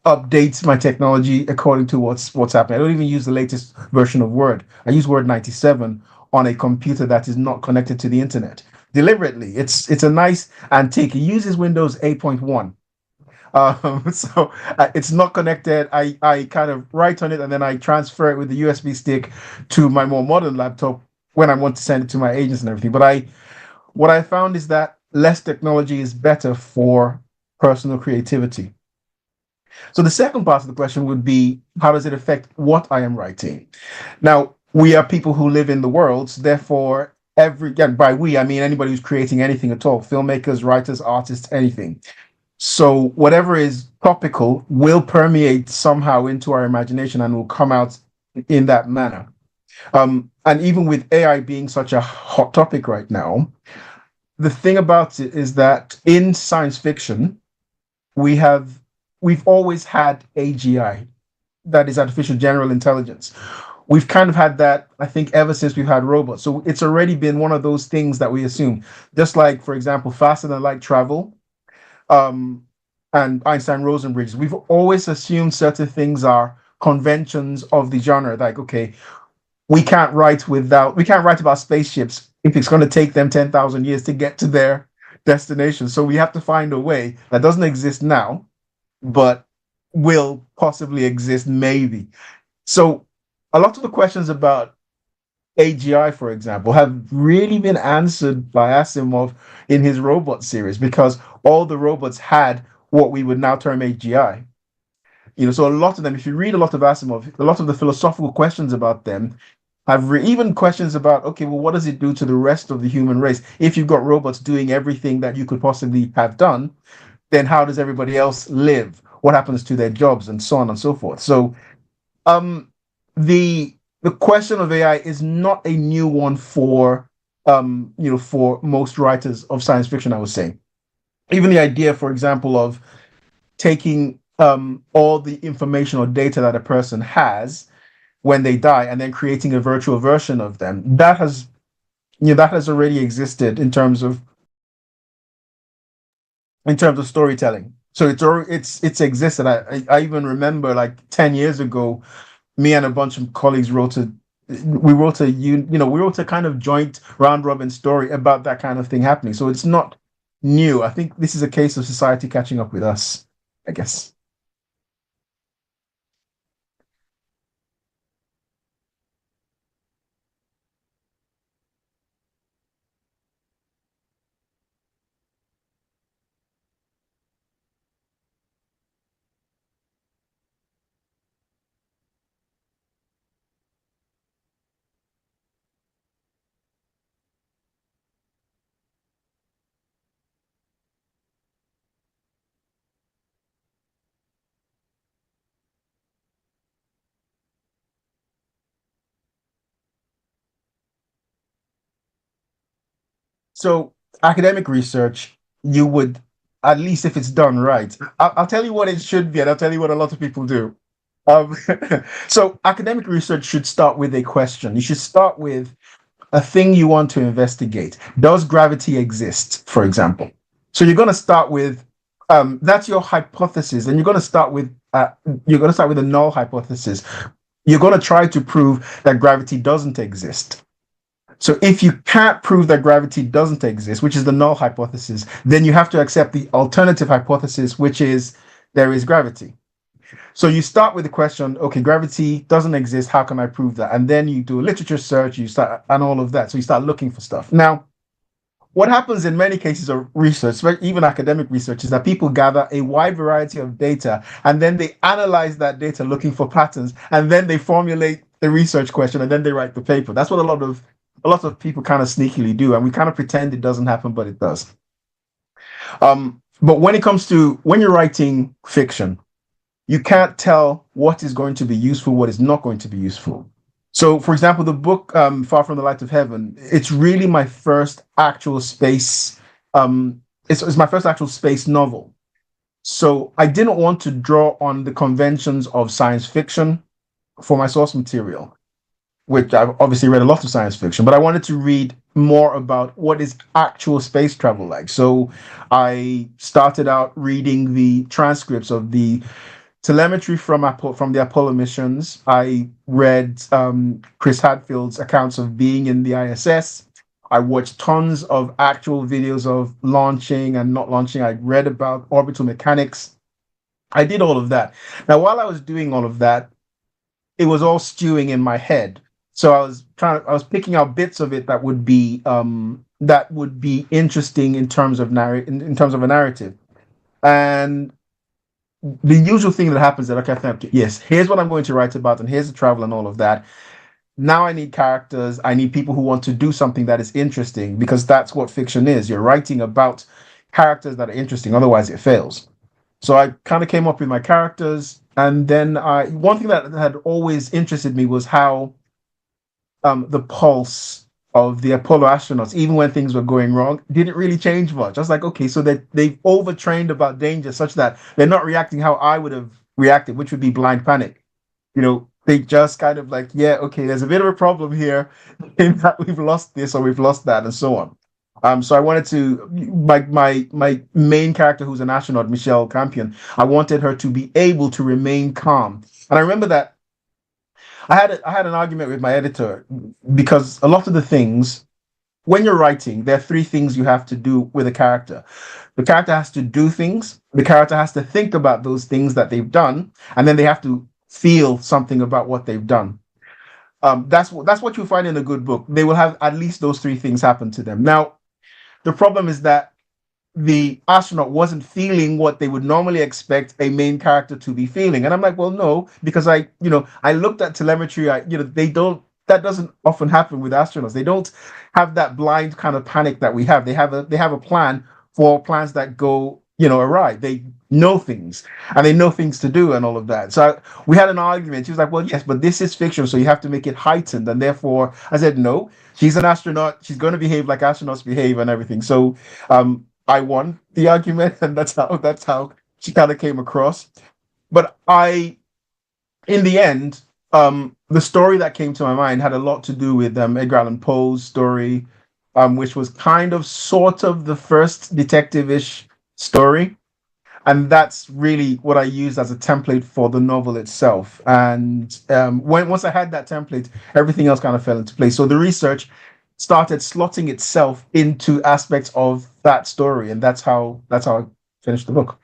update my technology according to what's happening. I don't even use the latest version of Word. I use Word 97 on a computer that is not connected to the internet deliberately. It's a nice antique. It uses Windows 8.1. So it's not connected. I kind of write on it and then I transfer it with the USB stick to my more modern laptop when I want to send it to my agents and everything. But what I found is that less technology is better for personal creativity. So the second part of the question would be, how does it affect what I am writing? Now, we are people who live in the world, therefore, again, by we, I mean anybody who's creating anything at all, filmmakers, writers, artists, anything. So whatever is topical will permeate somehow into our imagination and will come out in that manner. And even with AI being such a hot topic right now, the thing about it is that in science fiction, we've always had AGI, that is artificial general intelligence. We've kind of had that, I think, ever since we've had robots. So it's already been one of those things that we assume. Just like, for example, faster than light travel, um, and Einstein-Rosen bridges. We've always assumed certain things are conventions of the genre. Like, okay, we can't write about spaceships if it's going to take them 10,000 years to get to their destination. So we have to find a way that doesn't exist now, but will possibly exist maybe. So a lot of the questions about AGI, for example, have really been answered by Asimov in his robot series because all the robots had what we would now term AGI. So a lot of them, if you read a lot of Asimov, a lot of the philosophical questions about them have even questions about, okay, well, what does it do to the rest of the human race? If you've got robots doing everything that you could possibly have done, then how does everybody else live? What happens to their jobs and so on and so forth? So the the question of AI is not a new one for most writers of science fiction, I would say. Even the idea, for example, of taking all the information or data that a person has when they die and then creating a virtual version of them, that has already existed in terms of storytelling. So it's existed. I even remember like 10 years ago, me and a bunch of colleagues we wrote a kind of joint round robin story about that kind of thing happening. So it's not new. I think this is a case of society catching up with us, I guess. So academic research, you would, at least if it's done right, I'll tell you what it should be, and I'll tell you what a lot of people do. Um, so academic research should start with a question. You should start with a thing you want to investigate. Does gravity exist, for example? So you're going to start with that's your hypothesis, and you're going to start with a null hypothesis. You're going to try to prove that gravity doesn't exist. So if you can't prove that gravity doesn't exist, which is the null hypothesis, then you have to accept the alternative hypothesis, which is there is gravity. So you start with the question, okay, gravity doesn't exist. How can I prove that? And then you do a literature search, you start and all of that. So you start looking for stuff. Now, what happens in many cases of research, even academic research, is that people gather a wide variety of data and then they analyze that data looking for patterns, and then they formulate the research question and then they write the paper. That's what a lot of people kind of sneakily do, and we kind of pretend it doesn't happen, but it does. But when it comes to when you're writing fiction, you can't tell what is going to be useful, what is not going to be useful. So, for example, the book Far from the Light of Heaven, it's really my first actual space. It's my first actual space novel. So I didn't want to draw on the conventions of science fiction for my source material, which I've obviously read a lot of science fiction, but I wanted to read more about what is actual space travel like. So I started out reading the transcripts of the telemetry from the Apollo missions. I read Chris Hadfield's accounts of being in the ISS. I watched tons of actual videos of launching and not launching. I read about orbital mechanics. I did all of that. Now, while I was doing all of that, it was all stewing in my head. So I was picking out bits of it that would be interesting in terms of in terms of a narrative. And the usual thing that happens that, okay, yes, here's what I'm going to write about, and here's the travel and all of that. Now I need characters. I need people who want to do something that is interesting, because that's what fiction is. You're writing about characters that are interesting, otherwise it fails. So I kind of came up with my characters, and then one thing that had always interested me was how the pulse of the Apollo astronauts, even when things were going wrong, didn't really change much. I was like, okay, so they've overtrained about danger such that they're not reacting how I would have reacted, which would be blind panic. They just kind of like, yeah, okay, there's a bit of a problem here in that we've lost this or we've lost that, and so on. So I wanted to my main character, who's an astronaut, Michelle Campion, I wanted her to be able to remain calm. And I remember that I had an argument with my editor, because a lot of the things, when you're writing, there are three things you have to do with a character. The character has to do things, the character has to think about those things that they've done, and then they have to feel something about what they've done. That's what you'll find in a good book. They will have at least those three things happen to them. Now, the problem is that the astronaut wasn't feeling what they would normally expect a main character to be feeling. And I'm like, well, no, because I looked at telemetry, that doesn't often happen with astronauts. They don't have that blind kind of panic that we have. They have a plan for plans that go, awry. They know things, and they know things to do and all of that. So we had an argument. She was like, well, yes, but this is fiction, so you have to make it heightened. And therefore I said, no, she's an astronaut. She's going to behave like astronauts behave and everything. So, I won the argument, and that's how she kind of came across. But in the end, the story that came to my mind had a lot to do with Edgar Allan Poe's story, which was kind of sort of the first detective-ish story. And that's really what I used as a template for the novel itself. And once I had that template, everything else kind of fell into place. So the research started slotting itself into aspects of that story, and that's how I finished the book.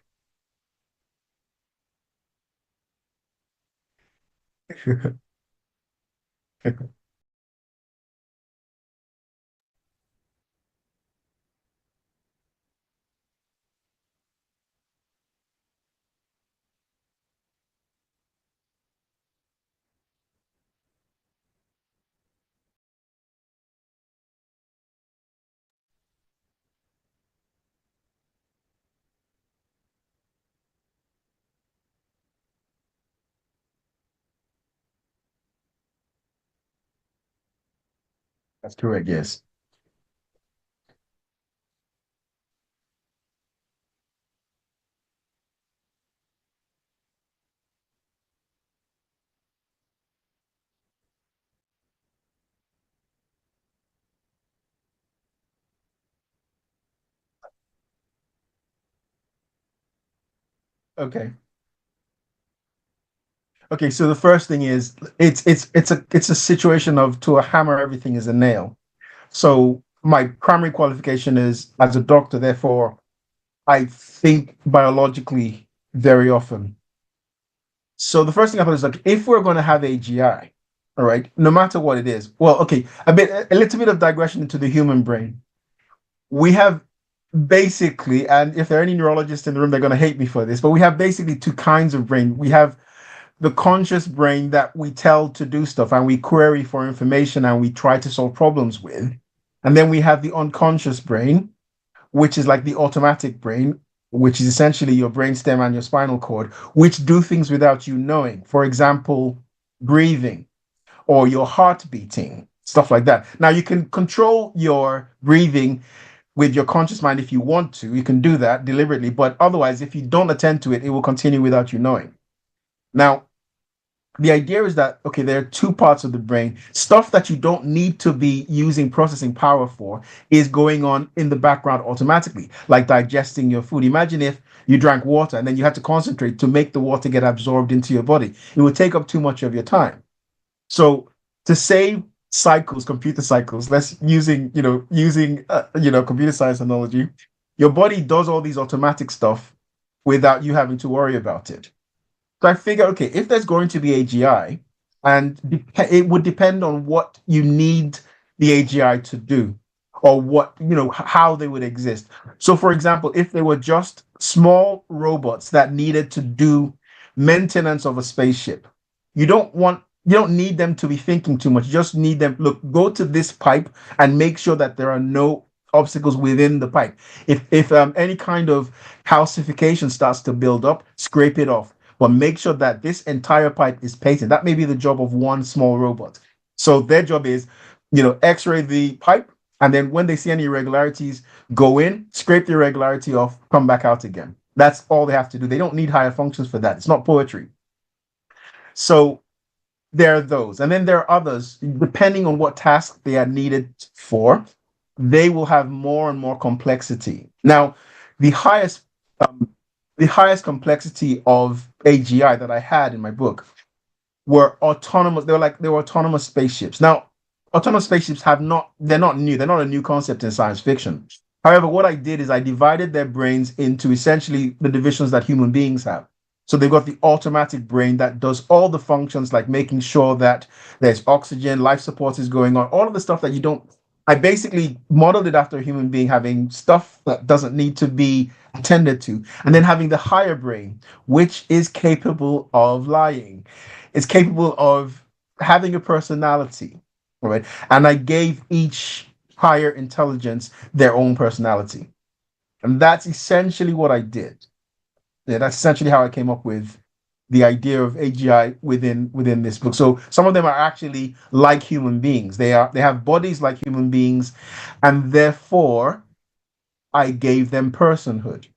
That's correct, yes. Okay. Okay, so the first thing is it's a situation of to a hammer everything is a nail. So my primary qualification is as a doctor, therefore I think biologically very often. So the first thing I thought is like if we're going to have AGI, all right, no matter what it is, well, okay, a little bit of digression into the human brain. We have basically, and if there are any neurologists in the room, they're going to hate me for this, but we have basically two kinds of brain. We have the conscious brain that we tell to do stuff and we query for information and we try to solve problems with. And then we have the unconscious brain, which is like the automatic brain, which is essentially your brainstem and your spinal cord, which do things without you knowing. For example, breathing or your heart beating, stuff like that. Now, you can control your breathing with your conscious mind if you want to. You can do that deliberately, but otherwise, if you don't attend to it, it will continue without you knowing. Now, the idea is that, okay, there are two parts of the brain. Stuff that you don't need to be using processing power for is going on in the background automatically, like digesting your food. Imagine if you drank water and then you had to concentrate to make the water get absorbed into your body. It would take up too much of your time. So to save cycles, computer cycles, let's using computer science analogy, your body does all these automatic stuff without you having to worry about it. So I figure, okay, if there's going to be AGI, and it would depend on what you need the AGI to do, or what, how they would exist. So, for example, if they were just small robots that needed to do maintenance of a spaceship, you don't need them to be thinking too much. You just need them, look, go to this pipe and make sure that there are no obstacles within the pipe. If any kind of calcification starts to build up, scrape it off. But make sure that this entire pipe is painted. That may be the job of one small robot. So their job is, x-ray the pipe, and then when they see any irregularities, go in, scrape the irregularity off, come back out again. That's all they have to do. They don't need higher functions for that. It's not poetry. So there are those. And then there are others, depending on what task they are needed for, they will have more and more complexity. Now, the highest complexity of AGI that I had in my book were autonomous. They were autonomous spaceships. Now, autonomous spaceships they're not new. They're not a new concept in science fiction. However, what I did is I divided their brains into essentially the divisions that human beings have. So they've got the automatic brain that does all the functions like making sure that there's oxygen, life support is going on, all of the stuff that you don't. I basically modeled it after a human being having stuff that doesn't need to be attended to, and then having the higher brain, which is capable of lying. It's capable of having a personality, right? And I gave each higher intelligence their own personality. And that's essentially what I did. Yeah, that's essentially how I came up with the idea of AGI within this book. So some of them are actually like human beings. They have bodies like human beings, and therefore I gave them personhood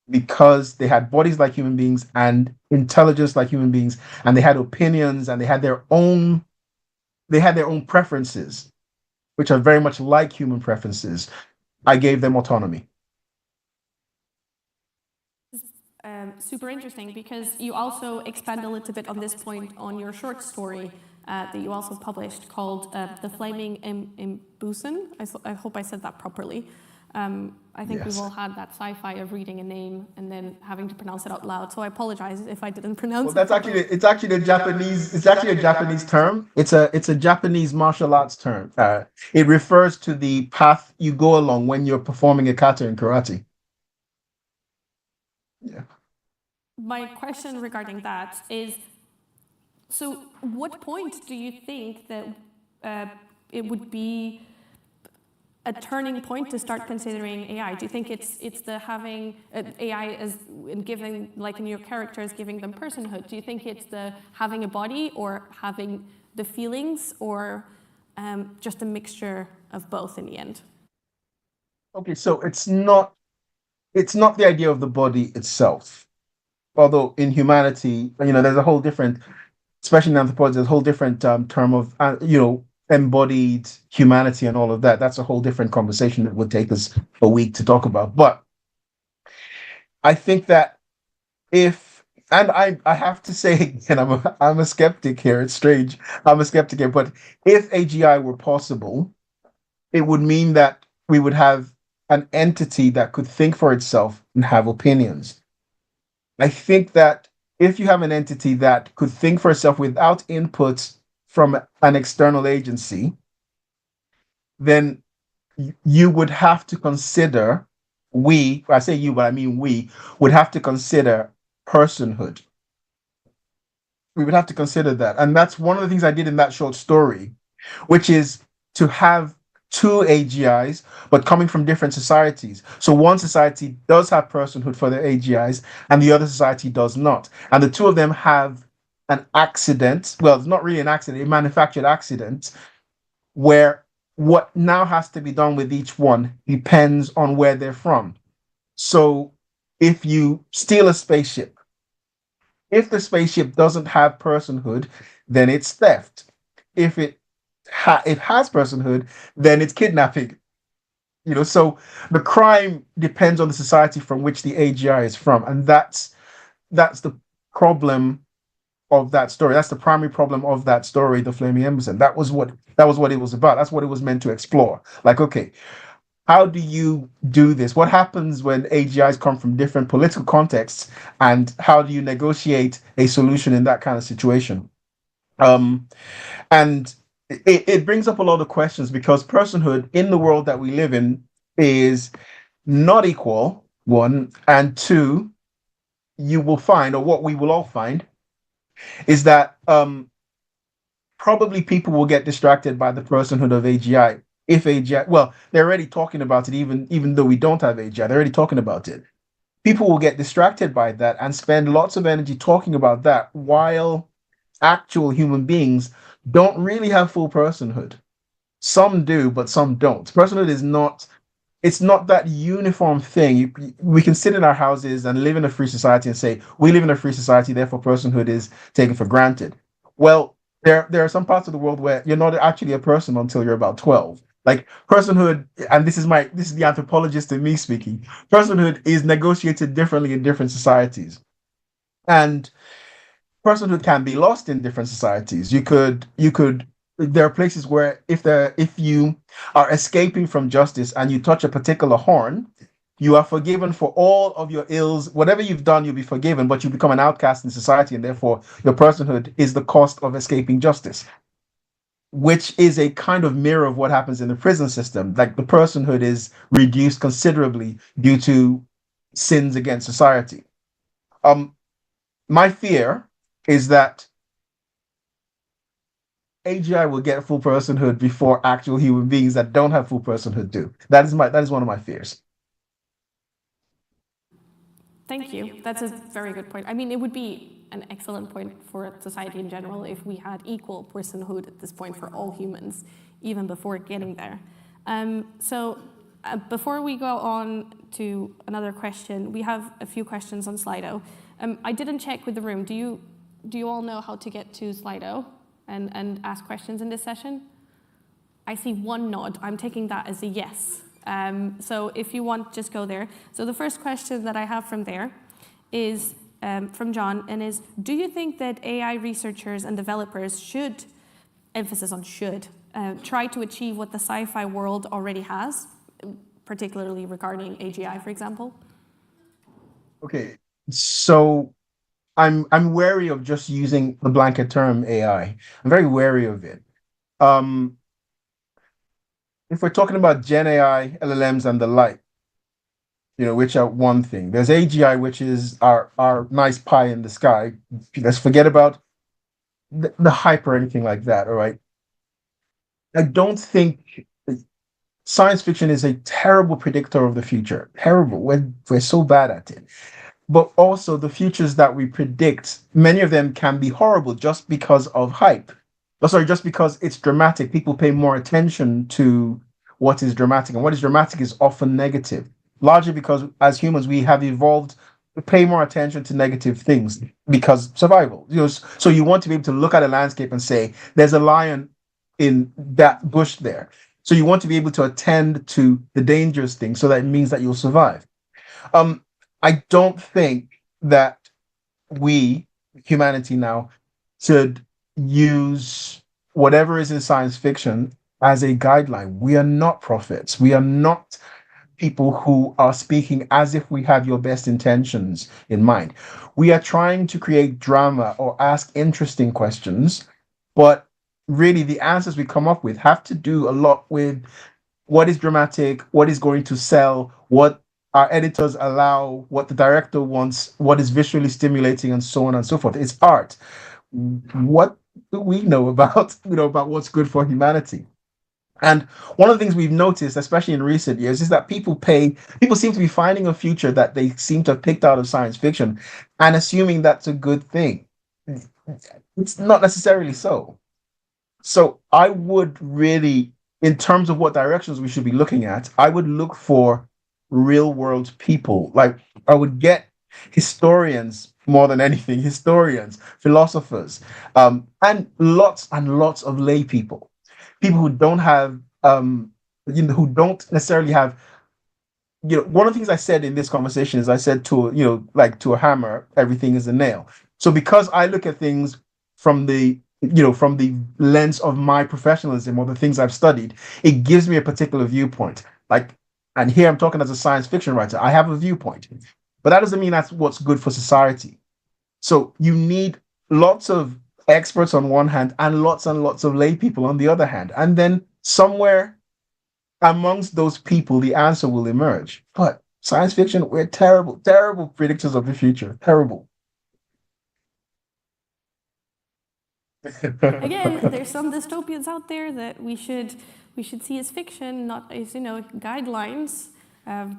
because they had bodies like human beings and intelligence like human beings, and they had opinions and they had their own preferences, which are very much like human preferences. I gave them autonomy. Super interesting because you also expand a little bit on this point on your short story that you also published called The Flaming Imbusen. I hope I said that properly. I think we've all had that sci-fi of reading a name and then having to pronounce it out loud. So I apologize if I didn't pronounce it. Well, it's actually a Japanese term. It's a Japanese martial arts term. It refers to the path you go along when you're performing a kata in karate. Yeah. My question regarding that is, so what point do you think that it would be a turning point to start considering AI? Do you think it's the having AI as in giving, like in your characters, giving them personhood? Do you think it's the having a body or having the feelings, or just a mixture of both in the end? Okay, so it's not the idea of the body itself. Although in humanity, there's a whole different, especially in anthropology, there's a whole different term of, embodied humanity and all of that. That's a whole different conversation that would take us a week to talk about. But I think that and I have to say again, I'm a skeptic here. It's strange. I'm a skeptic here, but if AGI were possible, it would mean that we would have an entity that could think for itself and have opinions. I think that if you have an entity that could think for itself without input from an external agency, then you would have to consider, I say you, but I mean we, would have to consider personhood. We would have to consider that. And that's one of the things I did in that short story, which is to have two AGIs, but coming from different societies. So one society does have personhood for their AGIs, and the other society does not. And the two of them have an accident. Well, it's not really an accident, a manufactured accident, where what now has to be done with each one depends on where they're from. So if you steal a spaceship, if the spaceship doesn't have personhood, then it's theft. If it has personhood, then it's kidnapping. So the crime depends on the society from which the AGI is from, and that's the problem of that story. That's the primary problem of that story, The Flaming Embers. That was what it was about. That's what it was meant to explore. Like, okay, how do you do this? What happens when AGIs come from different political contexts, and how do you negotiate a solution in that kind of situation? And it brings up a lot of questions, because personhood in the world that we live in is not equal, one, and two, you will find, or what we will all find, is that probably people will get distracted by the personhood of AGI. If AGI, well, they're already talking about it, even though we don't have AGI, they're already talking about it. People will get distracted by that and spend lots of energy talking about that, while actual human beings don't really have full personhood. Some do, but some don't. Personhood is not, it's not that uniform thing. We can sit in our houses and live in a free society and say, we live in a free society, therefore personhood is taken for granted. Well, there are some parts of the world where you're not actually a person until you're about 12. Like personhood, and this is the anthropologist in me speaking, personhood is negotiated differently in different societies. And personhood can be lost in different societies. There are places where if you are escaping from justice and you touch a particular horn, you are forgiven for all of your ills. Whatever you've done, you'll be forgiven, but you become an outcast in society, and therefore your personhood is the cost of escaping justice, which is a kind of mirror of what happens in the prison system. Like, the personhood is reduced considerably due to sins against society. My fear is that AGI will get full personhood before actual human beings that don't have full personhood do. That is one of my fears. Thank you. That's a very good point. I mean, it would be an excellent point for society in general if we had equal personhood at this point for all humans, even before getting there. Before we go on to another question, we have a few questions on Slido. I didn't check with the room. Do you all know how to get to Slido and ask questions in this session? I see one nod. I'm taking that as a yes. So if you want, just go there. So the first question that I have from there is from John, and is, do you think that AI researchers and developers should, emphasis on should, try to achieve what the sci-fi world already has, particularly regarding AGI, for example? Okay, so I'm wary of just using the blanket term AI. I'm very wary of it. If we're talking about Gen AI, LLMs, and the like, which are one thing. There's AGI, which is our nice pie in the sky. Let's forget about the hype or anything like that, all right? I don't think science fiction is a terrible predictor of the future. Terrible. We're so bad at it. But also the futures that we predict, many of them can be horrible just because of hype. Just because it's dramatic. People pay more attention to what is dramatic, and what is dramatic is often negative, largely because as humans we have evolved to pay more attention to negative things because survival. So you want to be able to look at a landscape and say, there's a lion in that bush there. So you want to be able to attend to the dangerous things, so that it means that you'll survive. I don't think that we, humanity now, should use whatever is in science fiction as a guideline. We are not prophets. We are not people who are speaking as if we have your best intentions in mind. We are trying to create drama or ask interesting questions, but really the answers we come up with have to do a lot with what is dramatic, what is going to sell, what our editors allow, what the director wants, what is visually stimulating, and so on and so forth. It's art. What do we know about, about what's good for humanity? And one of the things we've noticed, especially in recent years, is that people seem to be finding a future that they seem to have picked out of science fiction and assuming that's a good thing. It's not necessarily so. So I would really, in terms of what directions we should be looking at, I would look for real world people. Like I would get historians more than anything, historians, philosophers, and lots of lay people who don't have who don't necessarily have one of the things I said in this conversation is I said like to a hammer everything is a nail. So because I look at things from the from the lens of my professionalism or the things I've studied, it gives me a particular viewpoint. Like, and here I'm talking as a science fiction writer, I have a viewpoint, but that doesn't mean that's what's good for society. So you need lots of experts on one hand and lots of lay people on the other hand. And then somewhere amongst those people, the answer will emerge. But science fiction, we're terrible predictors of the future. Terrible. Again, there's some dystopians out there that we should see as fiction, not as guidelines. And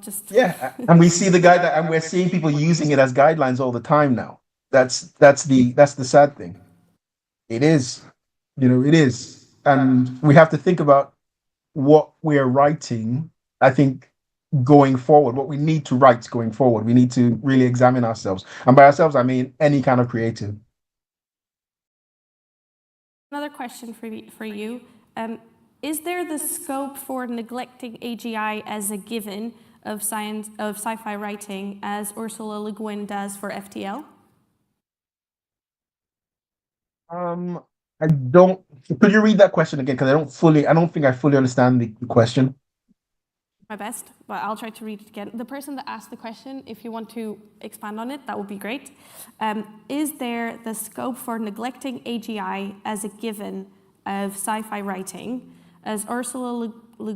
we see and we're seeing people using it as guidelines all the time now. That's the sad thing. It is, it is, and we have to think about what we're writing. I think going forward, what we need to write going forward, we need to really examine ourselves, and by ourselves I mean any kind of creative. Another question for you. Is there the scope for neglecting AGI as a given of sci-fi writing, as Ursula Le Guin does for FTL? I don't. Could you read that question again? Because I don't think I fully understand the question. My best, but I'll try to read it again. The person that asked the question, if you want to expand on it, that would be great. Is there the scope for neglecting AGI as a given of sci-fi writing, as Ursula Le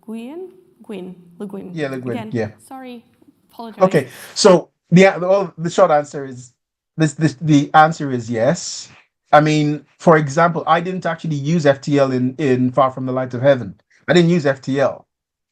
Guin? Le Guin. Yeah, Le Guin. Again, yeah. Sorry, apologize. Okay, so the short answer is the answer is yes. I mean, for example, I didn't actually use FTL in Far From the Light of Heaven. I didn't use FTL.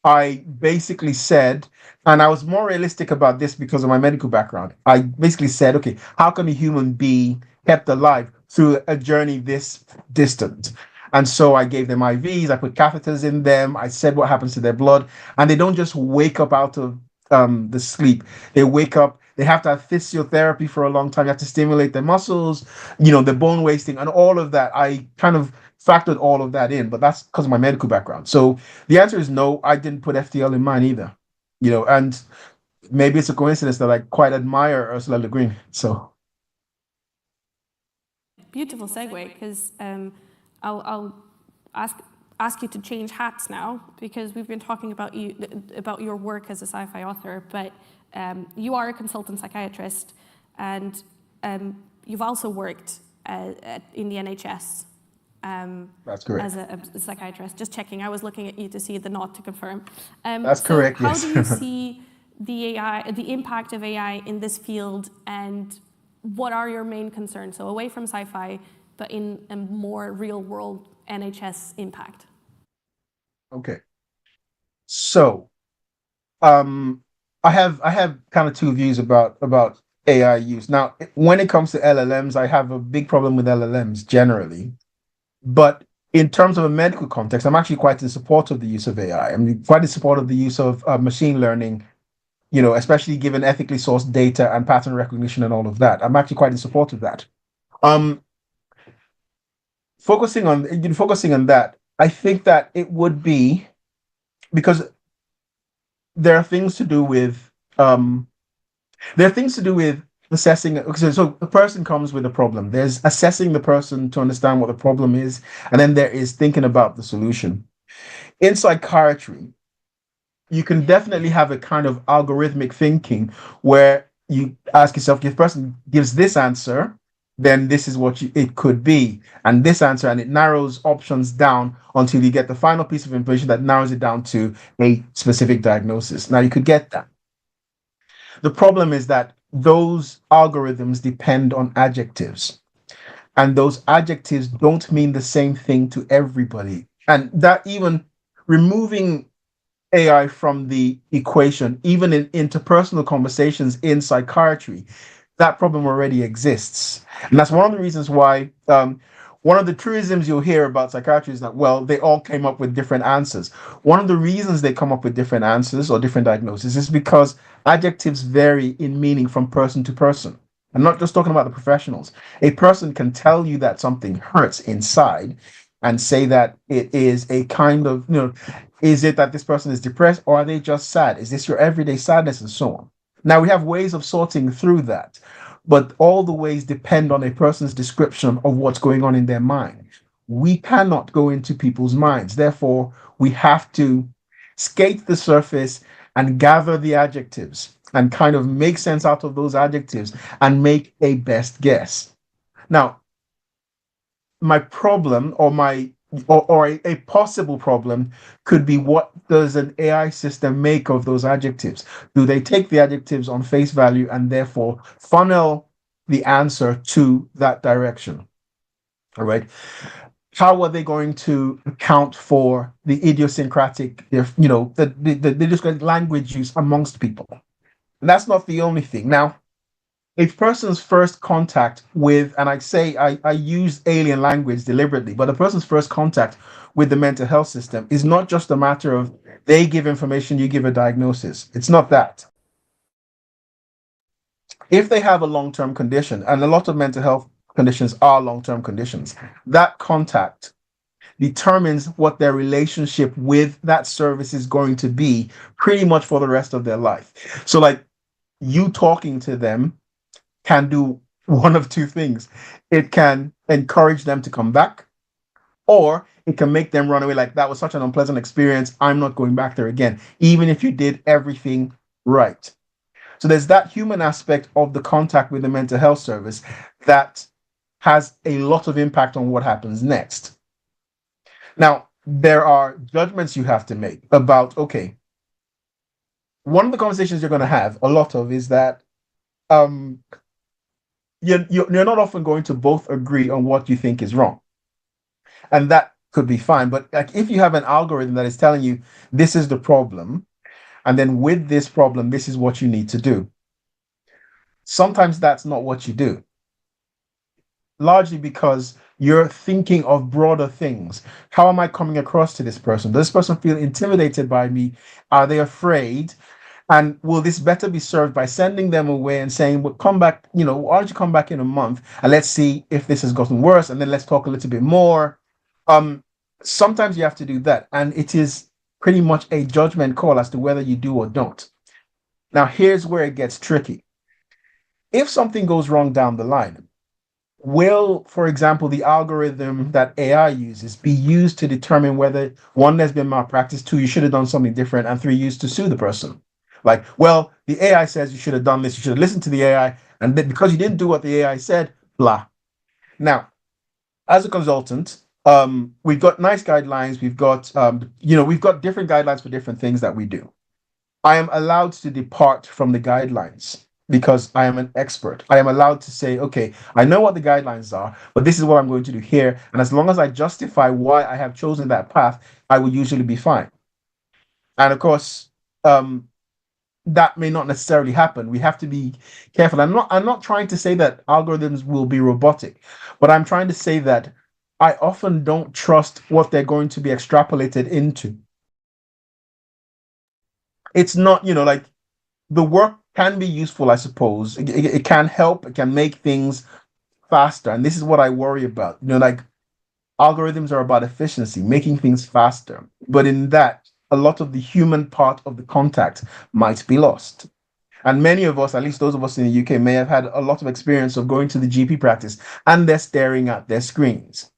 I basically said, and I was more realistic about this because of my medical background. I basically said, okay, how can a human be kept alive through a journey this distant? And so I gave them IVs, I put catheters in them, I said what happens to their blood, and they don't just wake up out of the sleep. They wake up, they have to have physiotherapy for a long time, you have to stimulate their muscles, the bone wasting, and all of that. I kind of factored all of that in, but that's because of my medical background. So the answer is no, I didn't put FTL in mine either. And maybe it's a coincidence that I quite admire Ursula Le Guin. So beautiful segue, because I'll ask you to change hats now, because we've been talking about your work as a sci-fi author, but you are a consultant psychiatrist, and you've also worked in the NHS. That's correct. As a psychiatrist. Just checking. I was looking at you to see the nod to confirm. That's correct. How yes. do you see the impact of AI in this field, and what are your main concerns? So away from sci-fi, but in a more real-world NHS impact. Okay. So, I have kind of two views about AI use. Now, when it comes to LLMs, I have a big problem with LLMs generally. But in terms of a medical context, I'm actually quite in support of the use of AI. I'm quite in support of the use of machine learning, especially given ethically sourced data and pattern recognition and all of that. I'm actually quite in support of that. Focusing on that, I think that it would be because there are things to do with assessing, so the person comes with a problem. There's assessing the person to understand what the problem is, and then there is thinking about the solution. In psychiatry, you can definitely have a kind of algorithmic thinking where you ask yourself, if the person gives this answer, then this is what it could be, and this answer, and it narrows options down until you get the final piece of information that narrows it down to a specific diagnosis. Now, you could get that. The problem is that those algorithms depend on adjectives, and those adjectives don't mean the same thing to everybody. And that even removing AI from the equation, even in interpersonal conversations in psychiatry, that problem already exists. And that's one of the reasons why one of the truisms you'll hear about psychiatry is that, well, they all came up with different answers. One of the reasons they come up with different answers or different diagnoses is because adjectives vary in meaning from person to person. I'm not just talking about the professionals. A person can tell you that something hurts inside and say that it is a kind of, is it that this person is depressed, or are they just sad? Is this your everyday sadness, and so on? Now, we have ways of sorting through that, but all the ways depend on a person's description of what's going on in their mind. We cannot go into people's minds. Therefore, we have to skate the surface and gather the adjectives and kind of make sense out of those adjectives and make a best guess. Now, my problem or a possible problem could be, what does an AI system make of those adjectives? Do they take the adjectives on face value and therefore funnel the answer to that direction? All right. How are they going to account for the idiosyncratic, the idiosyncratic language use amongst people? And that's not the only thing. Now, a person's first contact with, and I use alien language deliberately, but a person's first contact with the mental health system is not just a matter of they give information, you give a diagnosis. It's not that. If they have a long-term condition, and a lot of mental health conditions are long-term conditions, that contact determines what their relationship with that service is going to be pretty much for the rest of their life. So like, you talking to them can do one of two things. It can encourage them to come back, or it can make them run away, like, that was such an unpleasant experience, I'm not going back there again, even if you did everything right. So there's that human aspect of the contact with the mental health service that has a lot of impact on what happens next. Now, there are judgments you have to make about, okay, one of the conversations you're going to have a lot of is that you're not often going to both agree on what you think is wrong. And that could be fine. But like, if you have an algorithm that is telling you this is the problem, and then with this problem, this is what you need to do, sometimes that's not what you do. Largely because you're thinking of broader things. How am I coming across to this person? Does this person feel intimidated by me? Are they afraid? And will this better be served by sending them away and saying, well, come back, why don't you come back in a month and let's see if this has gotten worse, and then let's talk a little bit more. Sometimes you have to do that, and it is pretty much a judgment call as to whether you do or don't. Now, here's where it gets tricky. If something goes wrong down the line, will, for example, the algorithm that AI uses be used to determine whether, one, there's been malpractice, two, you should have done something different, and three, used to sue the person? Like, well, the AI says you should have done this, you should have listened to the AI, and then because you didn't do what the AI said, blah. Now, as a consultant, we've got nice guidelines, we've got different guidelines for different things that we do. I am allowed to depart from the guidelines because I am an expert. I am allowed to say, okay, I know what the guidelines are, but this is what I'm going to do here. And as long as I justify why I have chosen that path, I will usually be fine. And of course, that may not necessarily happen. We have to be careful. I'm not trying to say that algorithms will be robotic, but I'm trying to say that I often don't trust what they're going to be extrapolated into. It's not, like, the work can be useful, I suppose. It can help, it can make things faster. And this is what I worry about. Like, algorithms are about efficiency, making things faster. But in that, a lot of the human part of the contact might be lost. And many of us, at least those of us in the UK, may have had a lot of experience of going to the GP practice and they're staring at their screens.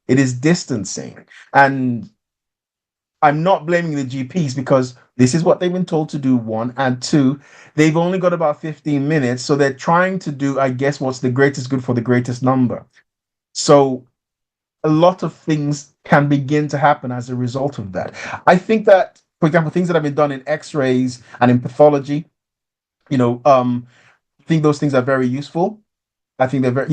It is distancing. And I'm not blaming the GPs because this is what they've been told to do, one. And two, they've only got about 15 minutes. So they're trying to do, I guess, what's the greatest good for the greatest number. So a lot of things can begin to happen as a result of that. I think that, for example, things that have been done in X-rays and in pathology, I think those things are very useful. I think they're very,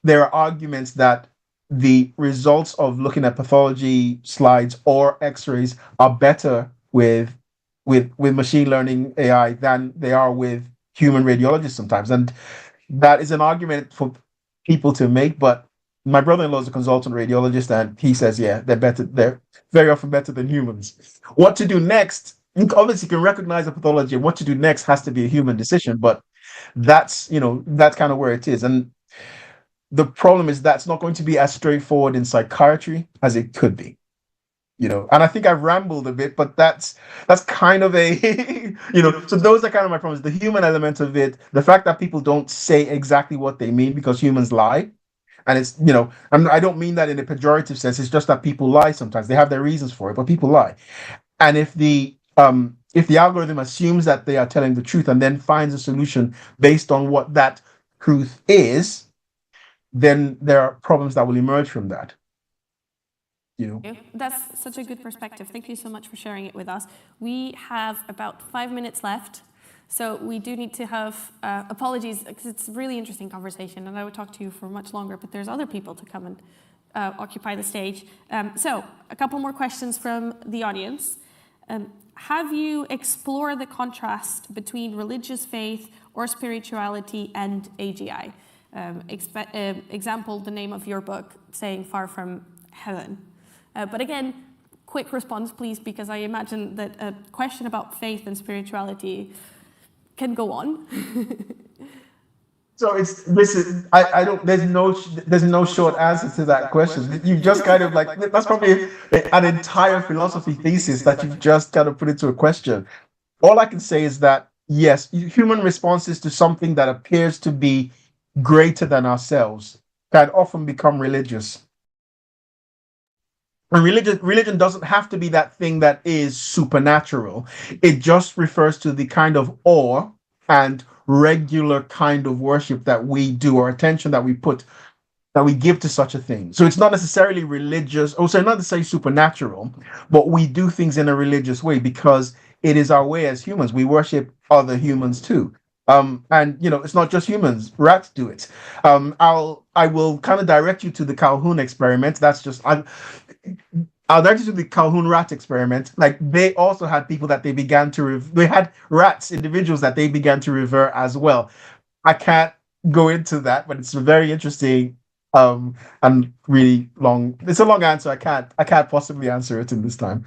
there are arguments that the results of looking at pathology slides or X-rays are better with machine learning AI than they are with human radiologists sometimes, and that is an argument for people to make. But my brother-in-law is a consultant radiologist, and he says, yeah, they're better. They're very often better than humans. What to do next? Obviously, you can recognize the pathology, and what to do next has to be a human decision. But that's kind of where it is, and the problem is that's not going to be as straightforward in psychiatry as it could be. And I think I've rambled a bit, but that's kind of a, so those are kind of my problems. The human element of it, the fact that people don't say exactly what they mean because humans lie. And it's, I don't mean that in a pejorative sense. It's just that people lie sometimes. They have their reasons for it, but people lie. And if the algorithm assumes that they are telling the truth and then finds a solution based on what that truth is, then there are problems that will emerge from that. That's such a good perspective. Thank you so much for sharing it with us. We have about 5 minutes left, so we do need to have apologies, because it's a really interesting conversation, and I would talk to you for much longer, but there's other people to come and occupy the stage. So a couple more questions from the audience. Have you explored the contrast between religious faith or spirituality and AGI? Example, the name of your book, saying Far From Heaven. But again, quick response, please, because I imagine that a question about faith and spirituality can go on. So there's no short answer to that question. You just kind of that's probably an entire philosophy thesis that you've just kind of put into a question. All I can say is that, yes, human responses to something that appears to be greater than ourselves can often become religious. And religion doesn't have to be that thing that is supernatural. It just refers to the kind of awe and regular kind of worship that we do, or attention that we give to such a thing. So it's not necessarily religious, also not necessarily supernatural, but we do things in a religious way because it is our way as humans. We worship other humans too. And it's not just humans. Rats do it. I will kind of direct you to the Calhoun experiment. I'll direct you to the Calhoun rat experiment. They also had people that they began to they had rats, individuals that they began to revere as well. I can't go into that, but it's very interesting and really long. It's a long answer. I can't possibly answer it in this time.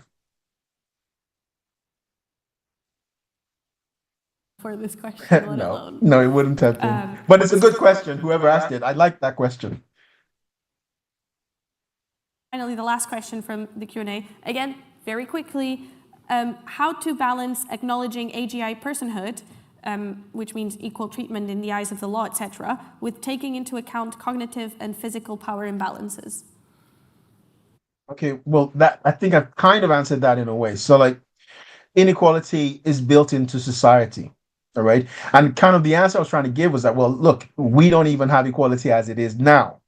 For this question, no, it wouldn't have been. But it's a good question. Whoever asked it, I like that question. Finally, the last question from the Q&A. Again, very quickly, how to balance acknowledging AGI personhood, which means equal treatment in the eyes of the law, etc., with taking into account cognitive and physical power imbalances? Okay, well, I think I've kind of answered that in a way. So, inequality is built into society. All right. And kind of the answer I was trying to give was that, well, look, we don't even have equality as it is now.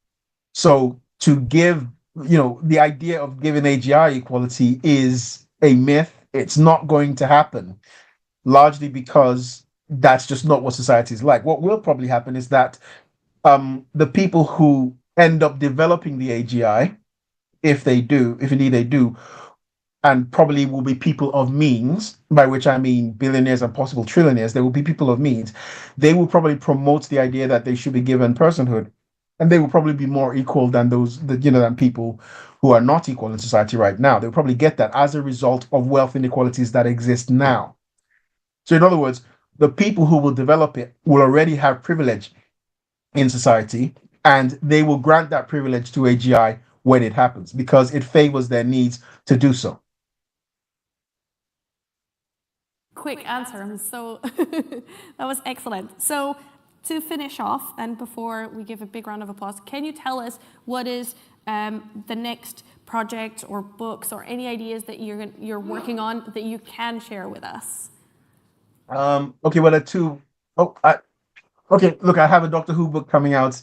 So to give, the idea of giving AGI equality is a myth. It's not going to happen, largely because that's just not what society is like. What will probably happen is that the people who end up developing the AGI, if indeed they do, and probably will be people of means, by which I mean billionaires and possible trillionaires. They will be people of means. They will probably promote the idea that they should be given personhood, and they will probably be more equal than than people who are not equal in society right now. They'll probably get that as a result of wealth inequalities that exist now. So in other words, the people who will develop it will already have privilege in society, and they will grant that privilege to AGI when it happens because it favors their needs to do so. quick answer. So that was excellent. So to finish off, and before we give a big round of applause, can you tell us what is the next project or books or any ideas that you're working on that you can share with us? Okay, well, okay, look, I have a Doctor Who book coming out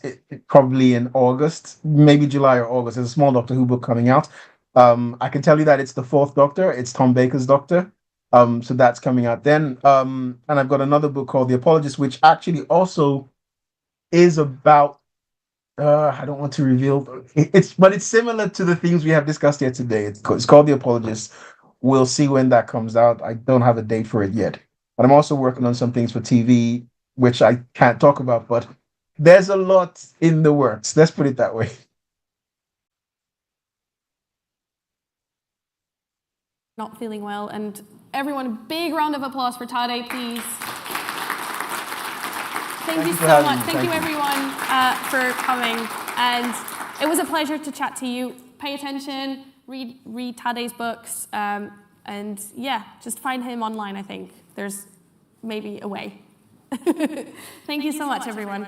probably in August, maybe July or August. There's a small Doctor Who book coming out. I can tell you that it's the fourth Doctor. It's Tom Baker's Doctor. So that's coming out then. And I've got another book called The Apologist, which actually also is about. I don't want to reveal. But it's similar to the things we have discussed here today. It's called The Apologist. We'll see when that comes out. I don't have a date for it yet. But I'm also working on some things for TV, which I can't talk about. But there's a lot in the works. Let's put it that way. Not feeling well, and everyone, a big round of applause for Tade, please. Thank you so much. Thank you, everyone, for coming. And it was a pleasure to chat to you. Pay attention, read Tade's books, and yeah, just find him online, I think. There's maybe a way. Thank you so much, everyone.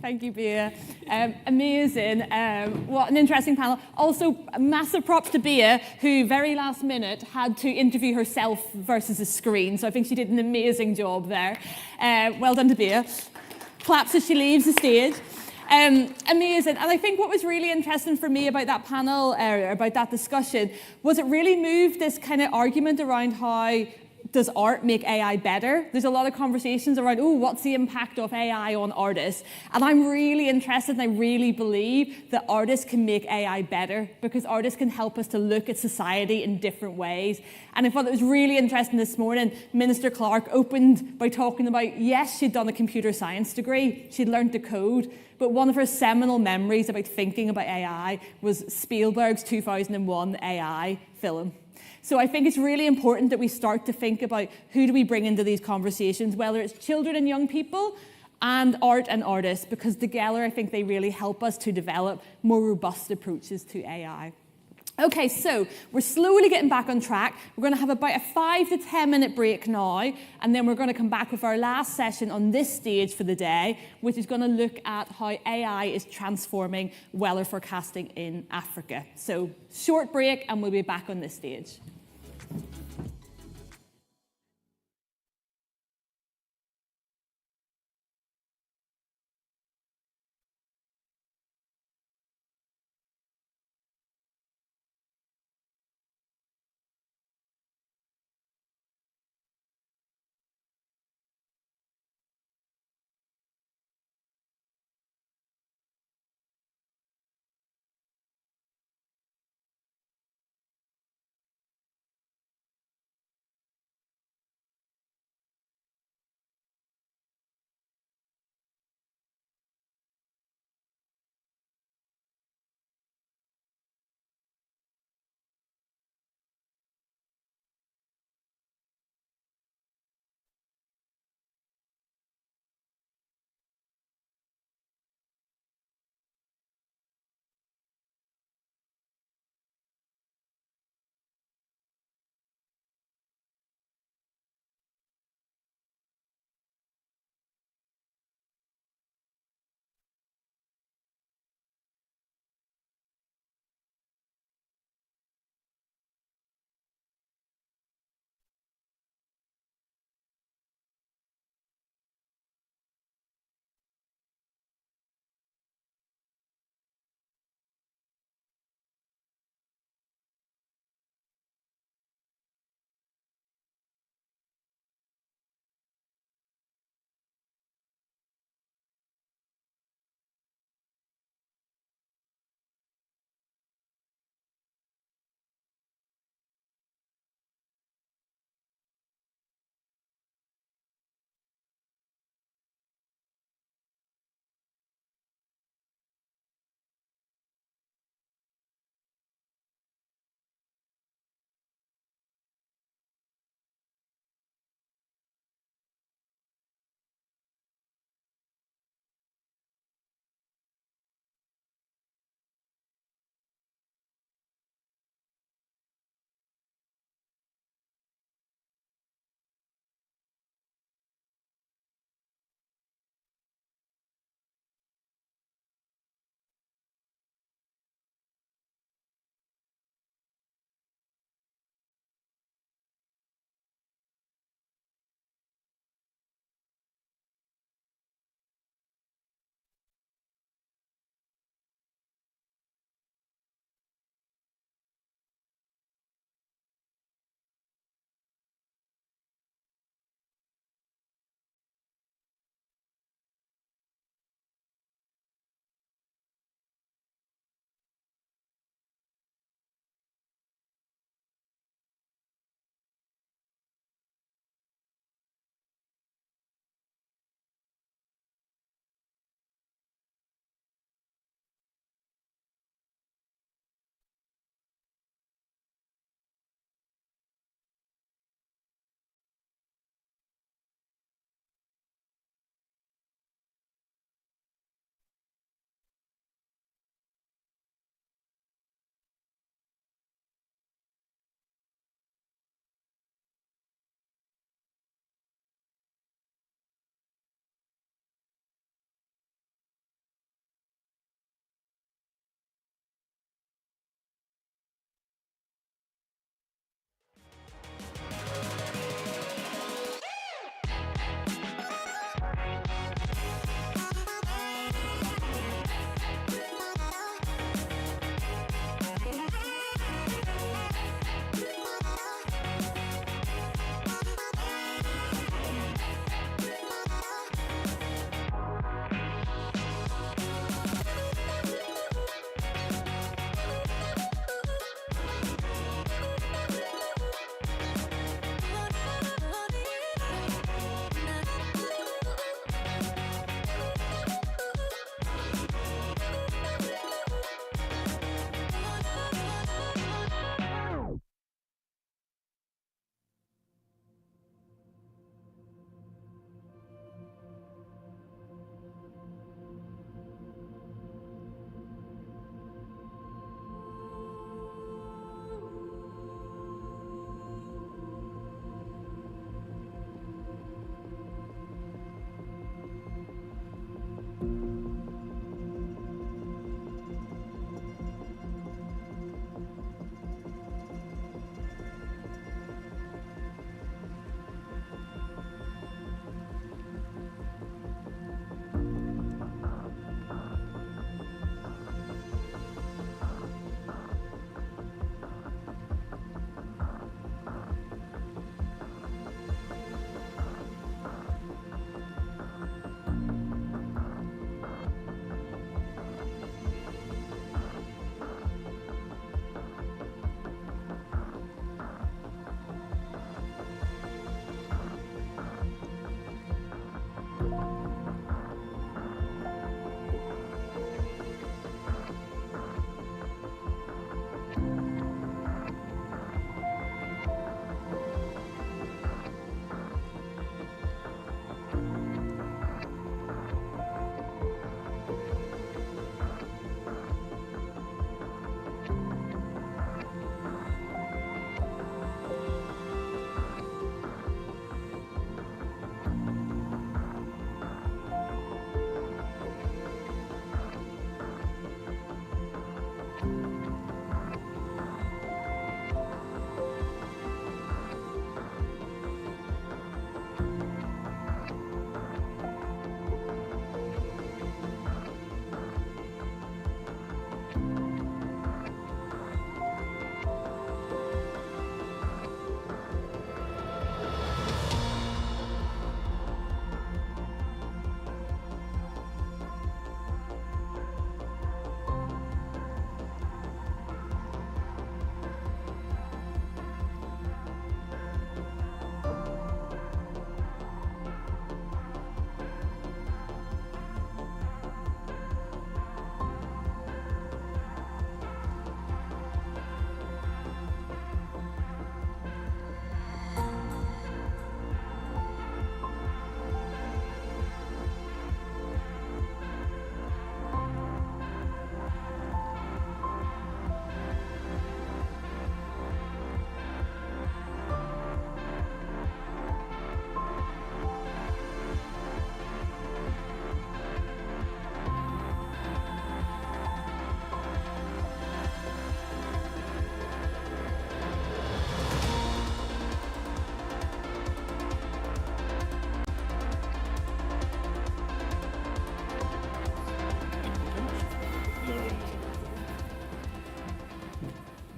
Thank you, Bea. Amazing. What an interesting panel. Also, massive props to Bea, who very last minute had to interview herself versus a screen. So I think she did an amazing job there. Well done to Bea. Claps as she leaves the stage. Amazing. And I think what was really interesting for me about that panel, about that discussion, was it really moved this kind of argument around how does art make AI better? There's a lot of conversations around, oh, what's the impact of AI on artists? And I'm really interested, and I really believe that artists can make AI better, because artists can help us to look at society in different ways. And I thought it was really interesting this morning, Minister Clark opened by talking about, yes, she'd done a computer science degree, she'd learned to code, but one of her seminal memories about thinking about AI was Spielberg's 2001 AI film. So I think it's really important that we start to think about who do we bring into these conversations, whether it's children and young people and art and artists, because together I think they really help us to develop more robust approaches to AI. Okay, so we're slowly getting back on track. We're going to have about a 5 to 10 minute break now, and then we're going to come back with our last session on this stage for the day, which is going to look at how AI is transforming weather forecasting in Africa. So short break, and we'll be back on this stage.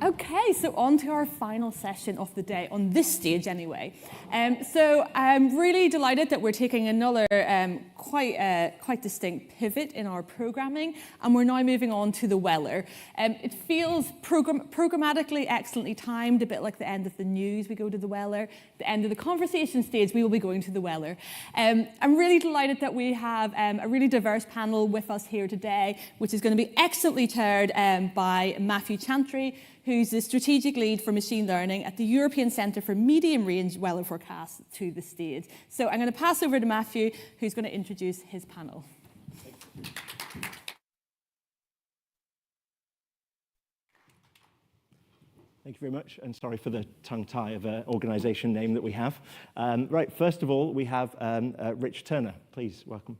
Okay, so on to our final session of the day, on this stage anyway. So I'm really delighted that we're taking another quite distinct pivot in our programming, and we're now moving on to the Weller. It feels programmatically excellently timed, a bit like the end of the news, we go to the Weller. The end of the conversation stage, we will be going to the Weller. I'm really delighted that we have a really diverse panel with us here today, which is going to be excellently chaired by Matthew Chantry, who's the strategic lead for machine learning at the European Centre for Medium Range Weller Forecasts, to the stage. So I'm going to pass over to Matthew, who's going to introduce his panel. Thank you very much, and sorry for the tongue tie of an organisation name that we have. Right, first of all, we have Rich Turner. Please, welcome.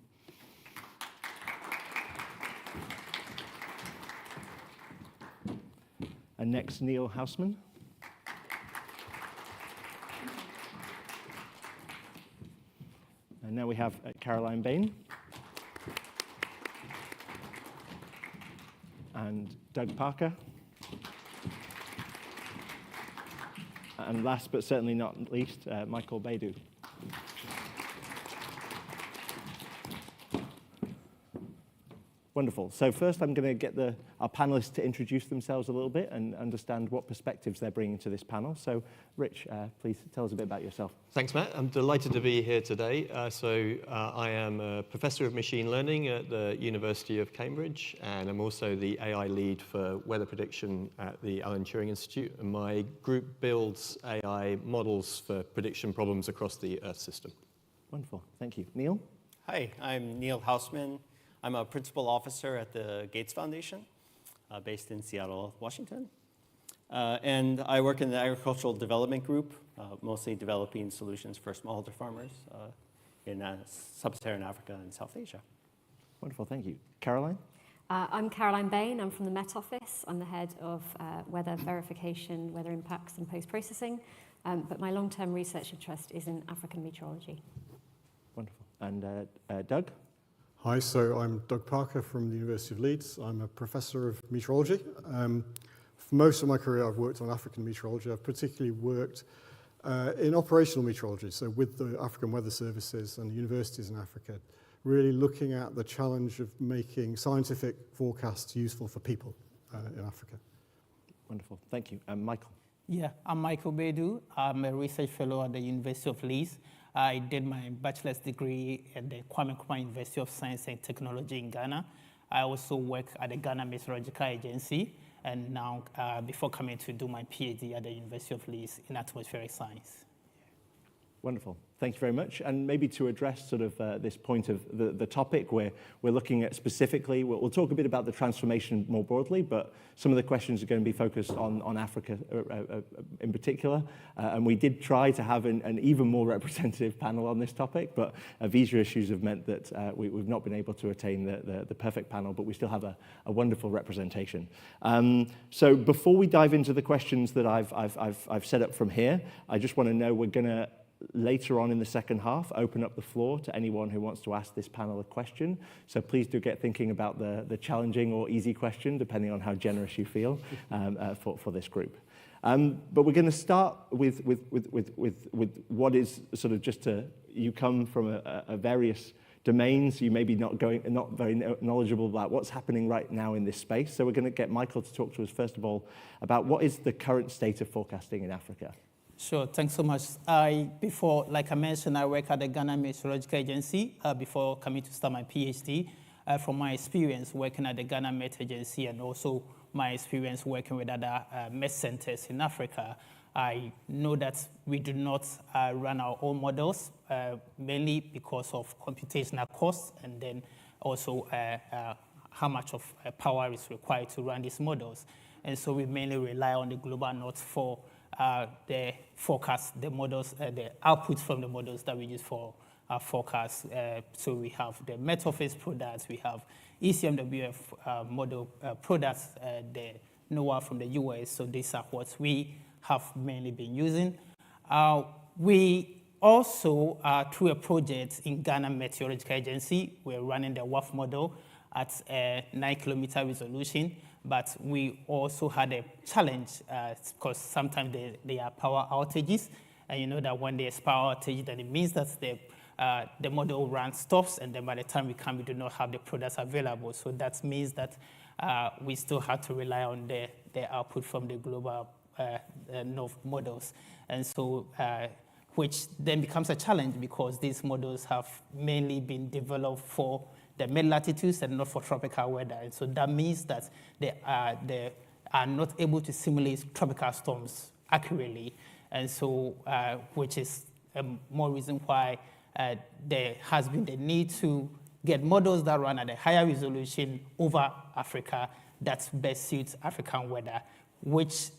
And next, Neil Hausman. And now we have Caroline Bain. And Doug Parker. And last but certainly not least, Michael Baidu. Wonderful. So first I'm going to get our panelists to introduce themselves a little bit and understand what perspectives they're bringing to this panel. So Rich, please tell us a bit about yourself. Thanks, Matt. I'm delighted to be here today. I am a professor of machine learning at the University of Cambridge, and I'm also the AI lead for weather prediction at the Alan Turing Institute. And my group builds AI models for prediction problems across the Earth system. Wonderful. Thank you. Neil? Hi, I'm Neil Hausman. I'm a principal officer at the Gates Foundation, based in Seattle, Washington. And I work in the agricultural development group, mostly developing solutions for smallholder farmers in sub-Saharan Africa and South Asia. Wonderful, thank you. Caroline? I'm Caroline Bain. I'm from the Met Office. I'm the head of weather verification, weather impacts, and post-processing. But my long-term research interest is in African meteorology. Wonderful. And Doug? Hi, so I'm Doug Parker from the University of Leeds. I'm a professor of meteorology. For most of my career, I've worked on African meteorology. I've particularly worked in operational meteorology, so with the African weather services and universities in Africa, really looking at the challenge of making scientific forecasts useful for people in Africa. Wonderful, thank you. Michael? Yeah, I'm Michael Baidu. I'm a research fellow at the University of Leeds. I did my bachelor's degree at the Kwame Nkrumah University of Science and Technology in Ghana. I also work at the Ghana Meteorological Agency, and now before coming to do my PhD at the University of Leeds in atmospheric science. Wonderful. Thank you very much. And maybe to address sort of this point of the topic where we're looking at specifically, we'll talk a bit about the transformation more broadly, but some of the questions are going to be focused on Africa in particular. And we did try to have an even more representative panel on this topic, but visa issues have meant that we've not been able to attain the perfect panel, but we still have a wonderful representation. So before we dive into the questions that I've set up from here, I just want to know we're going to later on in the second half, open up the floor to anyone who wants to ask this panel a question. So please do get thinking about the challenging or easy question, depending on how generous you feel for this group. But we're going to start with what is sort of just you come from a various domains. You may be not very knowledgeable about what's happening right now in this space. So we're going to get Michael to talk to us first of all about what is the current state of forecasting in Africa. Sure, thanks so much. Before, like I mentioned, I work at the Ghana Meteorological Agency before coming to start my PhD. From my experience working at the Ghana Met Agency and also my experience working with other Met centers in Africa, I know that we do not run our own models, mainly because of computational costs and then also how much of power is required to run these models. And so we mainly rely on the global north for the forecast, the models, the outputs from the models that we use for our forecast. So we have the Met Office products, we have ECMWF model products, the NOAA from the US. So these are what we have mainly been using. We also, through a project in Ghana Meteorological Agency, we're running the WAF model at a 9-kilometer resolution. But we also had a challenge because sometimes there are power outages. And you know that when there's power outage, then it means that the model run stops, and then by the time we come, we do not have the products available. So that means that we still have to rely on the output from the global North models. And so, which then becomes a challenge because these models have mainly been developed for the mid-latitudes and not for tropical weather. And so that means that they are not able to simulate tropical storms accurately. And so, which is more reason why there has been the need to get models that run at a higher resolution over Africa that best suits African weather, which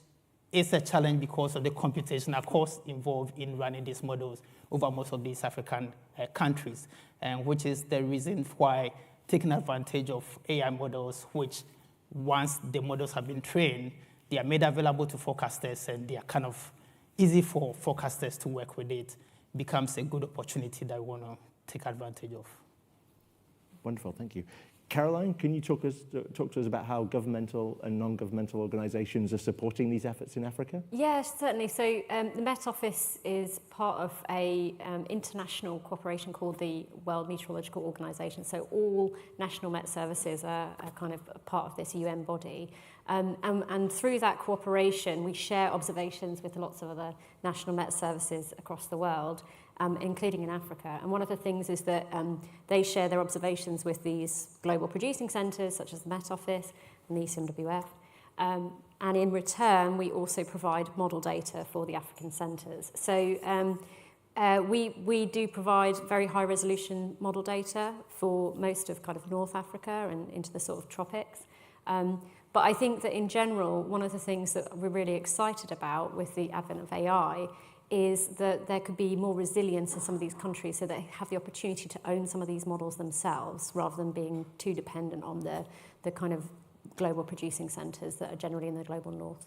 is a challenge because of the computational cost involved in running these models over most of these African countries, and which is the reason why taking advantage of AI models, which once the models have been trained, they are made available to forecasters and they are kind of easy for forecasters to work with it, becomes a good opportunity that we want to take advantage of. Wonderful, thank you. Caroline, can you talk to us about how governmental and non-governmental organisations are supporting these efforts in Africa? Yes, certainly. So the Met Office is part of a international cooperation called the World Meteorological Organization. So all national Met services are kind of a part of this UN body. And through that cooperation, we share observations with lots of other national Met services across the world, including in Africa. And one of the things is that they share their observations with these global producing centres, such as the Met Office and the ECMWF. And in return, we also provide model data for the African centres. So we do provide very high resolution model data for most of kind of North Africa and into the sort of tropics. But I think that in general, one of the things that we're really excited about with the advent of AI is that there could be more resilience in some of these countries so they have the opportunity to own some of these models themselves rather than being too dependent on the kind of global producing centres that are generally in the global north.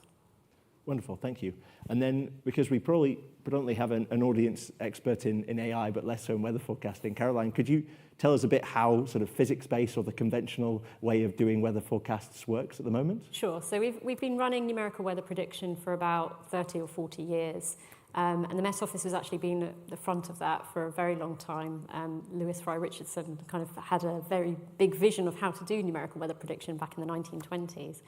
Wonderful, thank you. And then, because we probably predominantly have an audience expert in AI, but less so in weather forecasting, Caroline, could you tell us a bit how sort of physics-based or the conventional way of doing weather forecasts works at the moment? Sure. So we've been running numerical weather prediction for about 30 or 40 years. And the Met Office has actually been at the front of that for a very long time. Lewis Fry Richardson kind of had a very big vision of how to do numerical weather prediction back in the 1920s.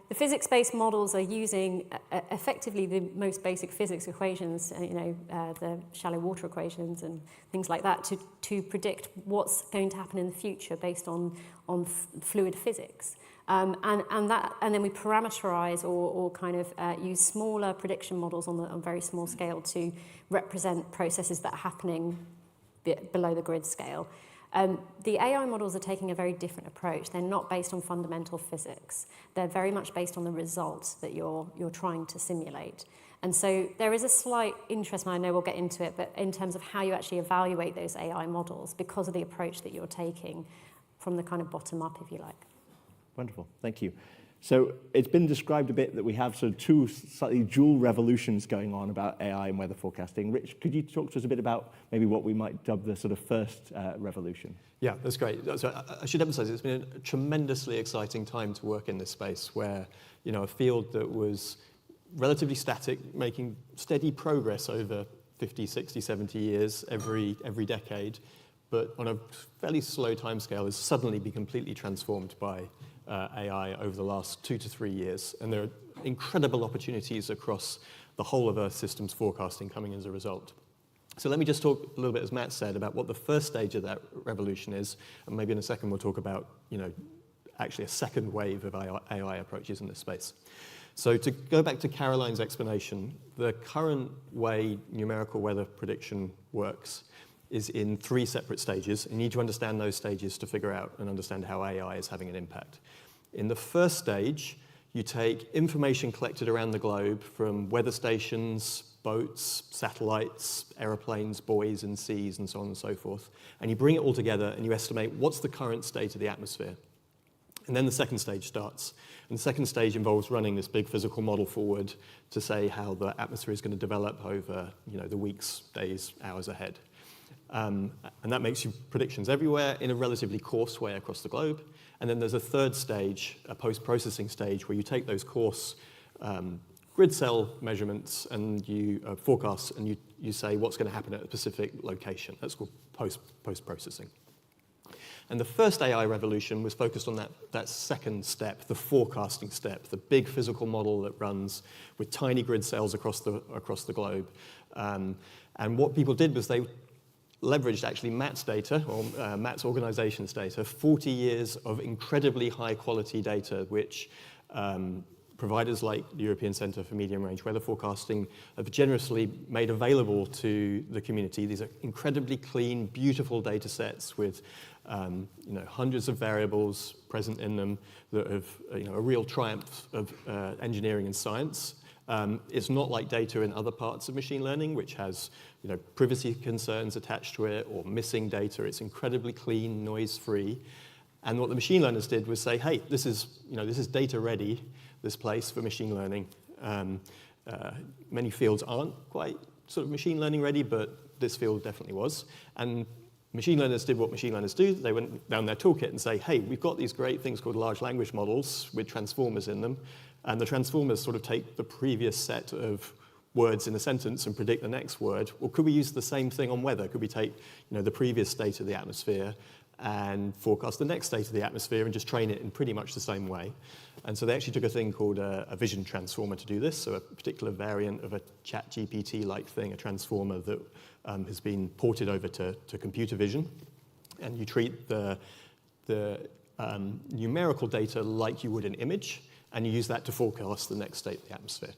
The physics-based models are using effectively the most basic physics equations, the shallow water equations and things like that to predict what's going to happen in the future based on fluid physics. And then we parameterize or kind of use smaller prediction models on a very small scale to represent processes that are happening below the grid scale. The AI models are taking a very different approach. They're not based on fundamental physics. They're very much based on the results that you're trying to simulate. And so there is a slight interest, and I know we'll get into it, but in terms of how you actually evaluate those AI models because of the approach that you're taking from the kind of bottom up, if you like. Wonderful, thank you. So it's been described a bit that we have sort of two slightly dual revolutions going on about AI and weather forecasting. Rich, could you talk to us a bit about maybe what we might dub the sort of first revolution? Yeah, that's great. So I should emphasize it's been a tremendously exciting time to work in this space where, a field that was relatively static, making steady progress over 50, 60, 70 years every decade, but on a fairly slow timescale has suddenly been completely transformed by AI over the last 2 to 3 years. And there are incredible opportunities across the whole of Earth systems forecasting coming as a result. So let me just talk a little bit, as Matt said, about what the first stage of that revolution is. And maybe in a second we'll talk about, actually a second wave of AI approaches in this space. So to go back to Caroline's explanation, the current way numerical weather prediction works is in 3 separate stages. You need to understand those stages to figure out and understand how AI is having an impact. In the first stage, you take information collected around the globe from weather stations, boats, satellites, aeroplanes, buoys and seas, and so on and so forth, and you bring it all together and you estimate what's the current state of the atmosphere. And then the second stage starts. And the second stage involves running this big physical model forward to say how the atmosphere is going to develop over the weeks, days, hours ahead. And that makes you predictions everywhere in a relatively coarse way across the globe. And then there's a third stage, a post-processing stage, where you take those coarse grid cell measurements and you forecasts, and you say what's going to happen at a specific location. That's called post-processing. And the first AI revolution was focused on that second step, the forecasting step, the big physical model that runs with tiny grid cells across the globe. And what people did was they leveraged actually Matt's data, or Matt's organization's data, 40 years of incredibly high quality data, which providers like the European Centre for Medium Range Weather Forecasting have generously made available to the community. These are incredibly clean, beautiful data sets with hundreds of variables present in them that have a real triumph of engineering and science. It's not like data in other parts of machine learning, which has privacy concerns attached to it or missing data. It's incredibly clean, noise-free. And what the machine learners did was say, hey, this is data ready, this place for machine learning. Many fields aren't quite sort of machine learning ready, but this field definitely was. And machine learners did what machine learners do. They went down their toolkit and say, hey, we've got these great things called large language models with transformers in them. And the transformers sort of take the previous set of words in a sentence and predict the next word. Well, could we use the same thing on weather? Could we take the previous state of the atmosphere and forecast the next state of the atmosphere and just train it in pretty much the same way? And so they actually took a thing called a vision transformer to do this, so a particular variant of a ChatGPT-like thing, a transformer that has been ported over to computer vision. And you treat the numerical data like you would an image, and you use that to forecast the next state of the atmosphere.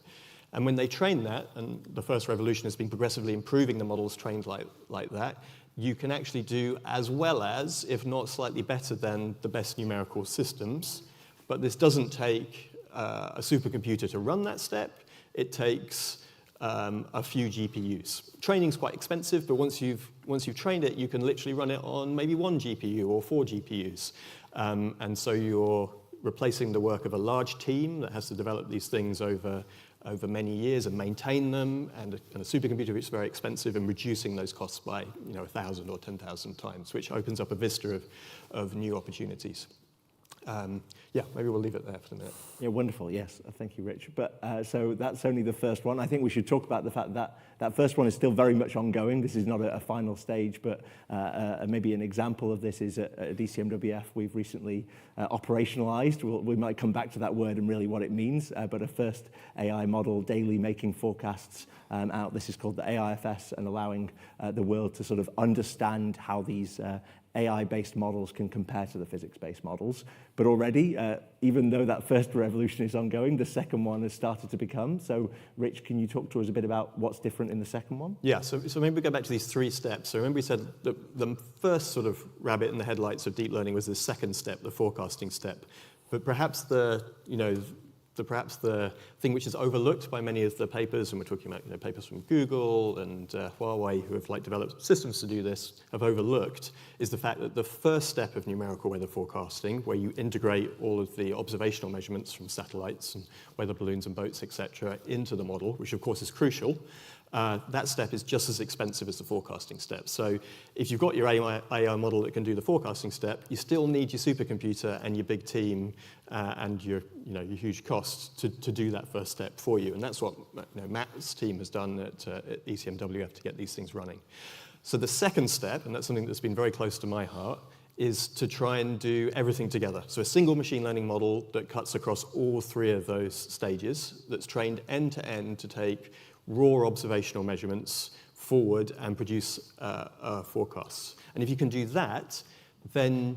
And when they train that, and the first revolution has been progressively improving the models trained like that, you can actually do as well as, if not slightly better than, the best numerical systems. But this doesn't take a supercomputer to run that step. It takes a few GPUs. Training's quite expensive, but once you've trained it, you can literally run it on maybe 1 GPU or 4 GPUs. And so you're replacing the work of a large team that has to develop these things over many years and maintain them, and a supercomputer which is very expensive, and reducing those costs by 1,000 or 10,000 times, which opens up a vista of new opportunities. Yeah, maybe we'll leave it there for the minute. Yeah, wonderful. Yes, thank you, Rich. But so that's only the first one. I think we should talk about the fact that that first one is still very much ongoing. This is not a final stage, but maybe an example of this is at ECMWF. We've recently operationalized. We might come back to that word and really what it means, but a first AI model daily making forecasts out. This is called the AIFS, and allowing the world to sort of understand how these AI-based models can compare to the physics-based models. But already, even though that first revolution is ongoing, the second one has started to become. So, Rich, can you talk to us a bit about what's different in the second one? Yeah, so maybe we go back to these 3 steps. So remember we said the first sort of rabbit in the headlights of deep learning was the second step, the forecasting step. But perhaps the thing which is overlooked by many of the papers, and we're talking about papers from Google and Huawei who have developed systems to do this, have overlooked, is the fact that the first step of numerical weather forecasting, where you integrate all of the observational measurements from satellites and weather balloons and boats, etc., into the model, which of course is crucial, that step is just as expensive as the forecasting step. So if you've got your AI model that can do the forecasting step, you still need your supercomputer and your big team and your huge costs to do that first step for you. And that's what Matt's team has done at ECMWF to get these things running. So the second step, and that's something that's been very close to my heart, is to try and do everything together. So a single machine learning model that cuts across all 3 of those stages, that's trained end to end to take raw observational measurements forward and produce forecasts. And if you can do that, then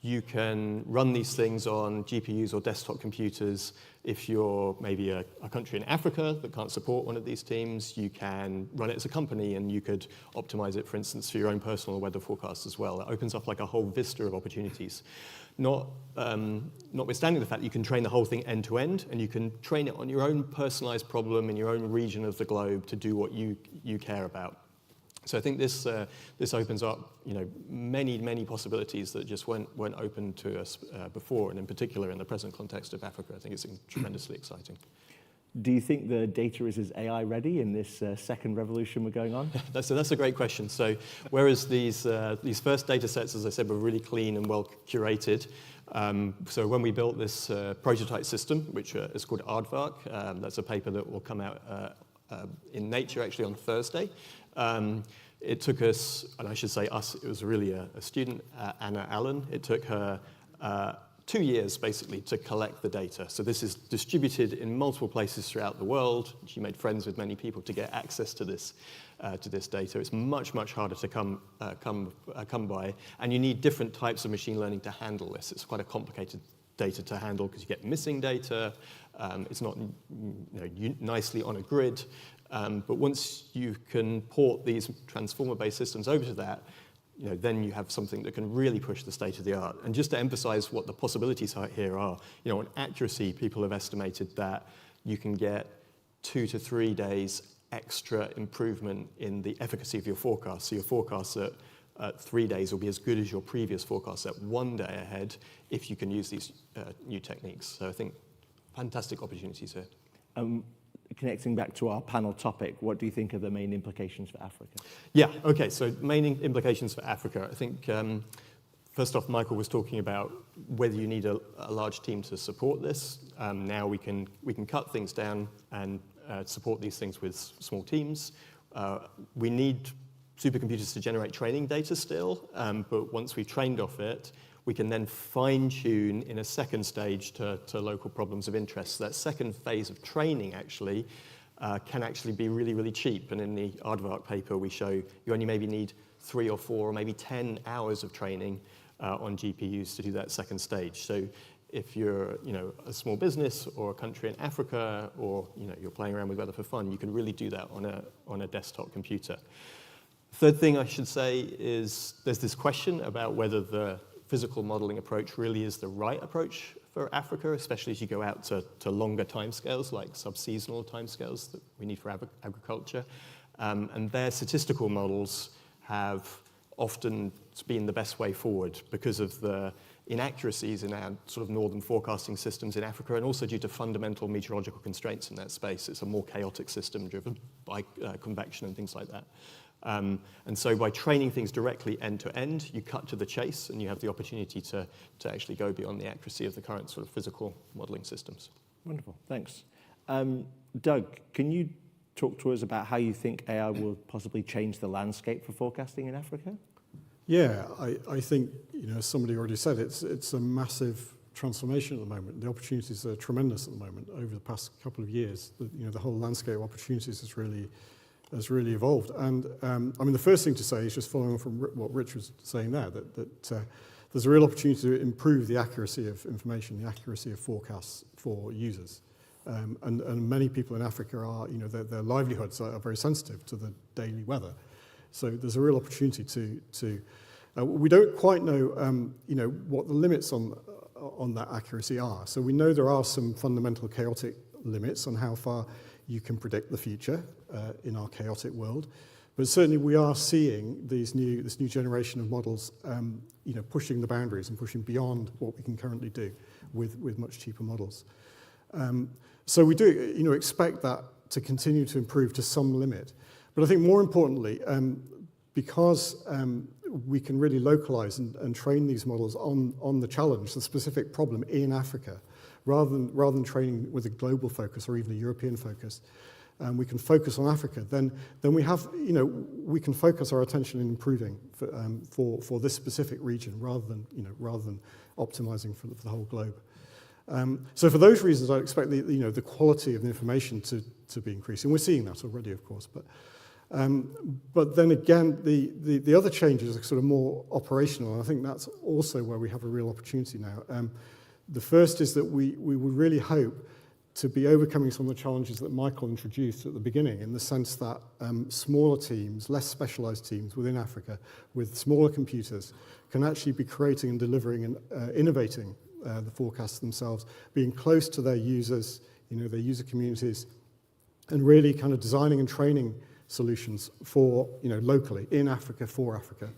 you can run these things on GPUs or desktop computers. If you're maybe a country in Africa that can't support one of these teams, you can run it as a company, and you could optimize it, for instance, for your own personal weather forecasts as well. It opens up a whole vista of opportunities. Notwithstanding the fact that you can train the whole thing end to end, and you can train it on your own personalized problem in your own region of the globe to do what you care about. So I think this opens up many possibilities that just weren't open to us before, and in particular in the present context of Africa, I think it's tremendously exciting. Do you think the data is as AI ready in this second revolution we're going on? So that's a great question. So whereas these first data sets, as I said, were really clean and well curated, so when we built this prototype system, which is called Aardvark, that's a paper that will come out in Nature actually on Thursday. It took us, and I should say us, it was really a student, Anna Allen. It took her 2 years, basically, to collect the data. So this is distributed in multiple places throughout the world. She made friends with many people to get access to this data. It's much, much harder to come by, and you need different types of machine learning to handle this. It's quite a complicated data to handle because you get missing data. It's not nicely on a grid. But once you can port these transformer-based systems over to that, then you have something that can really push the state of the art. And just to emphasize what the possibilities here are, on accuracy, people have estimated that you can get 2 to 3 days extra improvement in the efficacy of your forecast. So your forecasts at 3 days will be as good as your previous forecasts at 1 day ahead if you can use these new techniques. So I think fantastic opportunities here. Connecting back to our panel topic, what do you think are the main implications for Africa? Yeah, okay, so main implications for Africa. I think, first off, Michael was talking about whether you need a large team to support this. Now we can cut things down and support these things with small teams. We need supercomputers to generate training data still, but once we've trained off it, we can then fine-tune in a second stage to local problems of interest. So that second phase of training actually can actually be really, really cheap. And in the Aardvark paper, we show you only maybe need 3 or 4 or maybe 10 hours of training on GPUs to do that second stage. So if you're a small business or a country in Africa, or you're playing around with weather for fun, you can really do that on a desktop computer. Third thing I should say is there's this question about whether the physical modeling approach really is the right approach for Africa, especially as you go out to longer timescales, like sub-seasonal timescales that we need for agriculture. And their statistical models have often been the best way forward because of the inaccuracies in our sort of northern forecasting systems in Africa, and also due to fundamental meteorological constraints in that space. It's a more chaotic system driven by convection and things like that. And so by training things directly end to end, you cut to the chase and you have the opportunity to actually go beyond the accuracy of the current sort of physical modeling systems. Wonderful, thanks. Doug, can you talk to us about how you think AI will possibly change the landscape for forecasting in Africa? Yeah, I think, as somebody already said, it's a massive transformation at the moment. The opportunities are tremendous at the moment. Over the past couple of years, the whole landscape of opportunities has really evolved. And I mean, the first thing to say is just following on from what Rich was saying there, that there's a real opportunity to improve the accuracy of information, the accuracy of forecasts for users. And many people in Africa are, their livelihoods are very sensitive to the daily weather. So there's a real opportunity to we don't quite know, what the limits on that accuracy are. So we know there are some fundamental chaotic limits on how far you can predict the future in our chaotic world, but certainly we are seeing this new generation of models, pushing the boundaries and pushing beyond what we can currently do with much cheaper models. So we do, expect that to continue to improve to some limit. But I think more importantly, because we can really localize and train these models on the challenge, the specific problem in Africa, rather than training with a global focus or even a European focus, we can focus on Africa. Then we have, we can focus our attention in improving for this specific region rather than optimizing for the whole globe. So for those reasons, I expect the quality of the information to be increasing. We're seeing that already, of course, but then again, the other changes are sort of more operational, and I think that's also where we have a real opportunity now. The first is that we would really hope to be overcoming some of the challenges that Michael introduced at the beginning, in the sense that smaller teams, less specialized teams within Africa, with smaller computers, can actually be creating and delivering and innovating the forecasts themselves, being close to their users, their user communities, and really kind of designing and training solutions for, locally, in Africa, for Africa.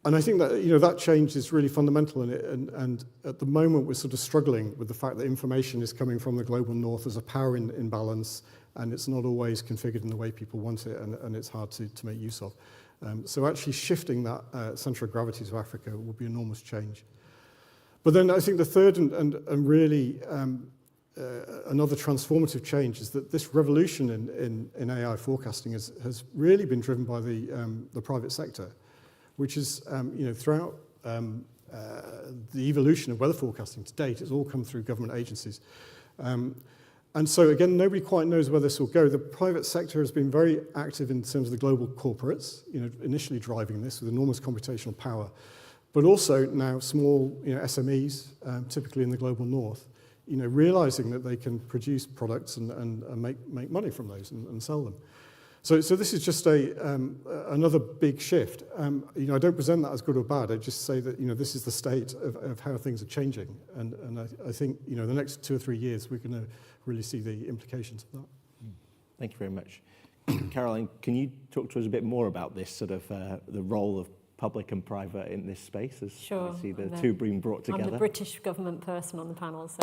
And I think that, that change is really fundamental in it. And at the moment, we're sort of struggling with the fact that information is coming from the global north as a power imbalance, and it's not always configured in the way people want it, and it's hard to make use of. So actually shifting that center of gravity to Africa will be enormous change. But then I think the third and really another transformative change is that this revolution in AI forecasting has really been driven by the private sector, which is, throughout the evolution of weather forecasting to date, it's all come through government agencies. And so again, nobody quite knows where this will go. The private sector has been very active in terms of the global corporates, initially driving this with enormous computational power, but also now small, SMEs, typically in the global north, realizing that they can produce products and make money from those and sell them. So this is just another big shift. I don't present that as good or bad. I just say that this is the state of how things are changing, and I think the next 2 or 3 years we're going to really see the implications of that. Thank you very much, Caroline. Can you talk to us a bit more about this sort of the role of public and private in this space, as sure, I see the two being brought together? I'm the British government person on the panel, so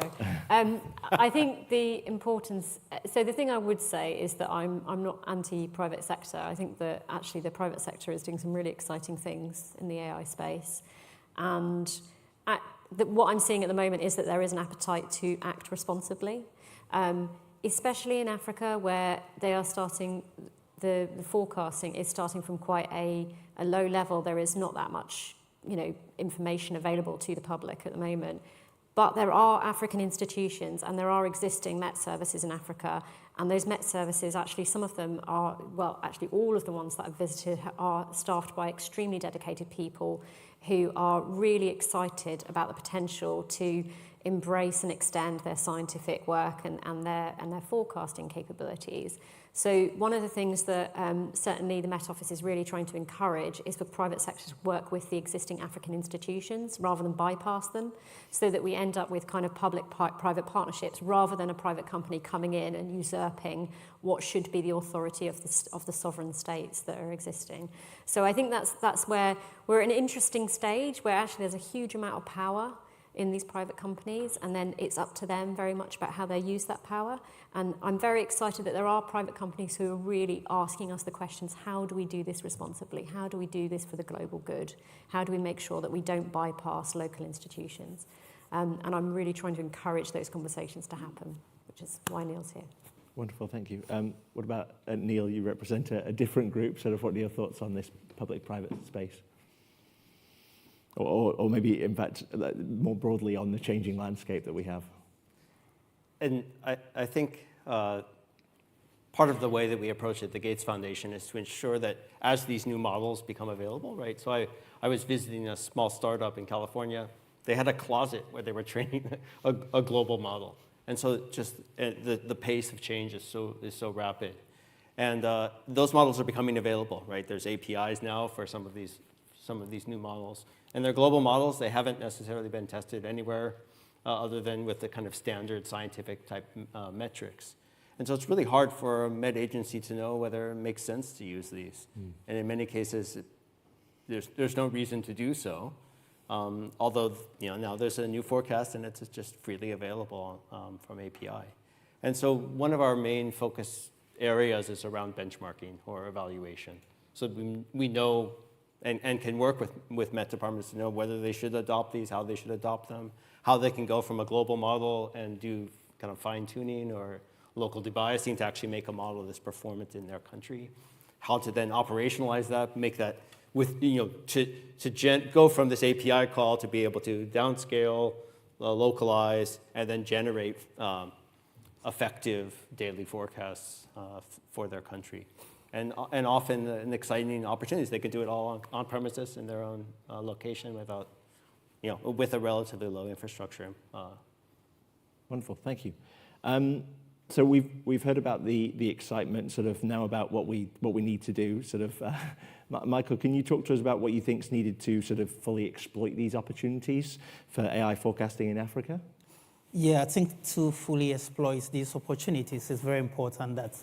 I think the importance. So the thing I would say is that I'm not anti-private sector. I think that actually the private sector is doing some really exciting things in the AI space, and what I'm seeing at the moment is that there is an appetite to act responsibly, especially in Africa, where they are starting. The forecasting is starting from quite a low level. There is not that much, information available to the public at the moment. But there are African institutions and there are existing Met services in Africa. And those Met services, actually, some of them are, well, actually all of the ones that I've visited are staffed by extremely dedicated people who are really excited about the potential to embrace and extend their scientific work and their forecasting capabilities. So one of the things that certainly the Met Office is really trying to encourage is for private sector to work with the existing African institutions rather than bypass them, so that we end up with kind of public-private partnerships rather than a private company coming in and usurping what should be the authority of the sovereign states that are existing. So I think that's where we're at an interesting stage where actually there's a huge amount of power in these private companies, and then it's up to them very much about how they use that power. And I'm very excited that there are private companies who are really asking us the questions, how do we do this responsibly? How do we do this for the global good? How do we make sure that we don't bypass local institutions? And I'm really trying to encourage those conversations to happen, which is why Neil's here. Wonderful, thank you. What about Neil? You represent a different group, sort of what are your thoughts on this public-private space? Or maybe, in fact, more broadly on the changing landscape that we have? And I think part of the way that we approach it, the Gates Foundation, is to ensure that as these new models become available, right? So I was visiting a small startup in California. They had a closet where they were training a global model. And so just the pace of change is so rapid. And those models are becoming available, right? There's APIs now for some of these new models. And they're global models. They haven't necessarily been tested anywhere other than with the kind of standard scientific type metrics. And so it's really hard for a med agency to know whether it makes sense to use these. And in many cases, there's no reason to do so. Although now there's a new forecast and it's just freely available from API. And so one of our main focus areas is around benchmarking or evaluation. So we know and can work with Met departments to know whether they should adopt these, how they should adopt them, how they can go from a global model and do kind of fine-tuning or local debiasing to actually make a model that's performant in their country, how to then operationalize that, make that with, to go from this API call to be able to downscale, localize, and then generate effective daily forecasts for their country. And often an exciting opportunities. They could do it all on premises in their own location without, with a relatively low infrastructure. Wonderful, thank you. So we've heard about the excitement, sort of now about what we need to do. Sort of, Michael, can you talk to us about what you think is needed to sort of fully exploit these opportunities for AI forecasting in Africa? Yeah, I think to fully exploit these opportunities, it's very important that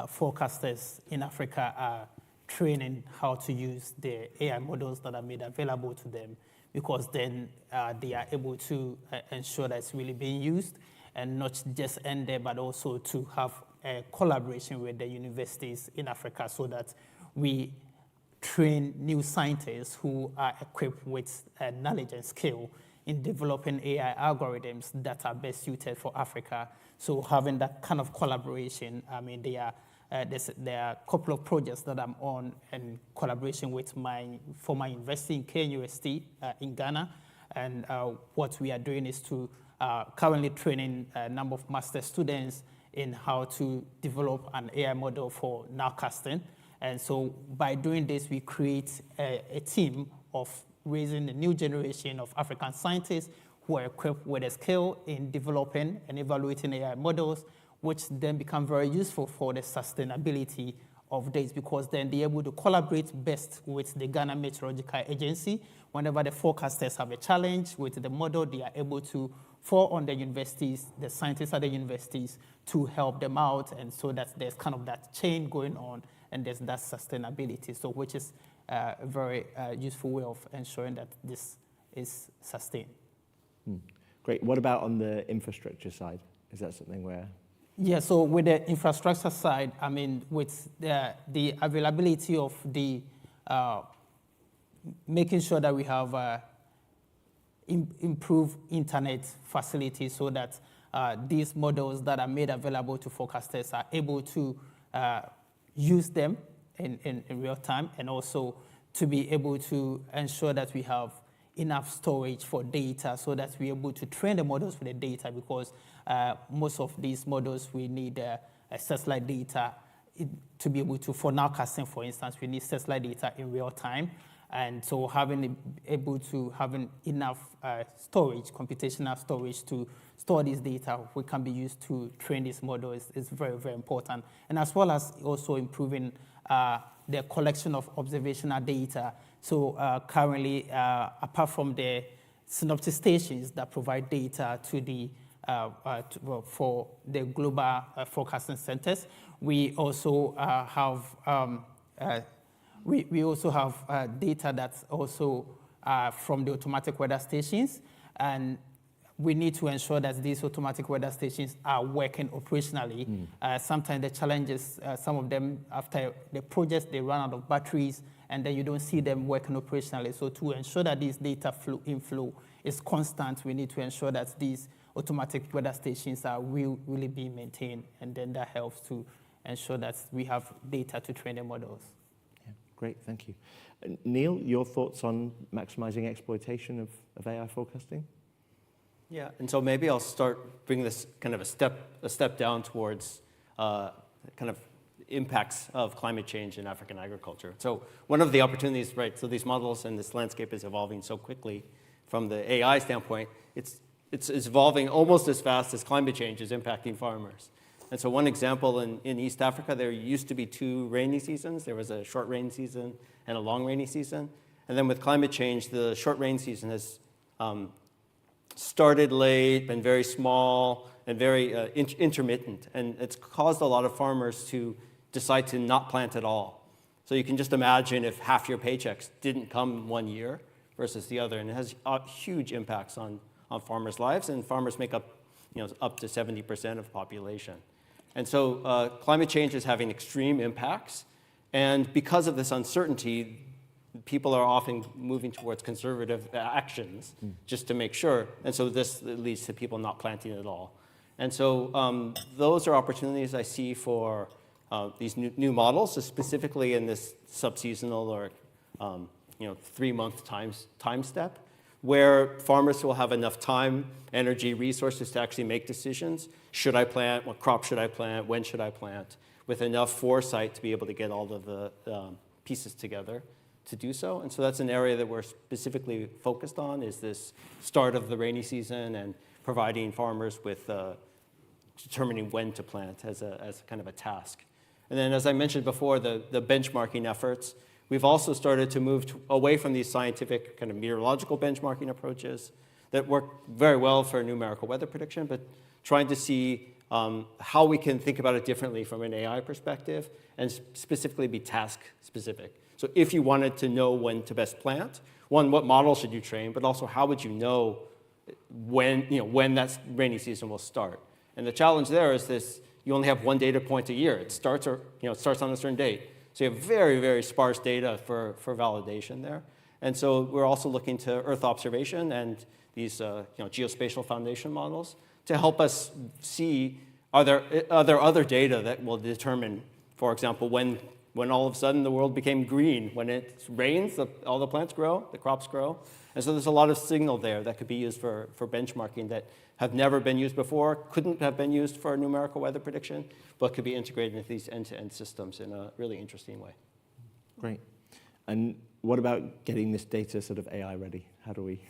forecasters in Africa are training how to use the AI models that are made available to them, because then they are able to ensure that it's really being used and not just end there, but also to have a collaboration with the universities in Africa so that we train new scientists who are equipped with knowledge and skill in developing AI algorithms that are best suited for Africa. So having that kind of collaboration, I mean, there are a couple of projects that I'm on in collaboration with my former university in KNUST in Ghana. And what we are doing is to currently training a number of master students in how to develop an AI model for nowcasting. And so by doing this, we create a team of raising a new generation of African scientists who are equipped with a skill in developing and evaluating AI models, which then become very useful for the sustainability of this, because then they're able to collaborate best with the Ghana Meteorological Agency. Whenever the forecasters have a challenge with the model, they are able to fall on the universities, the scientists at the universities, to help them out, and so that there's kind of that chain going on, and there's that sustainability, so which is a very useful way of ensuring that this is sustained. Great. What about on the infrastructure side? Is that something where? Yeah, so with the infrastructure side, I mean, with the availability of the, making sure that we have improved internet facilities so that these models that are made available to forecasters are able to use them in real time, and also to be able to ensure that we have enough storage for data so that we're able to train the models with the data, because most of these models, we need satellite data to be able to, for nowcasting, for instance, we need satellite data in real time. And so having enough storage, computational storage to store this data, which can be used to train this model, is very, very important. And as well as also improving the collection of observational data. So currently, apart from the synoptic stations that provide data to the for the global forecasting centers, we also have we also have data that's also from the automatic weather stations, and we need to ensure that these automatic weather stations are working operationally. Sometimes the challenges, some of them, after the projects, they run out of batteries, and then you don't see them working operationally. So to ensure that this data inflow is constant, we need to ensure that these automatic weather stations are really being maintained, and then that helps to ensure that we have data to train the models. Yeah, great, thank you. Neil, your thoughts on maximizing exploitation of AI forecasting? Yeah, and so maybe I'll start bringing this kind of a step down towards kind of impacts of climate change in African agriculture. So one of the opportunities, right, so these models and this landscape is evolving so quickly from the AI standpoint, it's evolving almost as fast as climate change is impacting farmers. And so one example in East Africa, there used to be 2 rainy seasons. There was a short rain season and a long rainy season. And then with climate change, the short rain season has started late, been very small, and very intermittent. And it's caused a lot of farmers to decide to not plant at all. So you can just imagine if half your paychecks didn't come one year versus the other. And it has huge impacts on farmers' lives. And farmers make up, up to 70% of the population. And so climate change is having extreme impacts. And because of this uncertainty, people are often moving towards conservative actions just to make sure. And so this leads to people not planting at all. And so those are opportunities I see for these new models, specifically in this subseasonal or 3-month time step, where farmers will have enough time, energy, resources to actually make decisions. Should I plant? What crop should I plant? When should I plant? With enough foresight to be able to get all of the pieces together to do so. And so that's an area that we're specifically focused on, is this start of the rainy season and providing farmers with determining when to plant as kind of a task. And then, as I mentioned before, the benchmarking efforts, we've also started to move away from these scientific kind of meteorological benchmarking approaches that work very well for numerical weather prediction, but trying to see how we can think about it differently from an AI perspective and specifically be task specific. So if you wanted to know when to best plant, one, what model should you train, but also how would you know when that rainy season will start? And the challenge there is this: you only have one data point a year. It starts on a certain date. So you have very, very sparse data for validation there. And so we're also looking to Earth observation and these geospatial foundation models to help us see, are there other data that will determine, for example, when all of a sudden the world became green. When it rains, all the plants grow, the crops grow. And so there's a lot of signal there that could be used for benchmarking that have never been used before, couldn't have been used for numerical weather prediction, but could be integrated into these end-to-end systems in a really interesting way. Great. And what about getting this data sort of AI ready? How do we?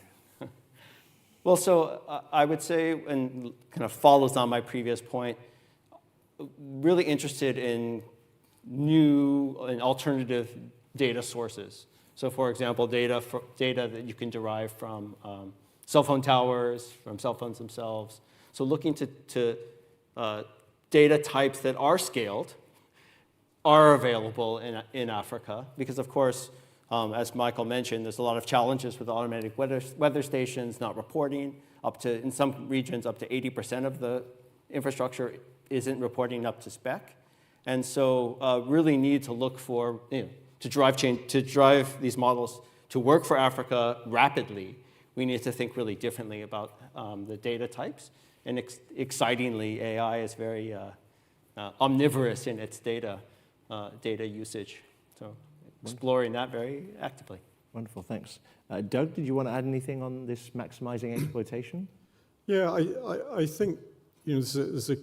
Well, so I would say, and kind of follows on my previous point, really interested in new and alternative data sources. So for example, data that you can derive from cell phone towers, from cell phones themselves. So looking to data types that are scaled, are available in Africa, because of course, as Michael mentioned, there's a lot of challenges with automatic weather stations not reporting. In some regions, up to 80% of the infrastructure isn't reporting up to spec. And so really need to look for, to drive these models to work for Africa rapidly, we need to think really differently about the data types. And excitingly, AI is very omnivorous in its data usage. So exploring that very actively. Wonderful, thanks. Doug, did you want to add anything on this maximizing exploitation? Yeah, I think there's a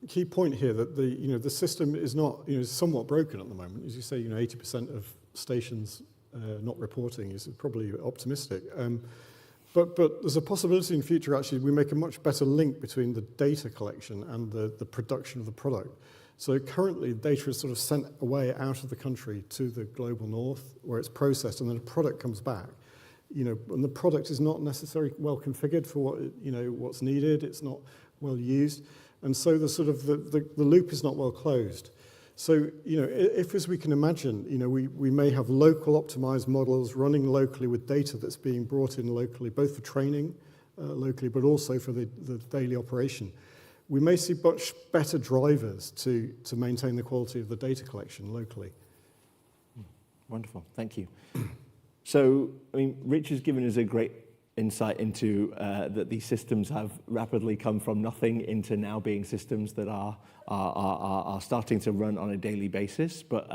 key point here that the system is not somewhat broken at the moment. As you say, 80% of stations not reporting is probably optimistic. But there's a possibility in future actually we make a much better link between the data collection and the production of the product. So currently data is sort of sent away out of the country to the global north where it's processed and then the product comes back. And the product is not necessarily well configured for what what's needed. It's not well used. And so the sort of the loop is not well closed. So, if as we can imagine, we may have local optimized models running locally with data that's being brought in locally, both for training locally, but also for the daily operation. We may see much better drivers to maintain the quality of the data collection locally. Wonderful, thank you. So, Rich has given us a great insight into that these systems have rapidly come from nothing into now being systems that are starting to run on a daily basis. But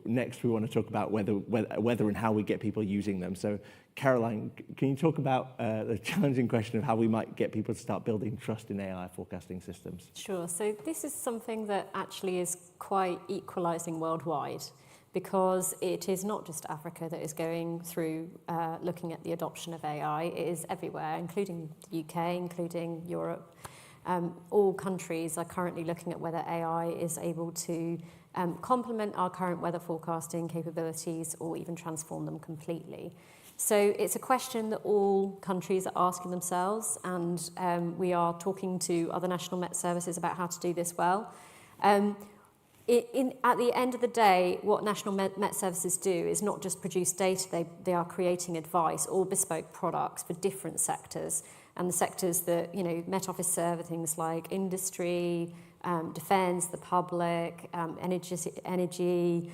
next we want to talk about whether and how we get people using them. So Caroline, can you talk about the challenging question of how we might get people to start building trust in AI forecasting systems? Sure. So this is something that actually is quite equalizing worldwide, because it is not just Africa that is going through looking at the adoption of AI. It is everywhere, including the UK, including Europe. All countries are currently looking at whether AI is able to complement our current weather forecasting capabilities or even transform them completely. So it's a question that all countries are asking themselves, and we are talking to other national Met services about how to do this well. At the end of the day, what national Met services do is not just produce data, they are creating advice or bespoke products for different sectors. And the sectors that Met Office serve are things like industry, defence, the public, energy,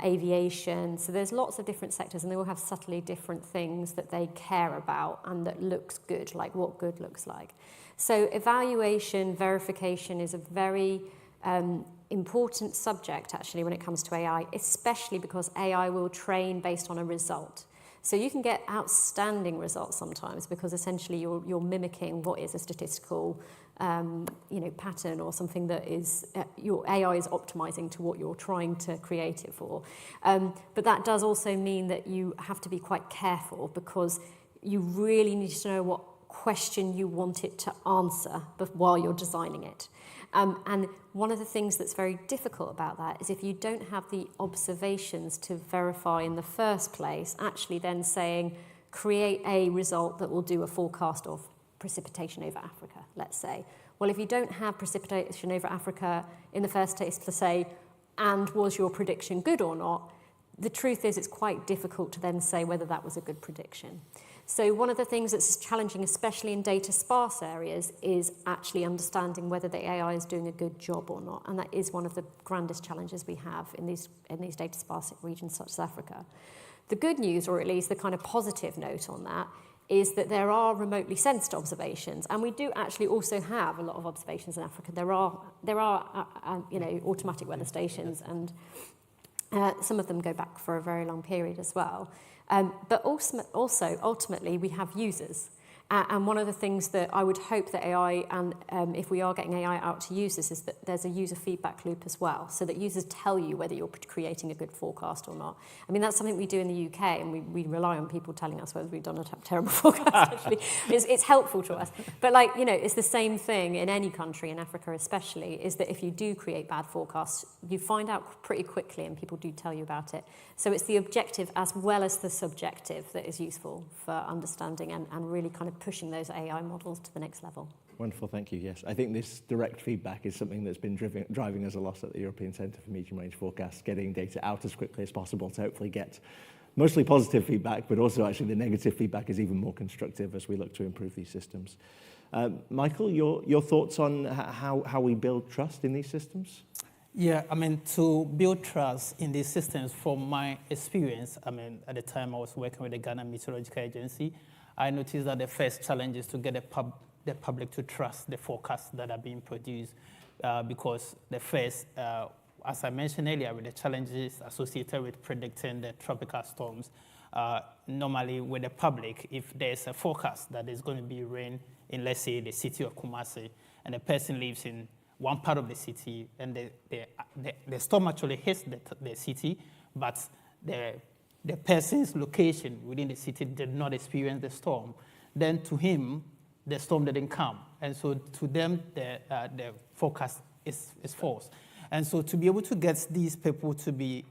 aviation. So there's lots of different sectors, and they all have subtly different things that they care about and that looks good, like what good looks like. So evaluation, verification is a very important subject actually when it comes to AI, especially because AI will train based on a result. So you can get outstanding results sometimes because essentially you're mimicking what is a statistical pattern or something that is your AI is optimizing to what you're trying to create it for. But that does also mean that you have to be quite careful because you really need to know what question you want it to answer while you're designing it. And one of the things that's very difficult about that is if you don't have the observations to verify in the first place, actually then saying, create a result that will do a forecast of precipitation over Africa, let's say. well, if you don't have precipitation over Africa in the first place to say, and was your prediction good or not, the truth is it's quite difficult to then say whether that was a good prediction. So one of the things that's challenging, especially in data sparse areas, is actually understanding whether the AI is doing a good job or not. And that is one of the grandest challenges we have in these data sparse regions such as Africa. The good news, or at least the kind of positive note on that, is that there are remotely sensed observations, and we do actually also have a lot of observations in Africa. There are automatic weather stations, and some of them go back for a very long period as well. But also, ultimately, we have users. And one of the things that I would hope that AI, and if we are getting AI out to users, is that there's a user feedback loop as well, so that users tell you whether you're creating a good forecast or not. I mean, that's something we do in the UK, and we rely on people telling us whether we've done a terrible forecast, actually. It's helpful to us. But, it's the same thing in any country, in Africa especially, is that if you do create bad forecasts, you find out pretty quickly, and people do tell you about it. So it's the objective as well as the subjective that is useful for understanding and really kind of pushing those AI models to the next level. Wonderful, thank you. Yes, I think this direct feedback is something that's been driving us a lot at the European Centre for Medium Range Forecasts, getting data out as quickly as possible to hopefully get mostly positive feedback, but also actually the negative feedback is even more constructive as we look to improve these systems. Michael, your thoughts on how we build trust in these systems? Yeah, to build trust in these systems, from my experience, at the time I was working with the Ghana Meteorological Agency, I noticed that the first challenge is to get the public to trust the forecasts that are being produced, because the first, as I mentioned earlier, with the challenges associated with predicting the tropical storms, normally with the public, if there's a forecast that there's going to be rain in, let's say, the city of Kumasi, and the person lives in one part of the city, and the storm actually hits the city, but the person's location within the city did not experience the storm, then to him, the storm didn't come. And so to them, the forecast is false. And so to be able to get these people to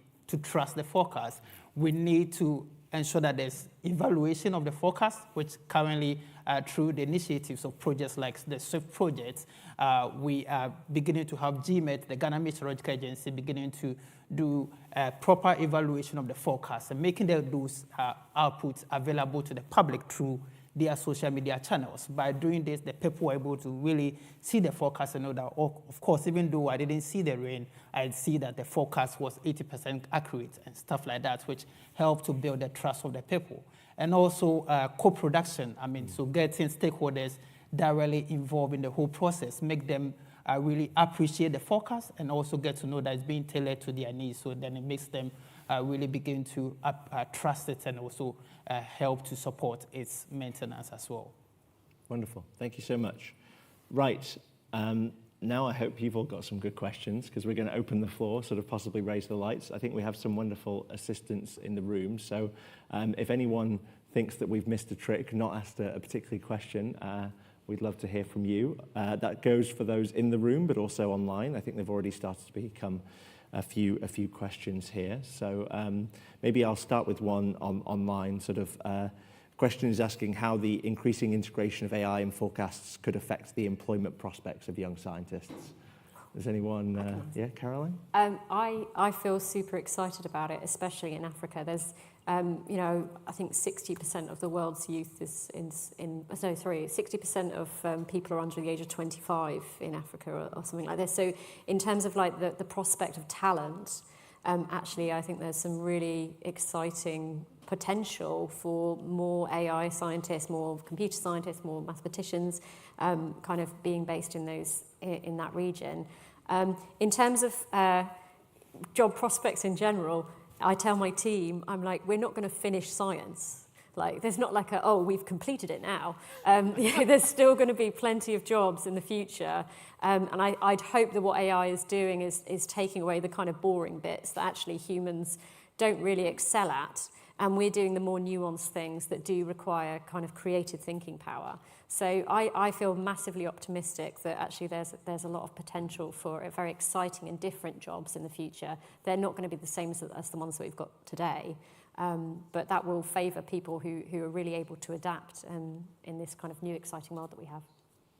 trust the forecast, we need to ensure that there's evaluation of the forecast, which currently through the initiatives of projects like the SWIFT projects, we are beginning to have GMET, the Ghana Meteorological Agency, beginning to do proper evaluation of the forecast and making those outputs available to the public through their social media channels. By doing this, the people were able to really see the forecast and know that, of course, even though I didn't see the rain, I'd see that the forecast was 80% accurate and stuff like that, which helped to build the trust of the people. And also co-production, so getting stakeholders directly involved in the whole process, make them really appreciate the forecast and also get to know that it's being tailored to their needs. So then it makes them really begin to trust it and also help to support its maintenance as well. Wonderful. Thank you so much. Right. Now I hope you've all got some good questions, because we're going to open the floor, sort of possibly raise the lights. I think we have some wonderful assistants in the room. So if anyone thinks that we've missed a trick, not asked a particular question, we'd love to hear from you. That goes for those in the room, but also online. I think they've already started to become a few questions here. So maybe I'll start with one online. Question is asking how the increasing integration of AI in forecasts could affect the employment prospects of young scientists. Does anyone, Caroline? I feel super excited about it, especially in Africa. There's, I think 60% of the world's youth is 60% of people are under the age of 25 in Africa or something like this. So in terms of the prospect of talent, actually I think there's some really exciting potential for more AI scientists, more computer scientists, more mathematicians, kind of being based in that region. In terms of job prospects in general, I tell my team, I'm like, we're not going to finish science. There's not we've completed it now. There's still going to be plenty of jobs in the future. And I'd hope that what AI is doing is taking away the kind of boring bits that actually humans don't really excel at. And we're doing the more nuanced things that do require kind of creative thinking power. So I feel massively optimistic that actually there's a lot of potential for very exciting and different jobs in the future. They're not going to be the same as the ones that we've got today, but that will favour people who are really able to adapt in this kind of new exciting world that we have.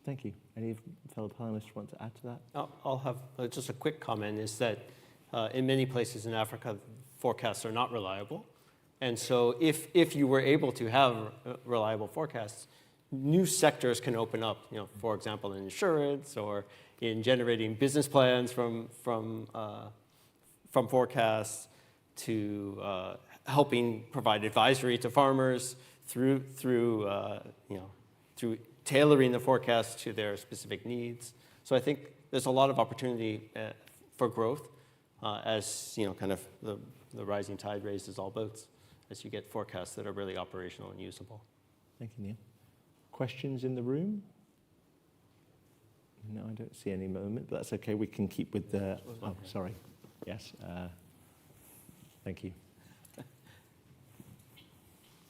Thank you. Any fellow panelists want to add to that? I'll have just a quick comment, is that in many places in Africa, forecasts are not reliable. And so if you were able to have reliable forecasts, new sectors can open up, for example, in insurance or in generating business plans from forecasts, to helping provide advisory to farmers through tailoring the forecast to their specific needs. So I think there's a lot of opportunity for growth as kind of the rising tide raises all boats, as you get forecasts that are really operational and usable. Thank you, Neil. Questions in the room? No, I don't see any moment, but that's okay. We can keep with the... Oh, sorry. Yes. Thank you.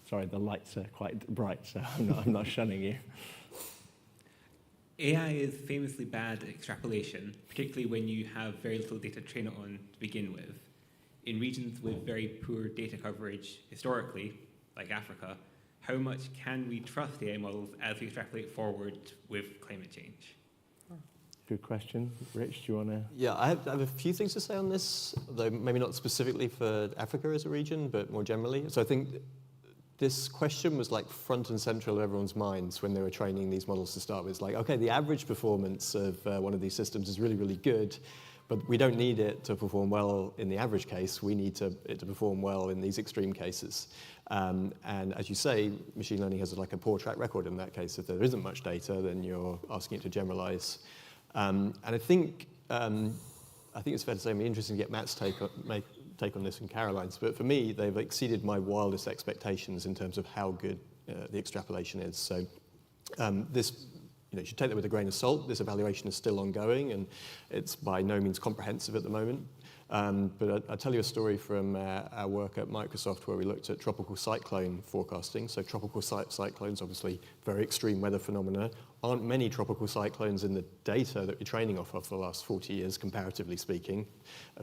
Sorry, the lights are quite bright, so I'm not shunning you. AI is famously bad at extrapolation, particularly when you have very little data to train it on to begin with. In regions with very poor data coverage historically, like Africa, how much can we trust AI models as we extrapolate forward with climate change? Good question. Rich, do you want to? Yeah, I have a few things to say on this, though maybe not specifically for Africa as a region, but more generally. So I think this question was like front and central of everyone's minds when they were training these models to start with. It's like, okay, the average performance of one of these systems is really, really good, but we don't need it to perform well in the average case. We need it to perform well in these extreme cases. And as you say, machine learning has like a poor track record in that case. If there isn't much data, then you're asking it to generalize. And I think it's fair to say, it'd be interesting to get Matt's take on this and Caroline's. But for me, they've exceeded my wildest expectations in terms of how good the extrapolation is. So this, you should take that with a grain of salt. This evaluation is still ongoing, and it's by no means comprehensive at the moment. But I'll tell you a story from our work at Microsoft where we looked at tropical cyclone forecasting. So tropical cyclones, obviously very extreme weather phenomena. Aren't many tropical cyclones in the data that we're training off of for the last 40 years, comparatively speaking,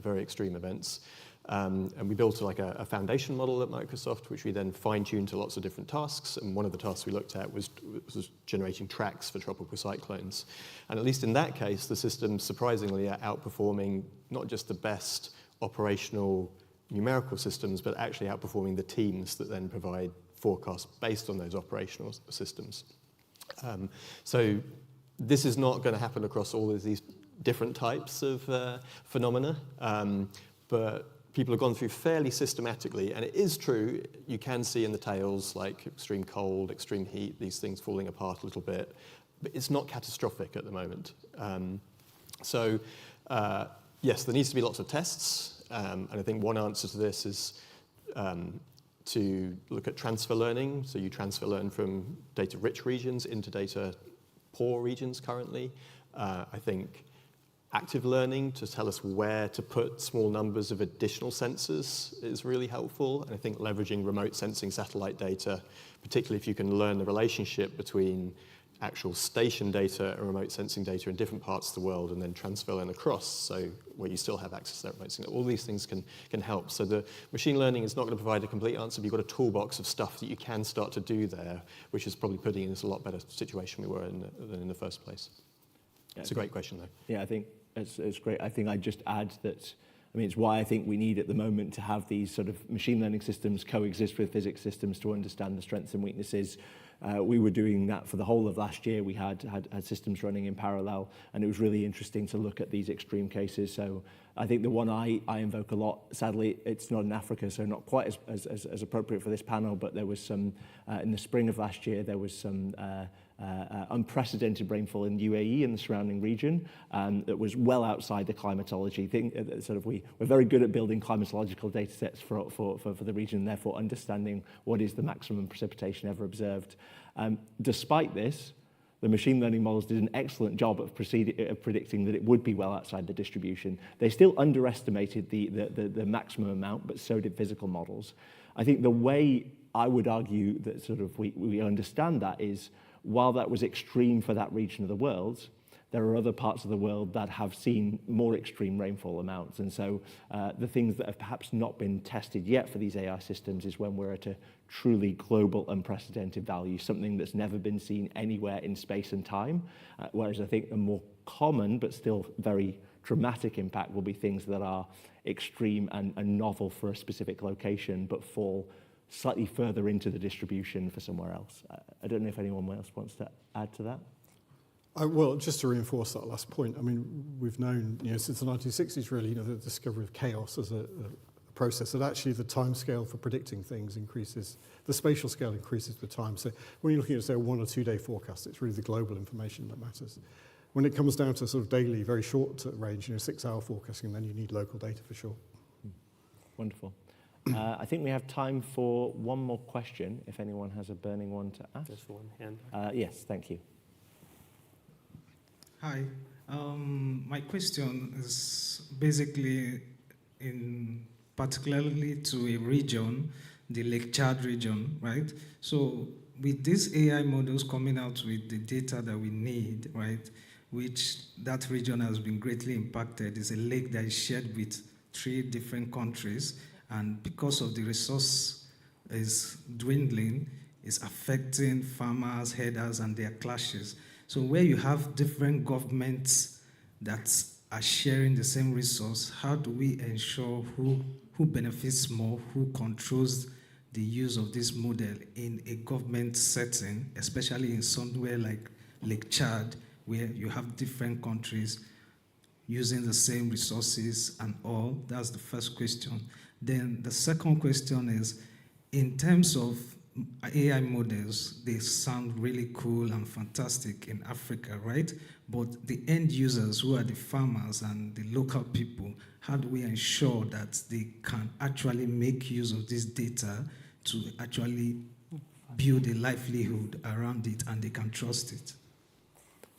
very extreme events. And we built like a foundation model at Microsoft, which we then fine-tuned to lots of different tasks. And one of the tasks we looked at was generating tracks for tropical cyclones. And at least in that case, the system surprisingly are outperforming not just the best operational numerical systems, but actually outperforming the teams that then provide forecasts based on those operational systems. So this is not going to happen across all of these different types of phenomena, but people have gone through fairly systematically, and it is true, you can see in the tails like extreme cold, extreme heat, these things falling apart a little bit, but it's not catastrophic at the moment. Yes, there needs to be lots of tests, and I think one answer to this is to look at transfer learning. So you transfer learn from data-rich regions into data-poor regions currently. I think active learning to tell us where to put small numbers of additional sensors is really helpful. And I think leveraging remote sensing satellite data, particularly if you can learn the relationship between actual station data and remote sensing data in different parts of the world and then transfer learn across, so where you still have access to that remote sensing. All these things can help. So the machine learning is not going to provide a complete answer, but you've got a toolbox of stuff that you can start to do there, which is probably putting us in a lot better situation we were in than in the first place. It's a great question, though. Yeah, I think it's great. I think I'd just add that, it's why I think we need at the moment to have these sort of machine learning systems coexist with physics systems to understand the strengths and weaknesses. We were doing that for the whole of last year. We had systems running in parallel, and it was really interesting to look at these extreme cases. So I think the one I invoke a lot, sadly, it's not in Africa, so not quite as appropriate for this panel, but there was some, in the spring of last year, there was some unprecedented rainfall in UAE and the surrounding region that was well outside the climatology thing. We're very good at building climatological data sets for the region, and therefore understanding what is the maximum precipitation ever observed. Despite this, the machine learning models did an excellent job of predicting that it would be well outside the distribution. They still underestimated the maximum amount, but so did physical models. I think the way I would argue that we understand that is, while that was extreme for that region of the world, there are other parts of the world that have seen more extreme rainfall amounts. And so the things that have perhaps not been tested yet for these AI systems is when we're at a truly global unprecedented value, something that's never been seen anywhere in space and time. Whereas I think a more common but still very dramatic impact will be things that are extreme and novel for a specific location but fall slightly further into the distribution for somewhere else. I don't know if anyone else wants to add to that. Well, just to reinforce that last point, I mean, we've known, since the 1960s, really, the discovery of chaos as a process, that actually the time scale for predicting things increases, the spatial scale increases with time. So when you're looking at, say, a 1 or 2 day forecast, it's really the global information that matters. When it comes down to sort of daily, very short range, 6-hour forecasting, then you need local data for sure. Wonderful. I think we have time for one more question, if anyone has a burning one to ask. Just one hand. Yes, thank you. Hi. My question is basically particularly to a region, the Lake Chad region, right? So with these AI models coming out with the data that we need, right, which that region has been greatly impacted, is a lake that is shared with 3 different countries, and because of the resource is dwindling, it's affecting farmers, herders, and their clashes. So where you have different governments that are sharing the same resource, how do we ensure who benefits more, who controls the use of this model in a government setting, especially in somewhere like Lake Chad, where you have different countries using the same resources and all? That's the first question. Then the second question is, in terms of AI models, they sound really cool and fantastic in Africa, right? But the end users, who are the farmers and the local people, how do we ensure that they can actually make use of this data to actually build a livelihood around it and they can trust it?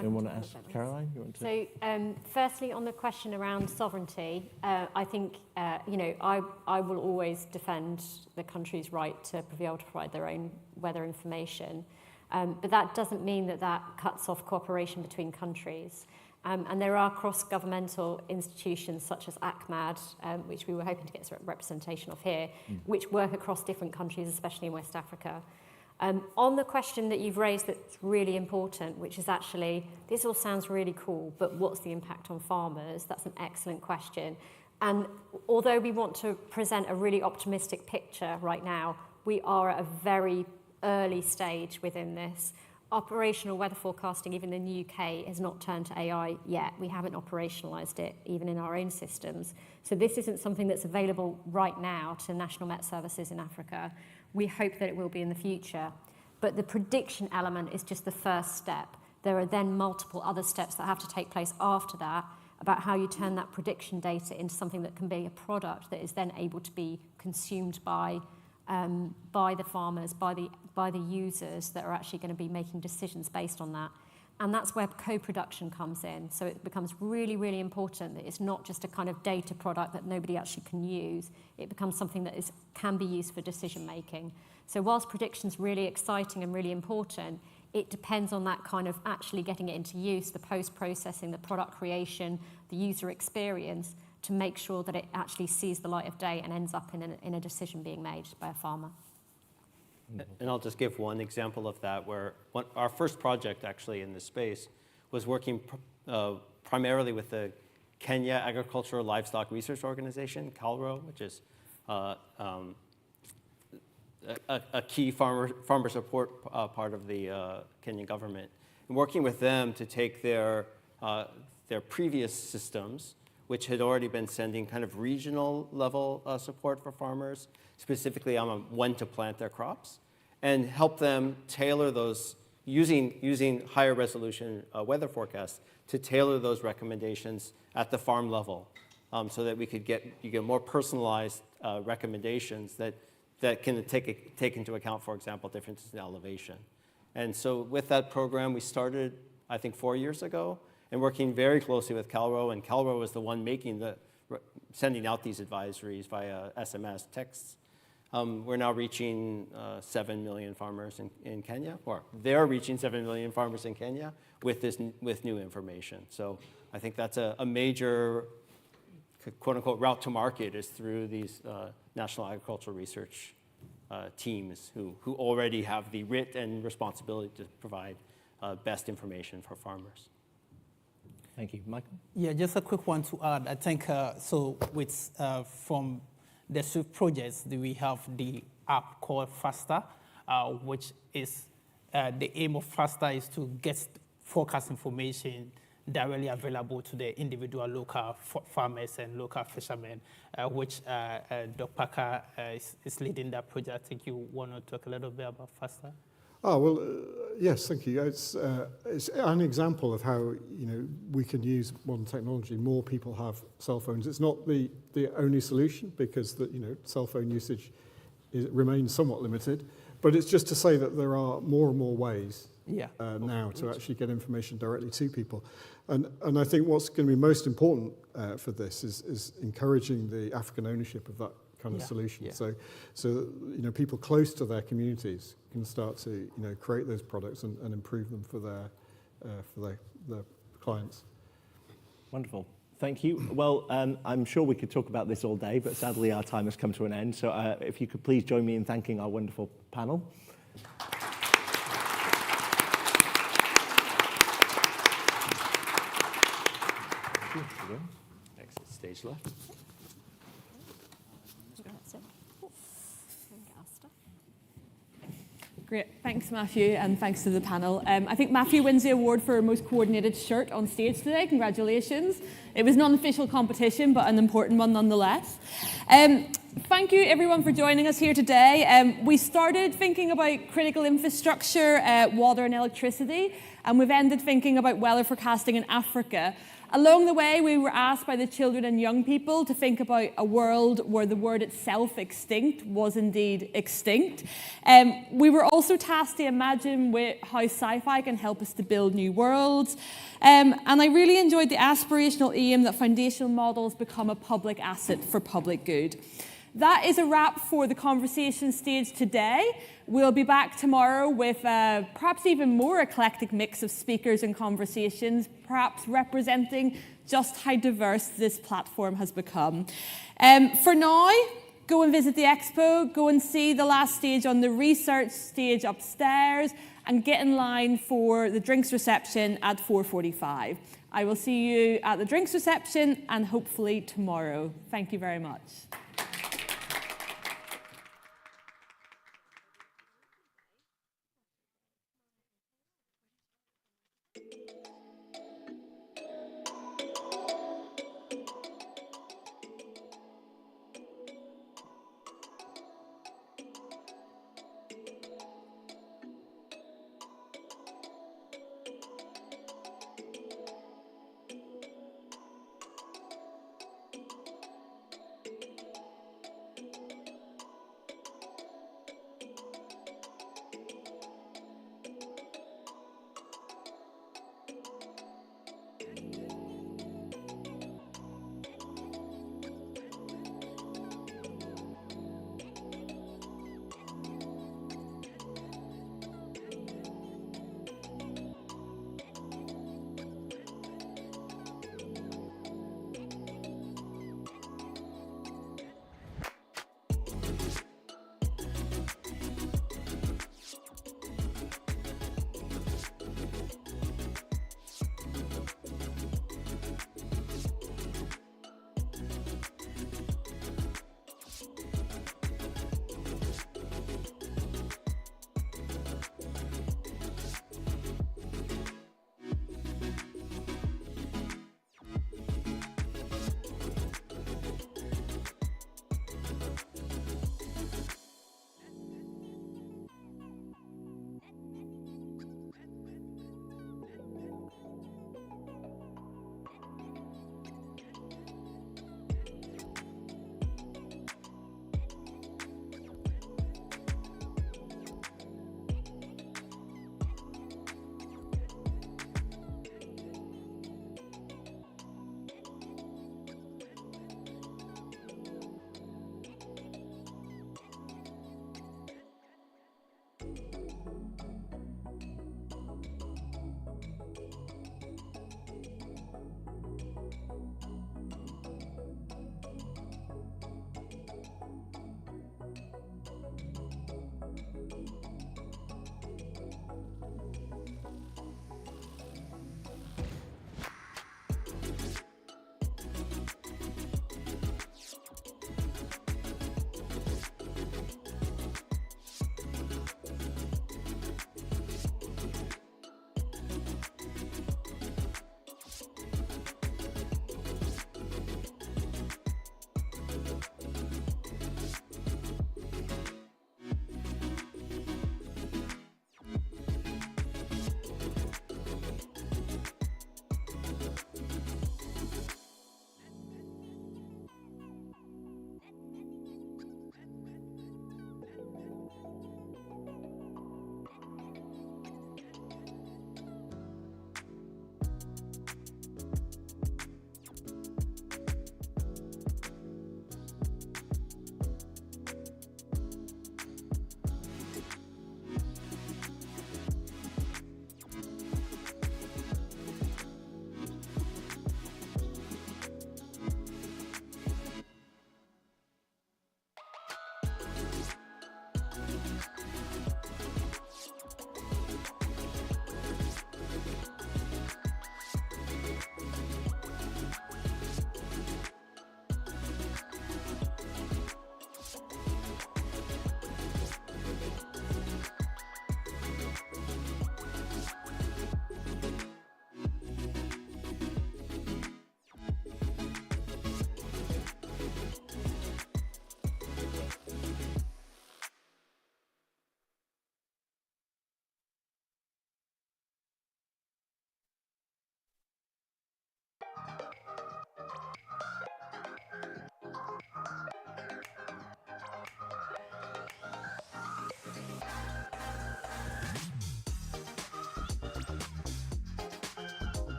You want to ask Caroline? You want to? So, firstly, on the question around sovereignty, I think I will always defend the country's right to be able to provide their own weather information, but that doesn't mean that cuts off cooperation between countries. And there are cross-governmental institutions such as ACMAD, which we were hoping to get some representation of here, which work across different countries, especially in West Africa. On the question that you've raised that's really important, which is actually, this all sounds really cool, but what's the impact on farmers? That's an excellent question. And although we want to present a really optimistic picture right now, we are at a very early stage within this. Operational weather forecasting, even in the UK, has not turned to AI yet. We haven't operationalised it, even in our own systems. So this isn't something that's available right now to National Met Services in Africa. We hope that it will be in the future. But the prediction element is just the first step. There are then multiple other steps that have to take place after that about how you turn that prediction data into something that can be a product that is then able to be consumed by the farmers, by the users that are actually going to be making decisions based on that. And that's where co-production comes in. So it becomes really, really important that it's not just a kind of data product that nobody actually can use. It becomes something that can be used for decision making. So whilst prediction's really exciting and really important, it depends on that kind of actually getting it into use, the post-processing, the product creation, the user experience, to make sure that it actually sees the light of day and ends up in a decision being made by a farmer. And I'll just give one example of that, where our first project actually in this space was working primarily with the Kenya Agricultural Livestock Research Organization, CALRO, which is a key farmer support part of the Kenyan government. And working with them to take their previous systems, which had already been sending kind of regional level support for farmers, specifically on when to plant their crops, and help them tailor those, using higher resolution weather forecasts, to tailor those recommendations at the farm level, so that you get more personalized recommendations that can take into account, for example, differences in elevation. And so with that program, we started, I think, 4 years ago, and working very closely with CALRO, and CALRO was the one sending out these advisories via SMS texts We're now reaching 7 million farmers in Kenya, or they're reaching 7 million farmers in Kenya with new information. So I think that's a major, quote unquote, route to market is through these national agricultural research teams who already have the writ and responsibility to provide best information for farmers. Thank you. Michael? Yeah, just a quick one to add. I think, so with, from the SWIFT projects, we have the app called Faster, which is, the aim of Faster is to get forecast information directly available to the individual local farmers and local fishermen, which Dr. Parker is leading that project. I think you want to talk a little bit about Faster. Oh, well, yes, thank you. It's an example of how, we can use modern technology. More people have cell phones. It's not the only solution because cell phone usage remains somewhat limited, but it's just to say that there are more and more ways now to actually get information directly to people. And I think what's going to be most important for this is encouraging the African ownership of that kind of solution. Yeah. So people close to their communities can start to create those products and improve them for their clients. Wonderful. Thank you. Well, I'm sure we could talk about this all day, but sadly our time has come to an end. So if you could please join me in thanking our wonderful panel. Exit stage left. Great, thanks Matthew, and thanks to the panel. I think Matthew wins the award for most coordinated shirt on stage today. Congratulations. It was an unofficial competition, but an important one nonetheless. Thank you everyone for joining us here today. We started thinking about critical infrastructure, water and electricity, and we've ended thinking about weather forecasting in Africa. Along the way, we were asked by the children and young people to think about a world where the word itself, extinct, was indeed extinct. We were also tasked to imagine how sci-fi can help us to build new worlds. And I really enjoyed the aspirational aim that foundational models become a public asset for public good. That is a wrap for the conversation stage today. We'll be back tomorrow with perhaps even more eclectic mix of speakers and conversations, perhaps representing just how diverse this platform has become. For now, go and visit the expo, go and see the last stage on the research stage upstairs, and get in line for the drinks reception at 4:45. I will see you at the drinks reception and hopefully tomorrow. Thank you very much.